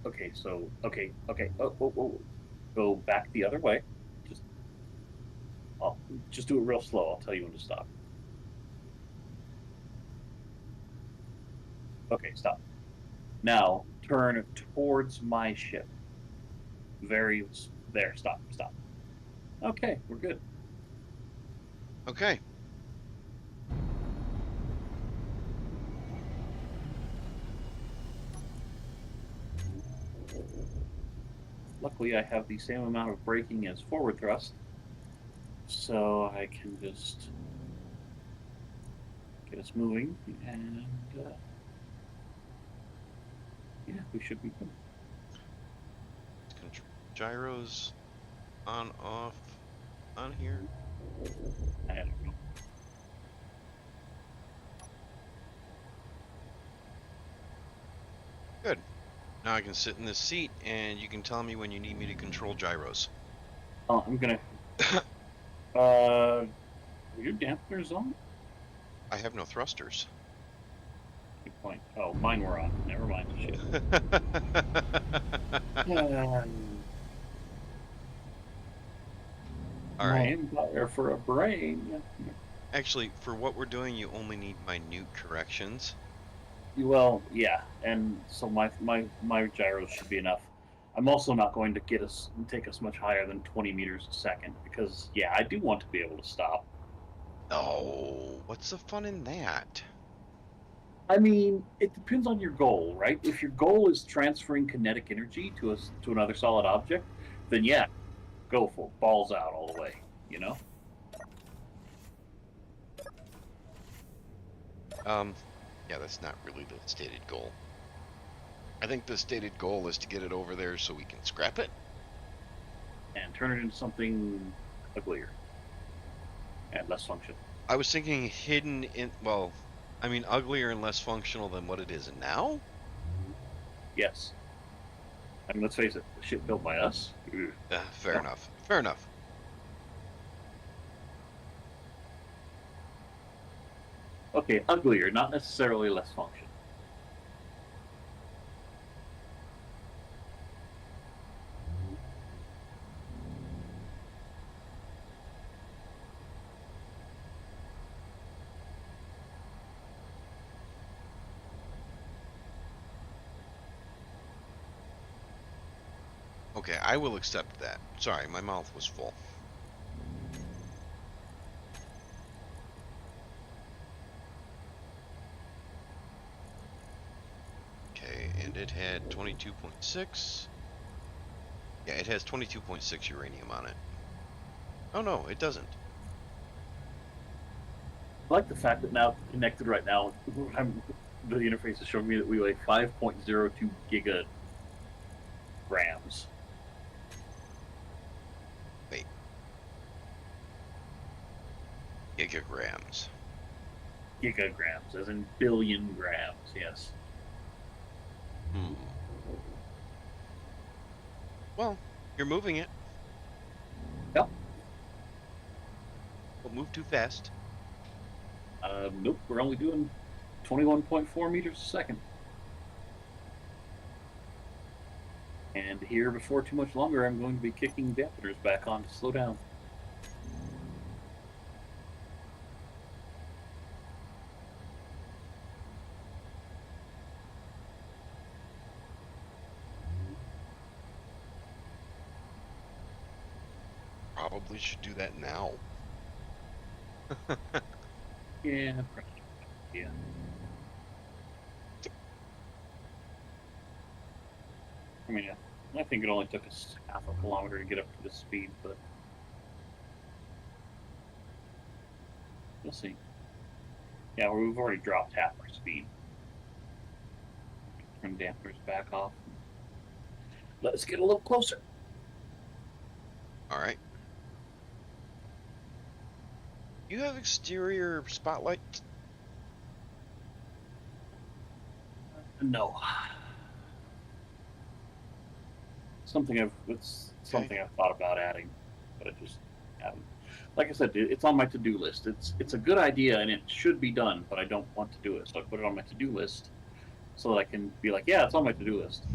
Okay, so okay. Oh. Go back the other way. Just do it real slow. I'll tell you when to stop. Okay, stop. Now turn towards my ship. There. Stop. Okay, we're good. Okay. Luckily, I have the same amount of braking as forward thrust, so I can just get us moving, and yeah, we should be good. Control gyros on, off, on here. I don't know. Good. Now I can sit in this seat, and you can tell me when you need me to control gyros. Oh, I'm gonna. Are your dampeners on? I have no thrusters. Good point. Oh, mine were on. Never mind. Shit. All right. Empire for a brain. Actually, for what we're doing, you only need minute corrections. Well, yeah, and so my gyros should be enough. I'm also not going to take us much higher than 20 meters a second because, yeah, I do want to be able to stop. Oh, what's the fun in that? I mean, it depends on your goal, right? If your goal is transferring kinetic energy to another solid object, then yeah, go for it. Balls out all the way, you know? Yeah, that's not really the stated goal. I think the stated goal is to get it over there so we can scrap it. And turn it into something uglier and less functional. I was thinking hidden in, well, I mean uglier and less functional than what it is now? Yes. I mean, let's face it, the shit built by us. Fair No. enough. Fair enough. Okay, uglier, not necessarily less functional. Okay, I will accept that. Sorry, my mouth was full. Okay, and it had 22.6. Yeah, it has 22.6 uranium on it. Oh no, it doesn't. I like the fact that now connected right now, the interface is showing me that we weigh 5.02 gigagrams. Wait. Gigagrams. Gigagrams, as in billion grams, yes. Hmm. Well, you're moving it. Yep. Don't move too fast. Nope, we're only doing 21.4 meters a second. And here, before too much longer, I'm going to be kicking dampeners back on to slow down. Probably should do that now. Yeah, probably. Yeah. I mean, I think it only took us half a kilometer to get up to this speed, but we'll see. Yeah, we've already dropped half our speed. Turn dampeners back off. Let's get a little closer. All right. You have exterior spotlight? No. It's something I've thought about adding, but I just haven't. Like I said, it's on my to-do list. It's a good idea and it should be done, but I don't want to do it. So I put it on my to-do list so that I can be like, yeah, it's on my to-do list.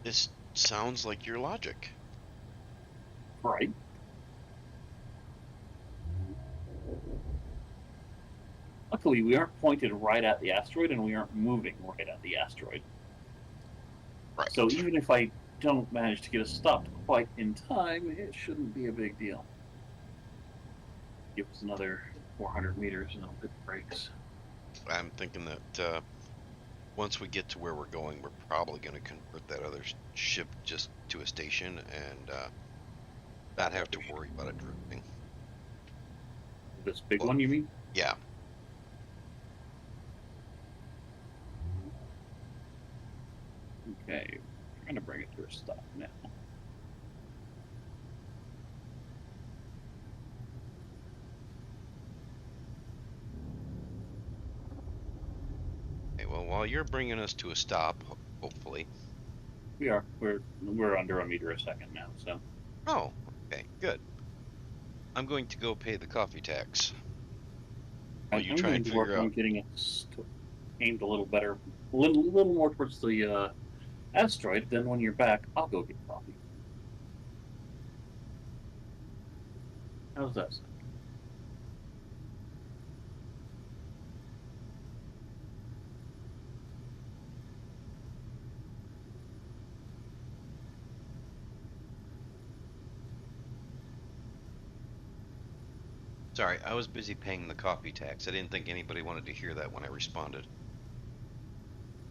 This sounds like your logic. Right. Luckily, we aren't pointed right at the asteroid, and we aren't moving right at the asteroid. Right. So even if I don't manage to get us stopped quite in time, it shouldn't be a big deal. Give us another 400 meters and I'll hit the brakes. I'm thinking that once we get to where we're going, we're probably going to convert that other ship just to a station and not have to worry about it drifting. This big one, you mean? Yeah. Okay, I'm trying to bring it to a stop now. Okay, well, while you're bringing us to a stop, hopefully. We are. We're under a meter a second now, so. Oh, okay, good. I'm going to go pay the coffee tax. While you I'm try going and to work figure on out. getting it aimed a little better, a little more towards the asteroid. Then when you're back, I'll go get coffee. How's that sound? Sorry, I was busy paying the coffee tax. I didn't think anybody wanted to hear that when I responded.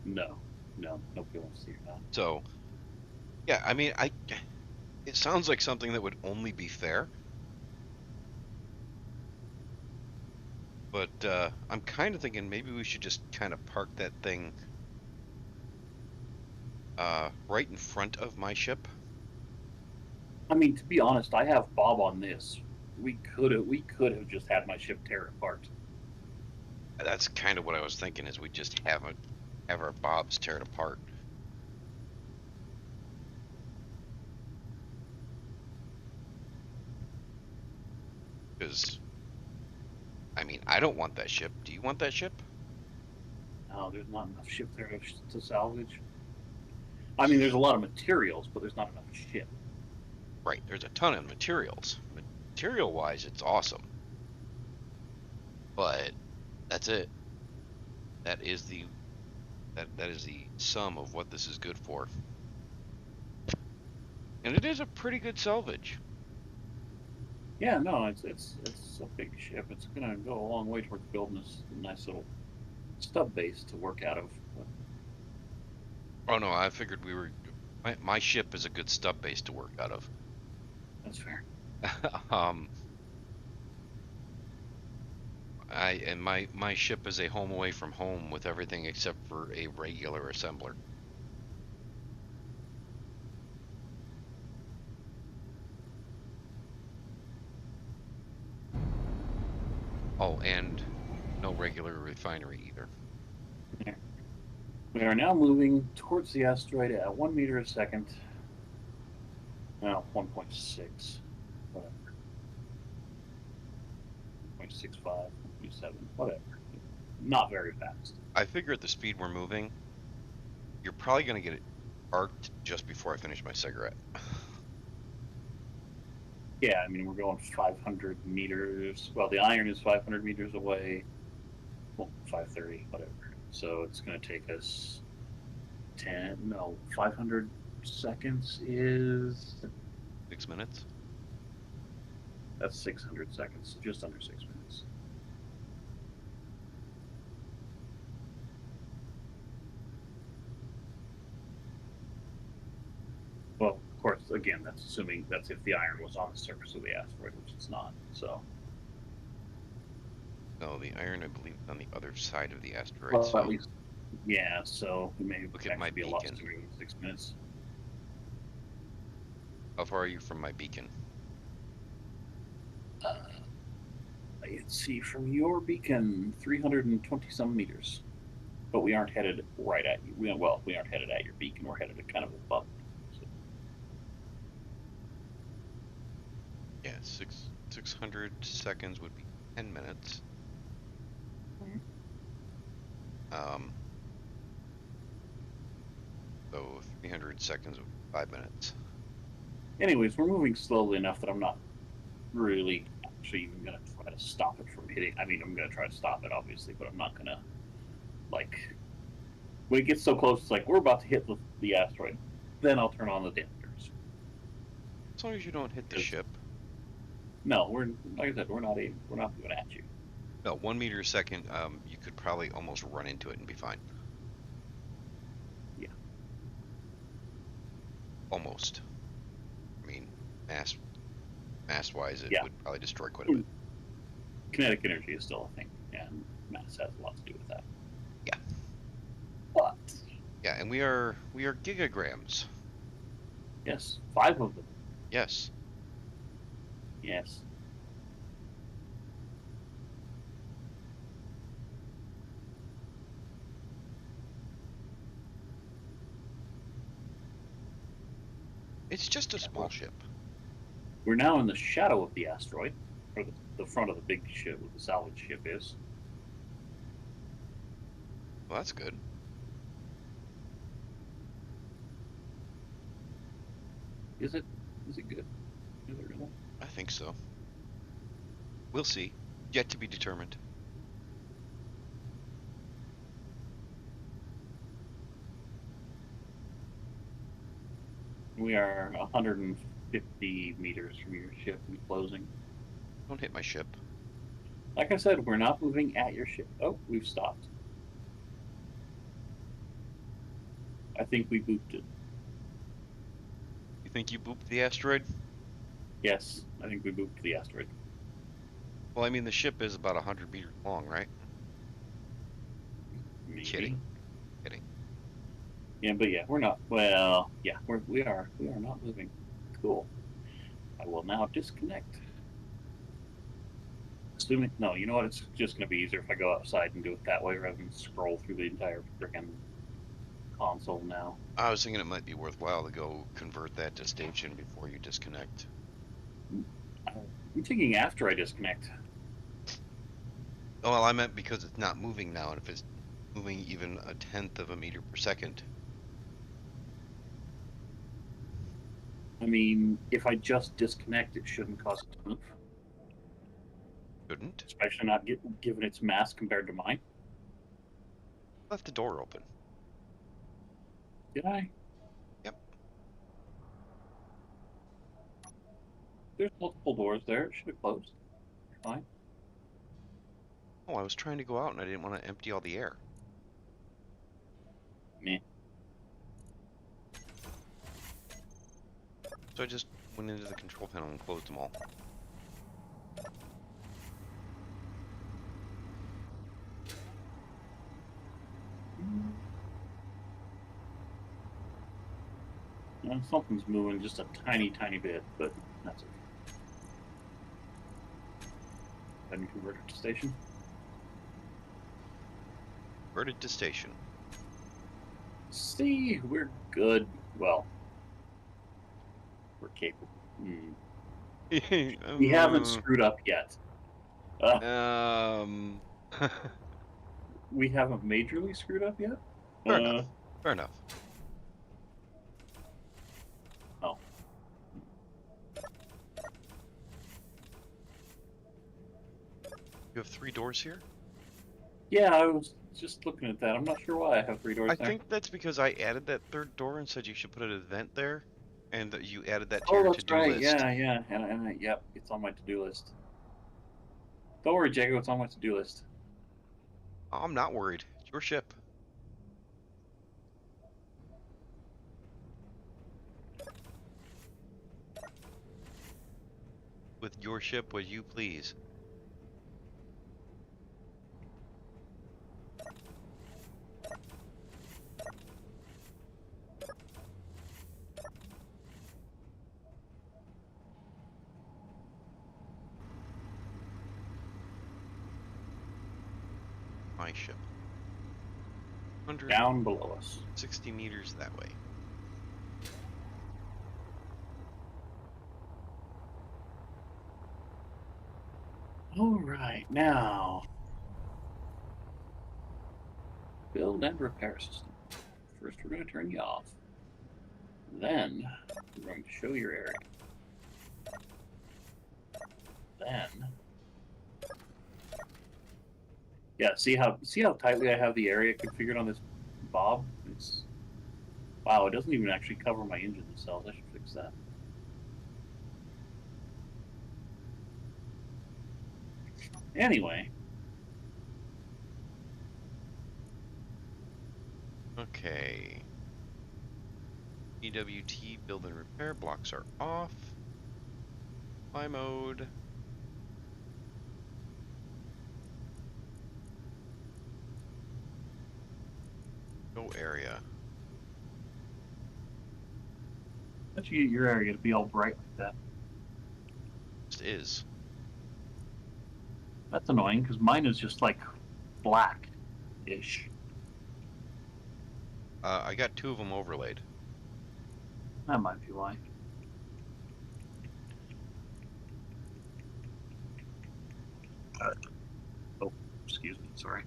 No, nobody wants to hear that. So, yeah, I mean, it sounds like something that would only be fair, but I'm kind of thinking maybe we should just kind of park that thing right in front of my ship. I mean, to be honest, I have Bob on this. We could have just had my ship tear it apart. That's kind of what I was thinking, is we just have our bobs tear it apart. Because, I mean, I don't want that ship. Do you want that ship? No, there's not enough ship there to salvage. I mean, there's a lot of materials, but there's not enough ship. Right, there's a ton of materials. Material-wise, it's awesome. But that's it. That is the that is the sum of what this is good for. And it is a pretty good salvage. Yeah, no, it's a big ship. It's gonna go a long way towards building this nice little stub base to work out of. Oh no, I figured we were. My ship is a good stub base to work out of. That's fair. um, my ship is a home away from home with everything except for a regular assembler. Oh, and no regular refinery either. Yeah. We are now moving towards the asteroid at 1 meter a second. No, 1.6. Whatever. 0.65, 1.7, whatever. Not very fast. I figure at the speed we're moving, you're probably gonna get it arced just before I finish my cigarette. Yeah, I mean, we're going 500 meters. Well, the iron is 500 meters away. Well, 530, whatever. So it's going to take us 500 seconds is. 6 minutes? That's 600 seconds, just under 6 minutes. Well, of course, again, that's assuming that's if the iron was on the surface of the asteroid, which it's not. So. No, the iron, I believe, is on the other side of the asteroid. Well, So at least. Yeah, so it may look at my actually be a lot beacon. sooner than 6 minutes. How far are you from my beacon? Let's see, from your beacon, 320 some meters. But we aren't headed right at you. We aren't headed at your beacon. We're headed kind of above. So. Yeah, 600 seconds would be 10 minutes. Mm-hmm. So 300 seconds would be 5 minutes. Anyways, we're moving slowly enough that I'm not really actually even going to try to stop it from hitting. I mean, I'm going to try to stop it, obviously, but I'm not going to, like, when it gets so close, it's like, we're about to hit the asteroid. Then I'll turn on the dampers. As long as you don't hit the ship. No, like I said, we're not moving at you. No, 1 meter a second, you could probably almost run into it and be fine. Yeah. Almost. I mean, mass-wise, it Yeah. would probably destroy quite a bit. Kinetic energy is still a thing, and mass has a lot to do with that. Yeah. But yeah, and we are gigagrams. Yes, 5 of them. Yes. Yes. It's just a small ship. We're now in the shadow of the asteroid, or the front of the big ship where the salvage ship is. Well, that's good. Is it good? Is it really? I think so. We'll see. Yet to be determined. We are 150 meters from your ship and closing. Don't hit my ship. Like I said, we're not moving at your ship. Oh, we've stopped. I think we booped it. You think you booped the asteroid? Yes, I think we booped the asteroid. Well, I mean, the ship is about 100 meters long, right? Maybe. Kidding. Yeah, but yeah, we're not. Well, yeah, we are not moving. Cool. I will now disconnect. Assuming no, you know what? It's just going to be easier if I go outside and do it that way rather than scroll through the entire freaking console now. I was thinking it might be worthwhile to go convert that to station before you disconnect. I'm thinking after I disconnect. Oh, well, I meant because it's not moving now, and if it's moving even a tenth of a meter per second. I mean, if I just disconnect, it shouldn't cause it to move. Shouldn't? Especially not given its mass compared to mine. Left the door open. Did I? Yep. There's multiple doors there. It should have closed. Fine. Oh, I was trying to go out and I didn't want to empty all the air. Meh. So I just went into the control panel and closed them all. Something's moving just a tiny, tiny bit, but that's okay. Then convert it to station. Converted to station. See, we're good. Well, we're capable. We haven't screwed up yet. We haven't majorly screwed up yet? Fair enough. Fair enough. Oh. You have 3 doors here? Yeah, I was just looking at that. I'm not sure why I have 3 doors I there. think that's because I added that 3rd door and said you should put an event there, and that you added that to Oh, your that's to-do right. list. Yeah. And yep, it's on my to-do list. Don't worry, Jago, it's on my to-do list. Oh, I'm not worried. It's your ship. With your ship, would you please? My ship. Down below us. 60 meters that way. All right, now build and repair system. First, we're going to turn you off. Then, we're going to show your area. Then, yeah, see how tightly I have the area configured on this bob? It's wow, it doesn't even actually cover my engine cells. I should fix that. Anyway. Okay. EWT build and repair blocks are off. Fly mode. Go area. How'd you get your area to be all bright like that? Just is. That's annoying, because mine is just like black-ish. I got 2 of them overlaid. That might be why. Oh, excuse me, sorry.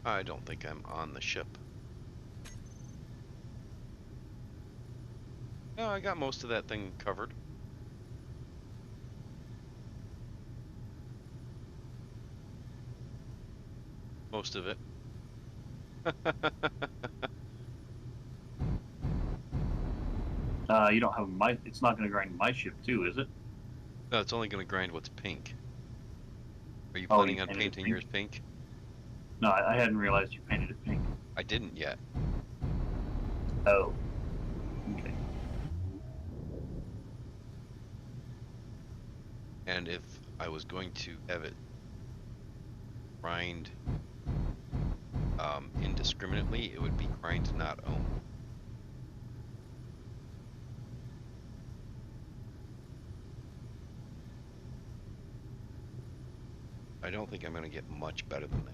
I don't think I'm on the ship. No, I got most of that thing covered. Most of it. You don't have my. It's not going to grind my ship too, is it? No, it's only going to grind what's pink. Are you Oh, planning you on painted it painting pink? yours pink? No, I hadn't realized you painted it pink. I didn't yet. Oh. Okay. And if I was going to have it grind indiscriminately, it would be grind not own. I don't think I'm going to get much better than that.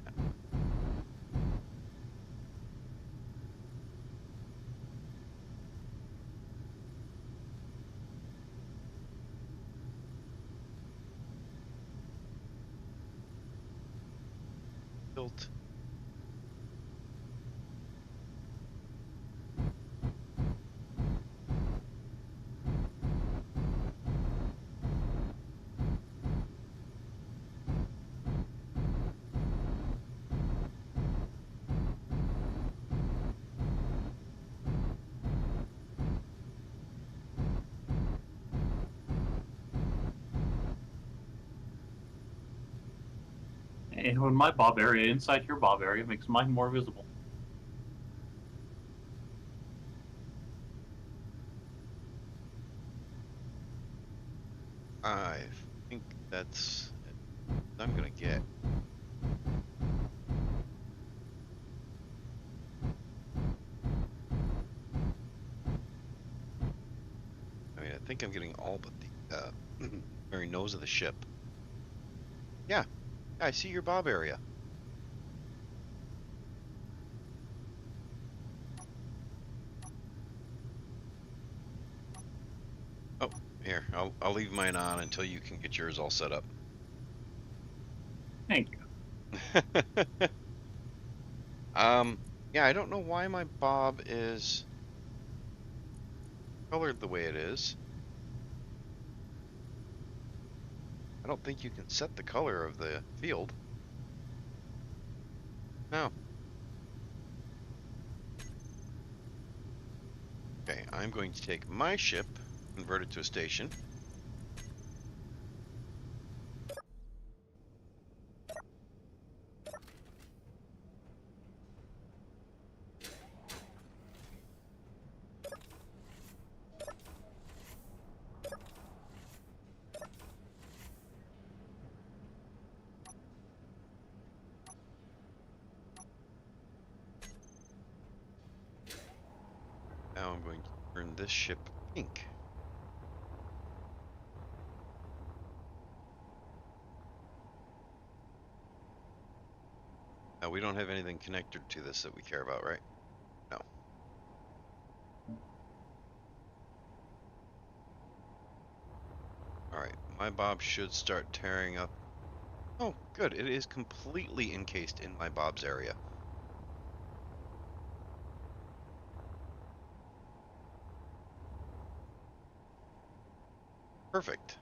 Tilt. And when my bob area inside your bob area makes mine more visible. I think that's what I'm going to get. I mean, I think I'm getting all but the very nose of the ship. Yeah, I see your bob area. Oh, here, I'll leave mine on until you can get yours all set up. Thank you. Yeah, I don't know why my bob is colored the way it is. I don't think you can set the color of the field. No. Okay, I'm going to take my ship, convert it to a station. Now I'm going to turn this ship pink. Now we don't have anything connected to this that we care about, right? No. Alright, my bob should start tearing up. Oh, good. It is completely encased in my bob's area. Perfect.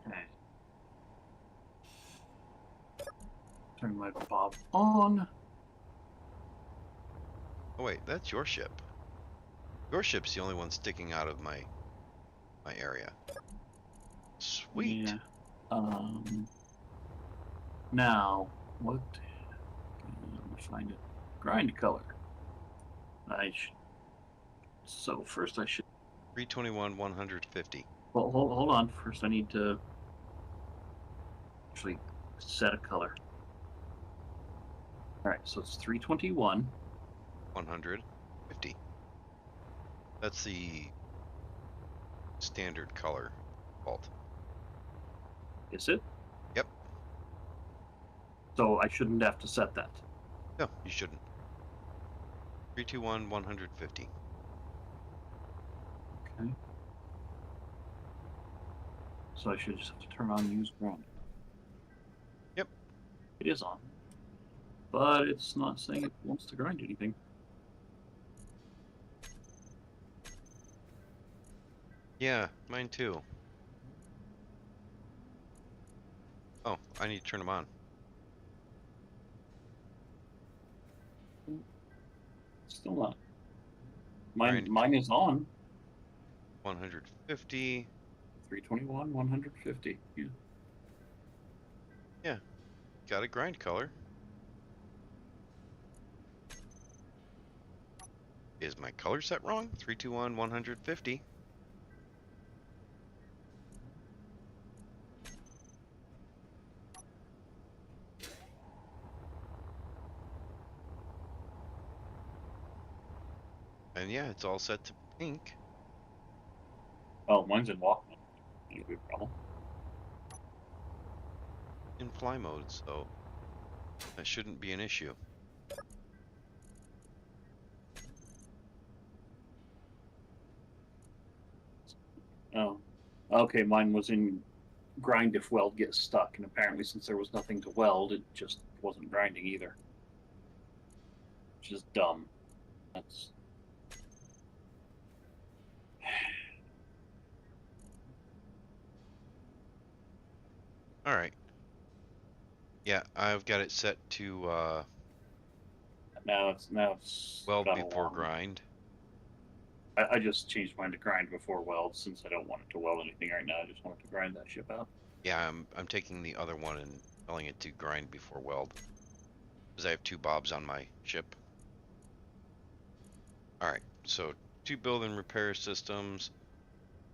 Okay. Turn my bob on. Oh wait, that's your ship. Your ship's the only one sticking out of my area. Sweet. Yeah. Now, what? Let me find it. Grind color. So first I should. 321, 150. Well, hold on. First I need to actually set a color. All right, so it's 321. 150. That's the standard color default. Is it? Yep. So I shouldn't have to set that. No, you shouldn't. 321, 150. Okay. So I should just have to turn on use grind. Yep. It is on. But it's not saying it wants to grind anything. Yeah, mine too. Oh, I need to turn them on. Still not. Mine, Grind mine is on 150. 321, 150. Yeah. Yeah, got a grind color. Is my color set wrong? 321, 150. And yeah, it's all set to pink. Oh, mine's in walk mode. No big problem. In fly mode, so that shouldn't be an issue. Oh, okay. Mine was in grind if weld gets stuck, and apparently since there was nothing to weld, it just wasn't grinding either. Which is dumb. That's All right. Yeah, I've got it set to now it's weld gone before along. grind. I just changed mine to grind before weld since I don't want it to weld anything right now. I just want it to grind that ship out. Yeah, I'm taking the other one and telling it to grind before weld. Because I have 2 bobs on my ship. Alright, so 2 build and repair systems,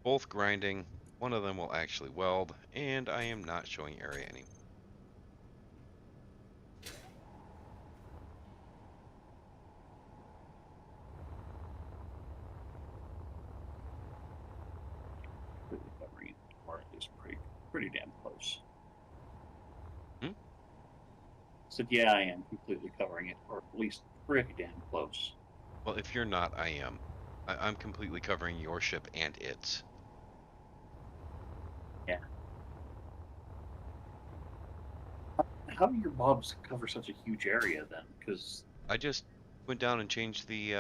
both grinding. One of them will actually weld, and I am not showing area anymore. Completely covering it, or at least pretty damn close. Hmm? Said yeah, I am completely covering it, or at least pretty damn close. Well, if you're not, I am. I'm completely covering your ship and its. Yeah. How do your bobs cover such a huge area then? Because I just went down and changed the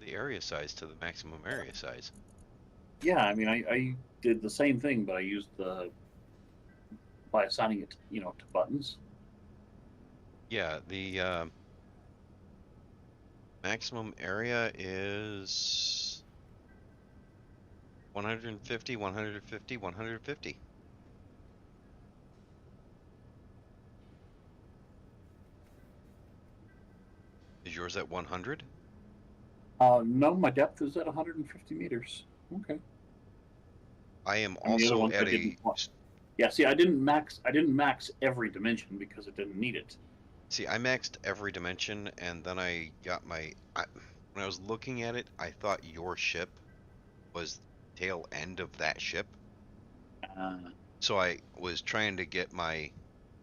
area size to the maximum area size. yeah, I mean, I did the same thing, but I used by assigning it, to buttons. Yeah, the maximum area is 150, 150, 150. Is yours at 100? No, my depth is at 150 meters. Okay. I am I mean, the other also ones I at didn't a. want. Yeah, see, I didn't max every dimension because it didn't need it. See, I maxed every dimension, and then I got my. When I was looking at it, I thought your ship was tail end of that ship. Uh, So I was trying to get my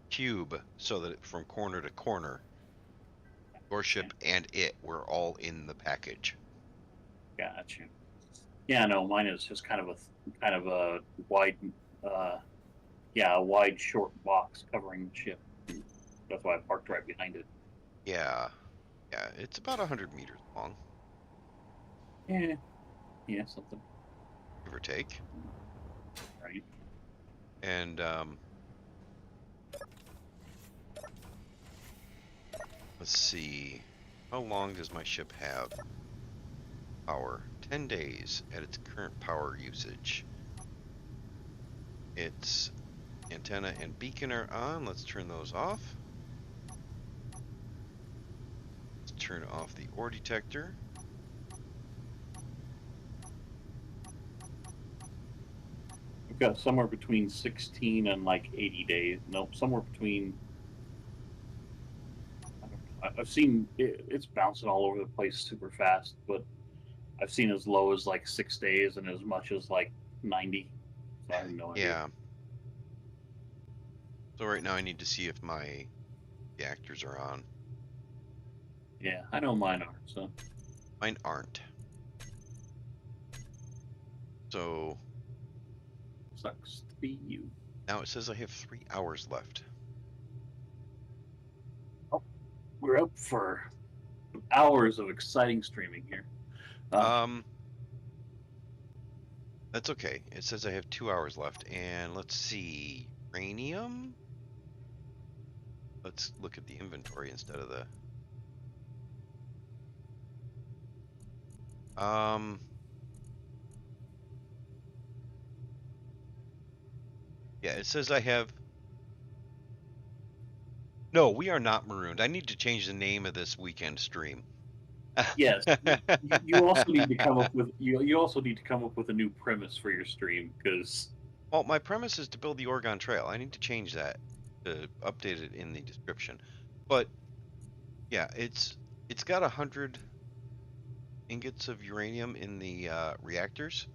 cube so that from corner to corner, your ship and it were all in the package. Gotcha. Yeah, no, mine is just kind of a wide, uh, yeah, a wide short box covering the ship. That's why I parked right behind it. Yeah, yeah, it's about 100 meters long, Yeah, yeah, something, give or take. right? And let's see, how long does my ship have? Power 10 days at its current power usage. Its antenna and beacon are on. Let's turn those off. Let's turn off the ore detector. We've got somewhere between 16 and like 80 days. Nope, somewhere between. I don't know. I've seen it's bouncing all over the place super fast, but I've seen as low as like 6 days and as much as like 90. So I have no idea. Yeah. So right now I need to see if my reactors are on. Yeah, I know mine are. So Mine aren't. So sucks to be you. now it says I have 3 hours left. Oh, we're up for hours of exciting streaming here. Um, that's okay. It says I have 2 hours left, and let's see, uranium. Let's look at the inventory instead of the. Um, yeah, it says I have. No, we are not marooned. I need to change the name of this weekend stream. Yes, you also need to come up with you also need to come up with a new premise for your stream because Well, my premise is to build the Oregon Trail. I need to change that to update it in the description. But yeah, it's got 100 ingots of uranium in the reactors,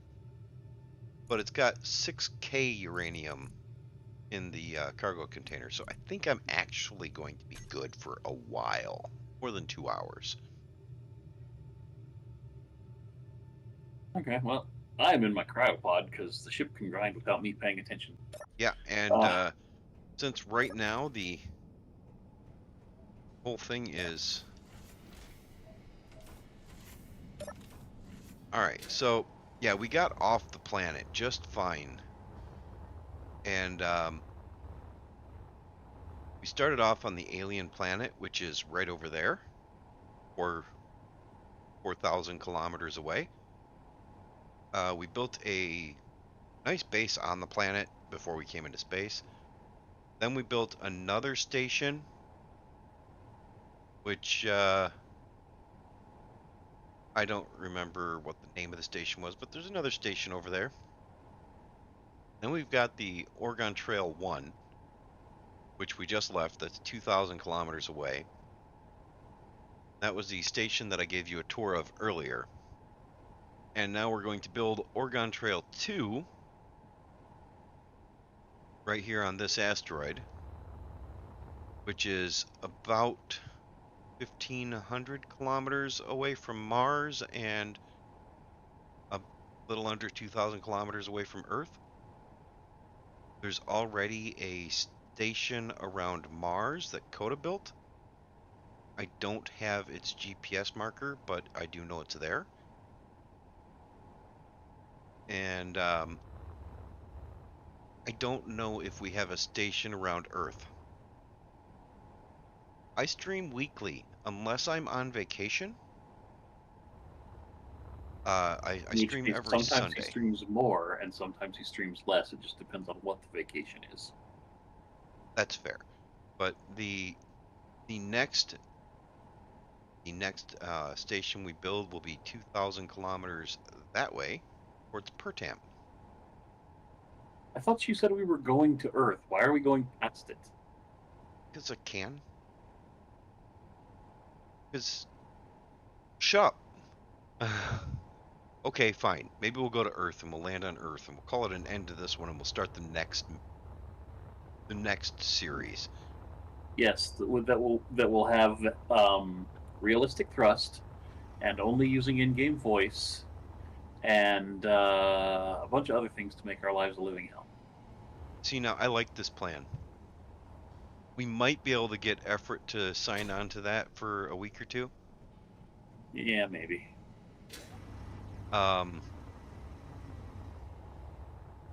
but it's got 6K uranium in the cargo container. So I think I'm actually going to be good for a while, more than 2 hours. okay, well, I am in my cryopod because the ship can grind without me paying attention. Yeah, and Uh, since right now the whole thing is all right, so yeah, we got off the planet just fine, and we started off on the alien planet, which is right over there, or 4,000 kilometers away. We built a nice base on the planet before we came into space. Then we built another station, which I don't remember what the name of the station was, but there's another station over there. Then we've got the Oregon Trail 1, which we just left. That's 2,000 kilometers away. That was the station that I gave you a tour of earlier. And now we're going to build Oregon Trail 2 right here on this asteroid, which is about 1,500 kilometers away from Mars and a little under 2,000 kilometers away from Earth. There's already a station around Mars that Coda built. I don't have its GPS marker, but I do know it's there. And I don't know if we have a station around Earth. I stream weekly, unless I'm on vacation. I stream every sometimes Sunday. he streams more, and sometimes he streams less. It just depends on what the vacation is. That's fair. But the next station we build will be 2,000 kilometers that way, towards Pertam. I thought you said we were going to Earth. Why are we going past it? Because I can. Because shut up. Okay, fine. Maybe we'll go to Earth and we'll land on Earth and we'll call it an end to this one and we'll start the next series. Yes, that will have realistic thrust, and only using in-game voice, and a bunch of other things to make our lives a living hell. See, now I like this plan. We might be able to get effort to sign on to that for a week or two. Yeah, maybe.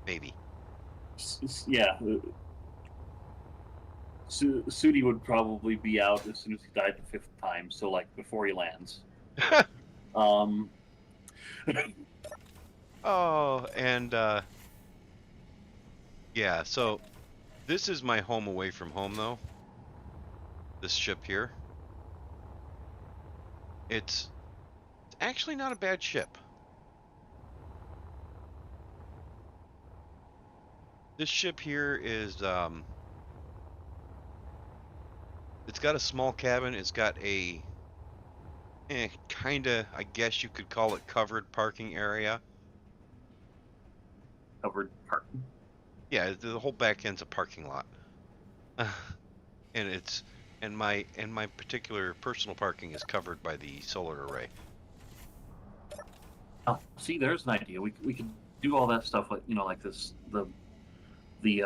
Maybe. Yeah. Sudi would probably be out as soon as he died the 5th time, so like before he lands. Oh, and yeah, so this is my home away from home though. This ship here. It's actually not a bad ship. This ship here is it's got a small cabin, it's got a kinda, I guess you could call it covered parking area. Covered parking? Yeah, the whole back end's a parking lot. And my particular personal parking is covered by the solar array. Oh, see, there's an idea. We could do all that stuff like like this the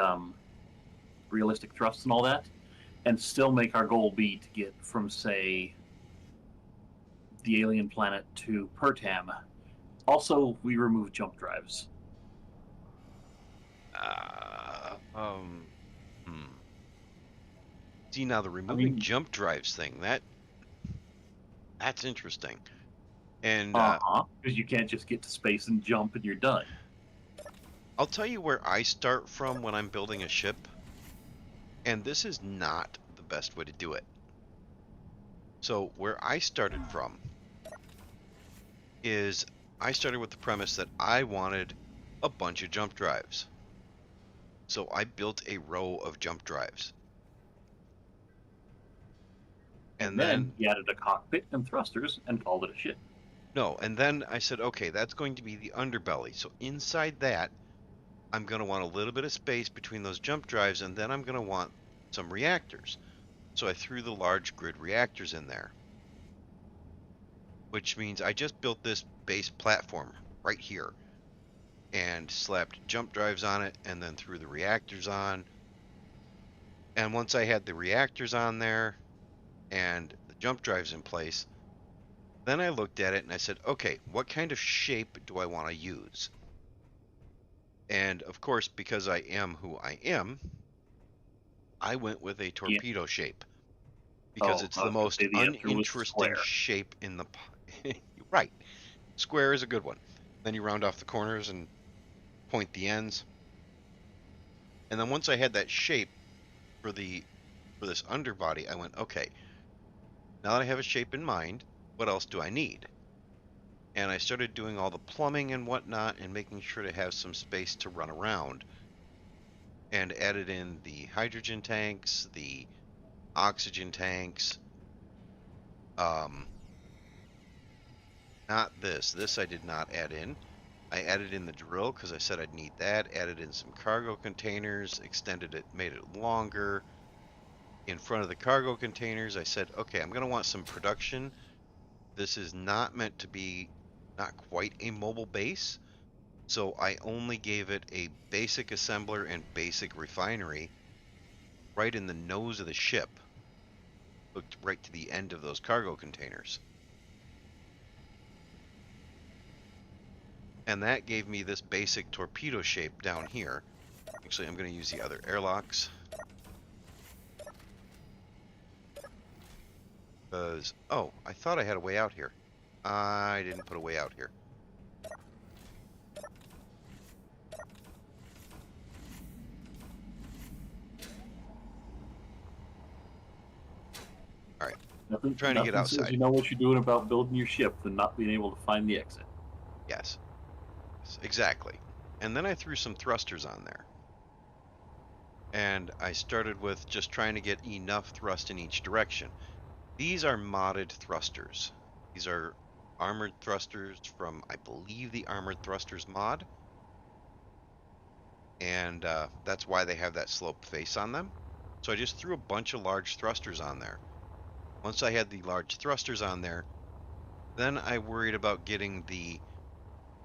realistic thrusts and all that, and still make our goal be to get from say the alien planet to Pertam. Also, we remove jump drives. See, now the removing jump drives thing, that's interesting. And Because you can't just get to space and jump and you're done. I'll tell you where I start from when I'm building a ship, and this is not the best way to do it. So where I started from is I started with the premise that I wanted a bunch of jump drives. So I built a row of jump drives. And then he added a cockpit and thrusters and called it a ship. No, and then I said, okay, that's going to be the underbelly. So inside that, I'm going to want a little bit of space between those jump drives, and then I'm going to want some reactors. So I threw the large grid reactors in there, which means I just built this base platform right here and slapped jump drives on it and then threw the reactors on. And once I had the reactors on there and the jump drives in place, then I looked at it and I said, okay, what kind of shape do I want to use? And of course, because I am who I am, I went with a torpedo shape because it's the most uninteresting shape in the right. Square is a good one. Then you round off the corners and point the ends. And then once I had that shape for this underbody, I went, okay, now that I have a shape in mind, what else do I need? And I started doing all the plumbing and whatnot and making sure to have some space to run around, and added in the hydrogen tanks, the oxygen tanks. Not this. This I did not add in. I added in the drill because I said I'd need that. Added in some cargo containers, extended it, made it longer. In front of the cargo containers, I said, okay, I'm going to want some production. This is not meant to be not quite a mobile base, so I only gave it a basic assembler and basic refinery right in the nose of the ship, hooked right to the end of those cargo containers. And that gave me this basic torpedo shape down here. Actually, I'm going to use the other airlocks. Because, oh, I thought I had a way out here. I didn't put a way out here. Alright, I'm trying to get outside. Says you know what you're doing about building your ship than not being able to find the exit. Yes, exactly. And then I threw some thrusters on there. And I started with just trying to get enough thrust in each direction. These are modded thrusters. These are armored thrusters from, I believe, the Armored Thrusters mod. And that's why they have that sloped face on them. So I just threw a bunch of large thrusters on there. Once I had the large thrusters on there, then I worried about getting the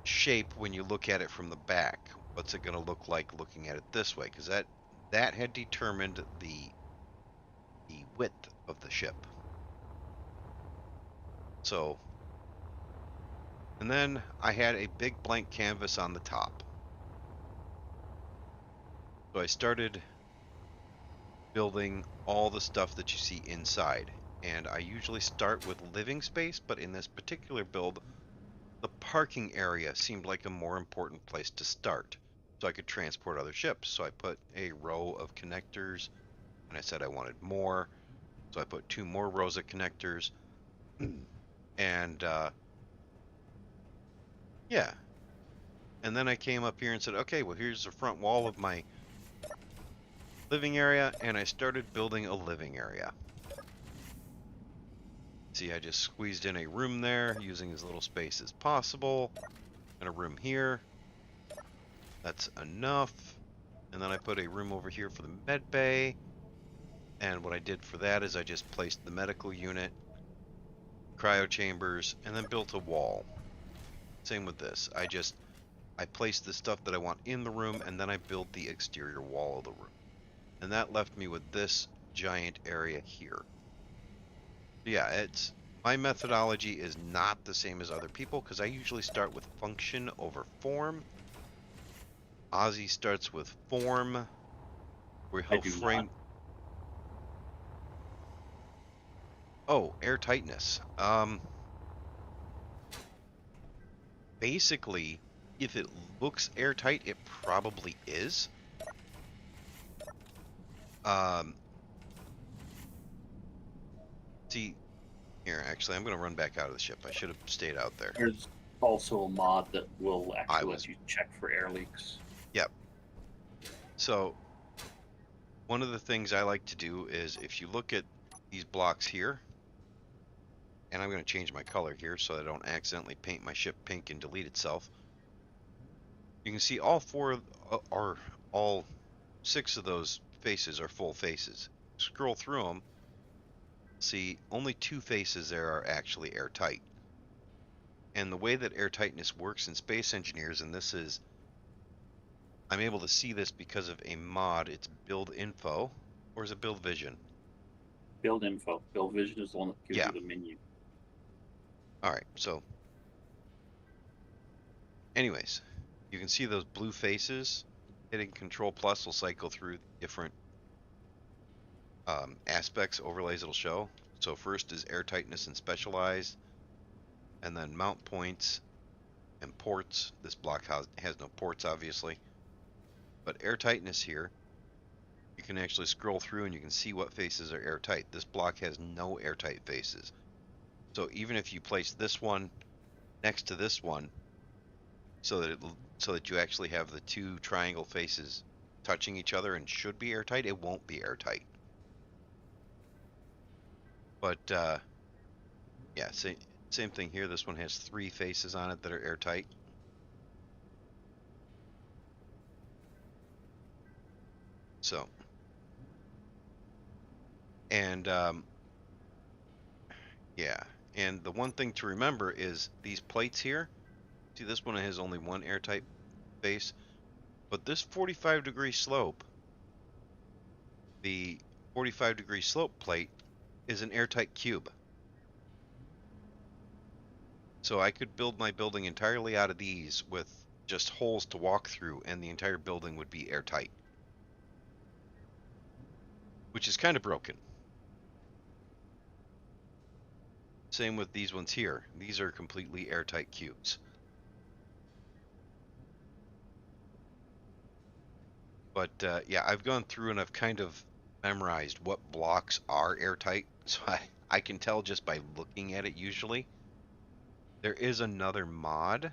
shape when you look at it from the back. What's it going to look like looking at it this way? Because that had determined the width of the ship. So, and then I had a big blank canvas on the top. So I started building all the stuff that you see inside. And I usually start with living space, but in this particular build, the parking area seemed like a more important place to start, so I could transport other ships. So I put a row of connectors, and I said I wanted more, so I put 2 more rows of connectors. And yeah, and then I came up here and said, okay, well, here's the front wall of my living area, and I started building a living area. See, I just squeezed in a room there using as little space as possible, and a room here. That's enough. And then I put a room over here for the med bay. And what I did for that is I just placed the medical unit, cryo chambers, and then built a wall. Same with this. I placed the stuff that I want in the room, and then I built the exterior wall of the room. And that left me with this giant area here. Yeah, my methodology is not the same as other people because I usually start with function over form. Ozzy starts with form, where he'll frame. Oh, air tightness. basically, if it looks airtight, it probably is. See, here, actually, I'm going to run back out of the ship. I should have stayed out there. There's also a mod that will I actually was- let you check for air leaks. Yep. So, one of the things I like to do is if you look at these blocks here, and I'm going to change my color here so I don't accidentally paint my ship pink and delete itself. You can see all all 6 of those faces are full faces. Scroll through them, see only 2 faces there are actually airtight. And the way that airtightness works in Space Engineers, and this is, I'm able to see this because of a mod, it's Build Info, or is it Build Vision? Build info. Build vision is the one that gives Yeah. you the menu. Alright, so anyways, you can see those blue faces. Hitting Control Plus will cycle through different aspects, overlays it'll show. So first is airtightness and specialized, and then mount points and ports. This block has no ports, obviously. But airtightness here, you can actually scroll through and you can see what faces are airtight. This block has no airtight faces. So even if you place this one next to this one, so that you actually have the 2 triangle faces touching each other and should be airtight, it won't be airtight. But yeah, same thing here. This one has 3 faces on it that are airtight. So, and yeah, and the one thing to remember is these plates here. See, this one has only 1 airtight face, but this 45-degree slope, the 45-degree slope plate, is an airtight cube. So I could build my building entirely out of these with just holes to walk through, and the entire building would be airtight. Which is kind of broken. Same with these ones here. These are completely airtight cubes. But yeah, I've gone through and I've kind of memorized what blocks are airtight, so I can tell just by looking at it usually. There is another mod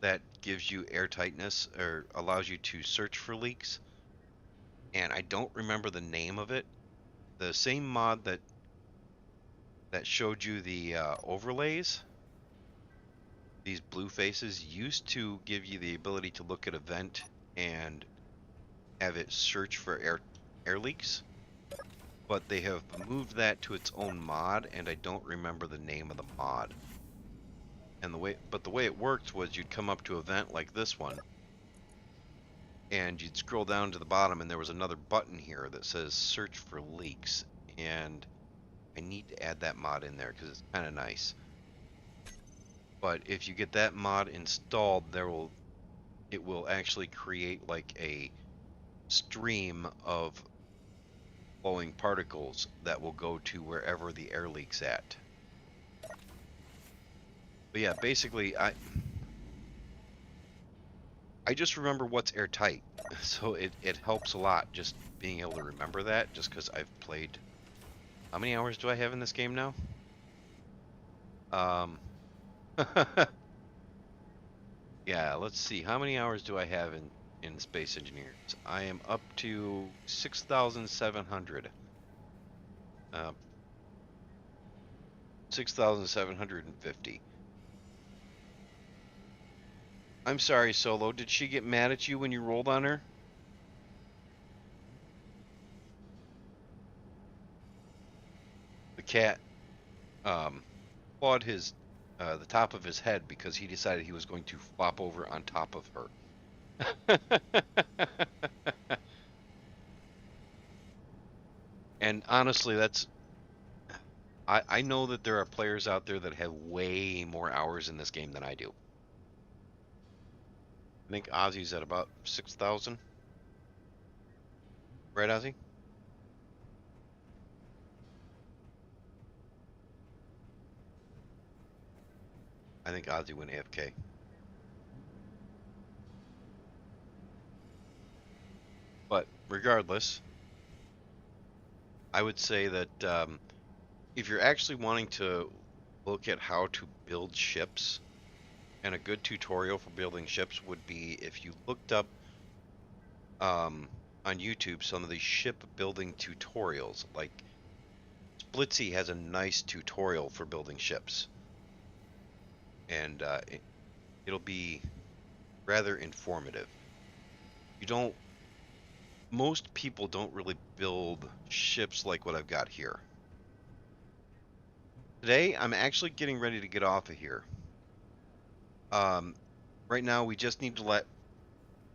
that gives you airtightness or allows you to search for leaks, and I don't remember the name of it. The same mod that showed you the overlays, these blue faces, used to give you the ability to look at a vent and have it search for air leaks, but they have moved that to its own mod, and I don't remember the name of the mod. And the way it worked was you'd come up to a vent like this one, and you'd scroll down to the bottom, and there was another button here that says search for leaks, and I need to add that mod in there because it's kind of nice. But if you get that mod installed, it will actually create like a stream of flowing particles that will go to wherever the air leak's at. But yeah, basically I just remember what's airtight, so it helps a lot just being able to remember that, just because I've played. How many hours do I have in this game now? Yeah, let's see. How many hours do I have in Space Engineers? I am up to 6,700. 6,750. I'm sorry, Solo. Did she get mad at you when you rolled on her? The cat clawed the top of his head because he decided he was going to flop over on top of her. And honestly, I know that there are players out there that have way more hours in this game than I do. I think Ozzy's at about 6,000. Right, Ozzy? I think Ozzy went AFK. But regardless, I would say that if you're actually wanting to look at how to build ships, and a good tutorial for building ships would be if you looked up on YouTube some of these ship building tutorials. Like Splitsy has a nice tutorial for building ships, and it'll be rather informative. You don't. Most people don't really build ships like what I've got here. Today, I'm actually getting ready to get off of here. Right now, we just need to let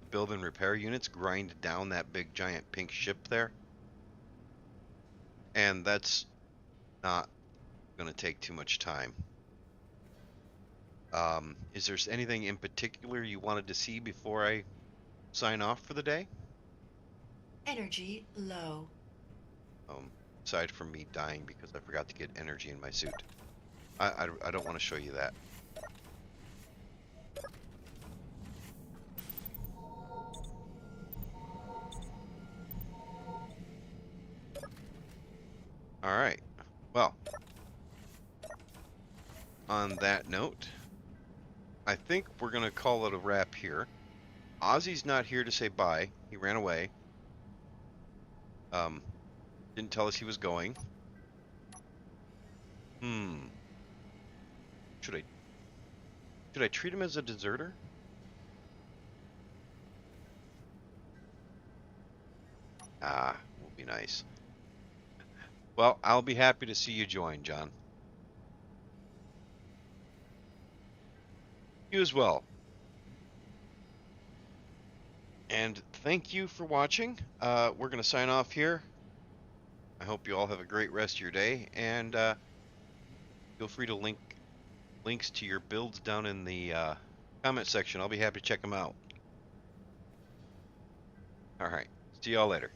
build and repair units grind down that big giant pink ship there. And that's not going to take too much time. Is there anything in particular you wanted to see before I sign off for the day? Energy low. Aside from me dying because I forgot to get energy in my suit. I don't want to show you that. Alright, well, on that note, I think we're going to call it a wrap here. Ozzy's not here to say bye. He ran away. Didn't tell us he was going. Should I treat him as a deserter? Will be nice. Well, I'll be happy to see you join, John. You as well. And thank you for watching. We're going to sign off here. I hope you all have a great rest of your day, and feel free to links to your builds down in the comment section. I'll be happy to check them out. All right. See y'all later.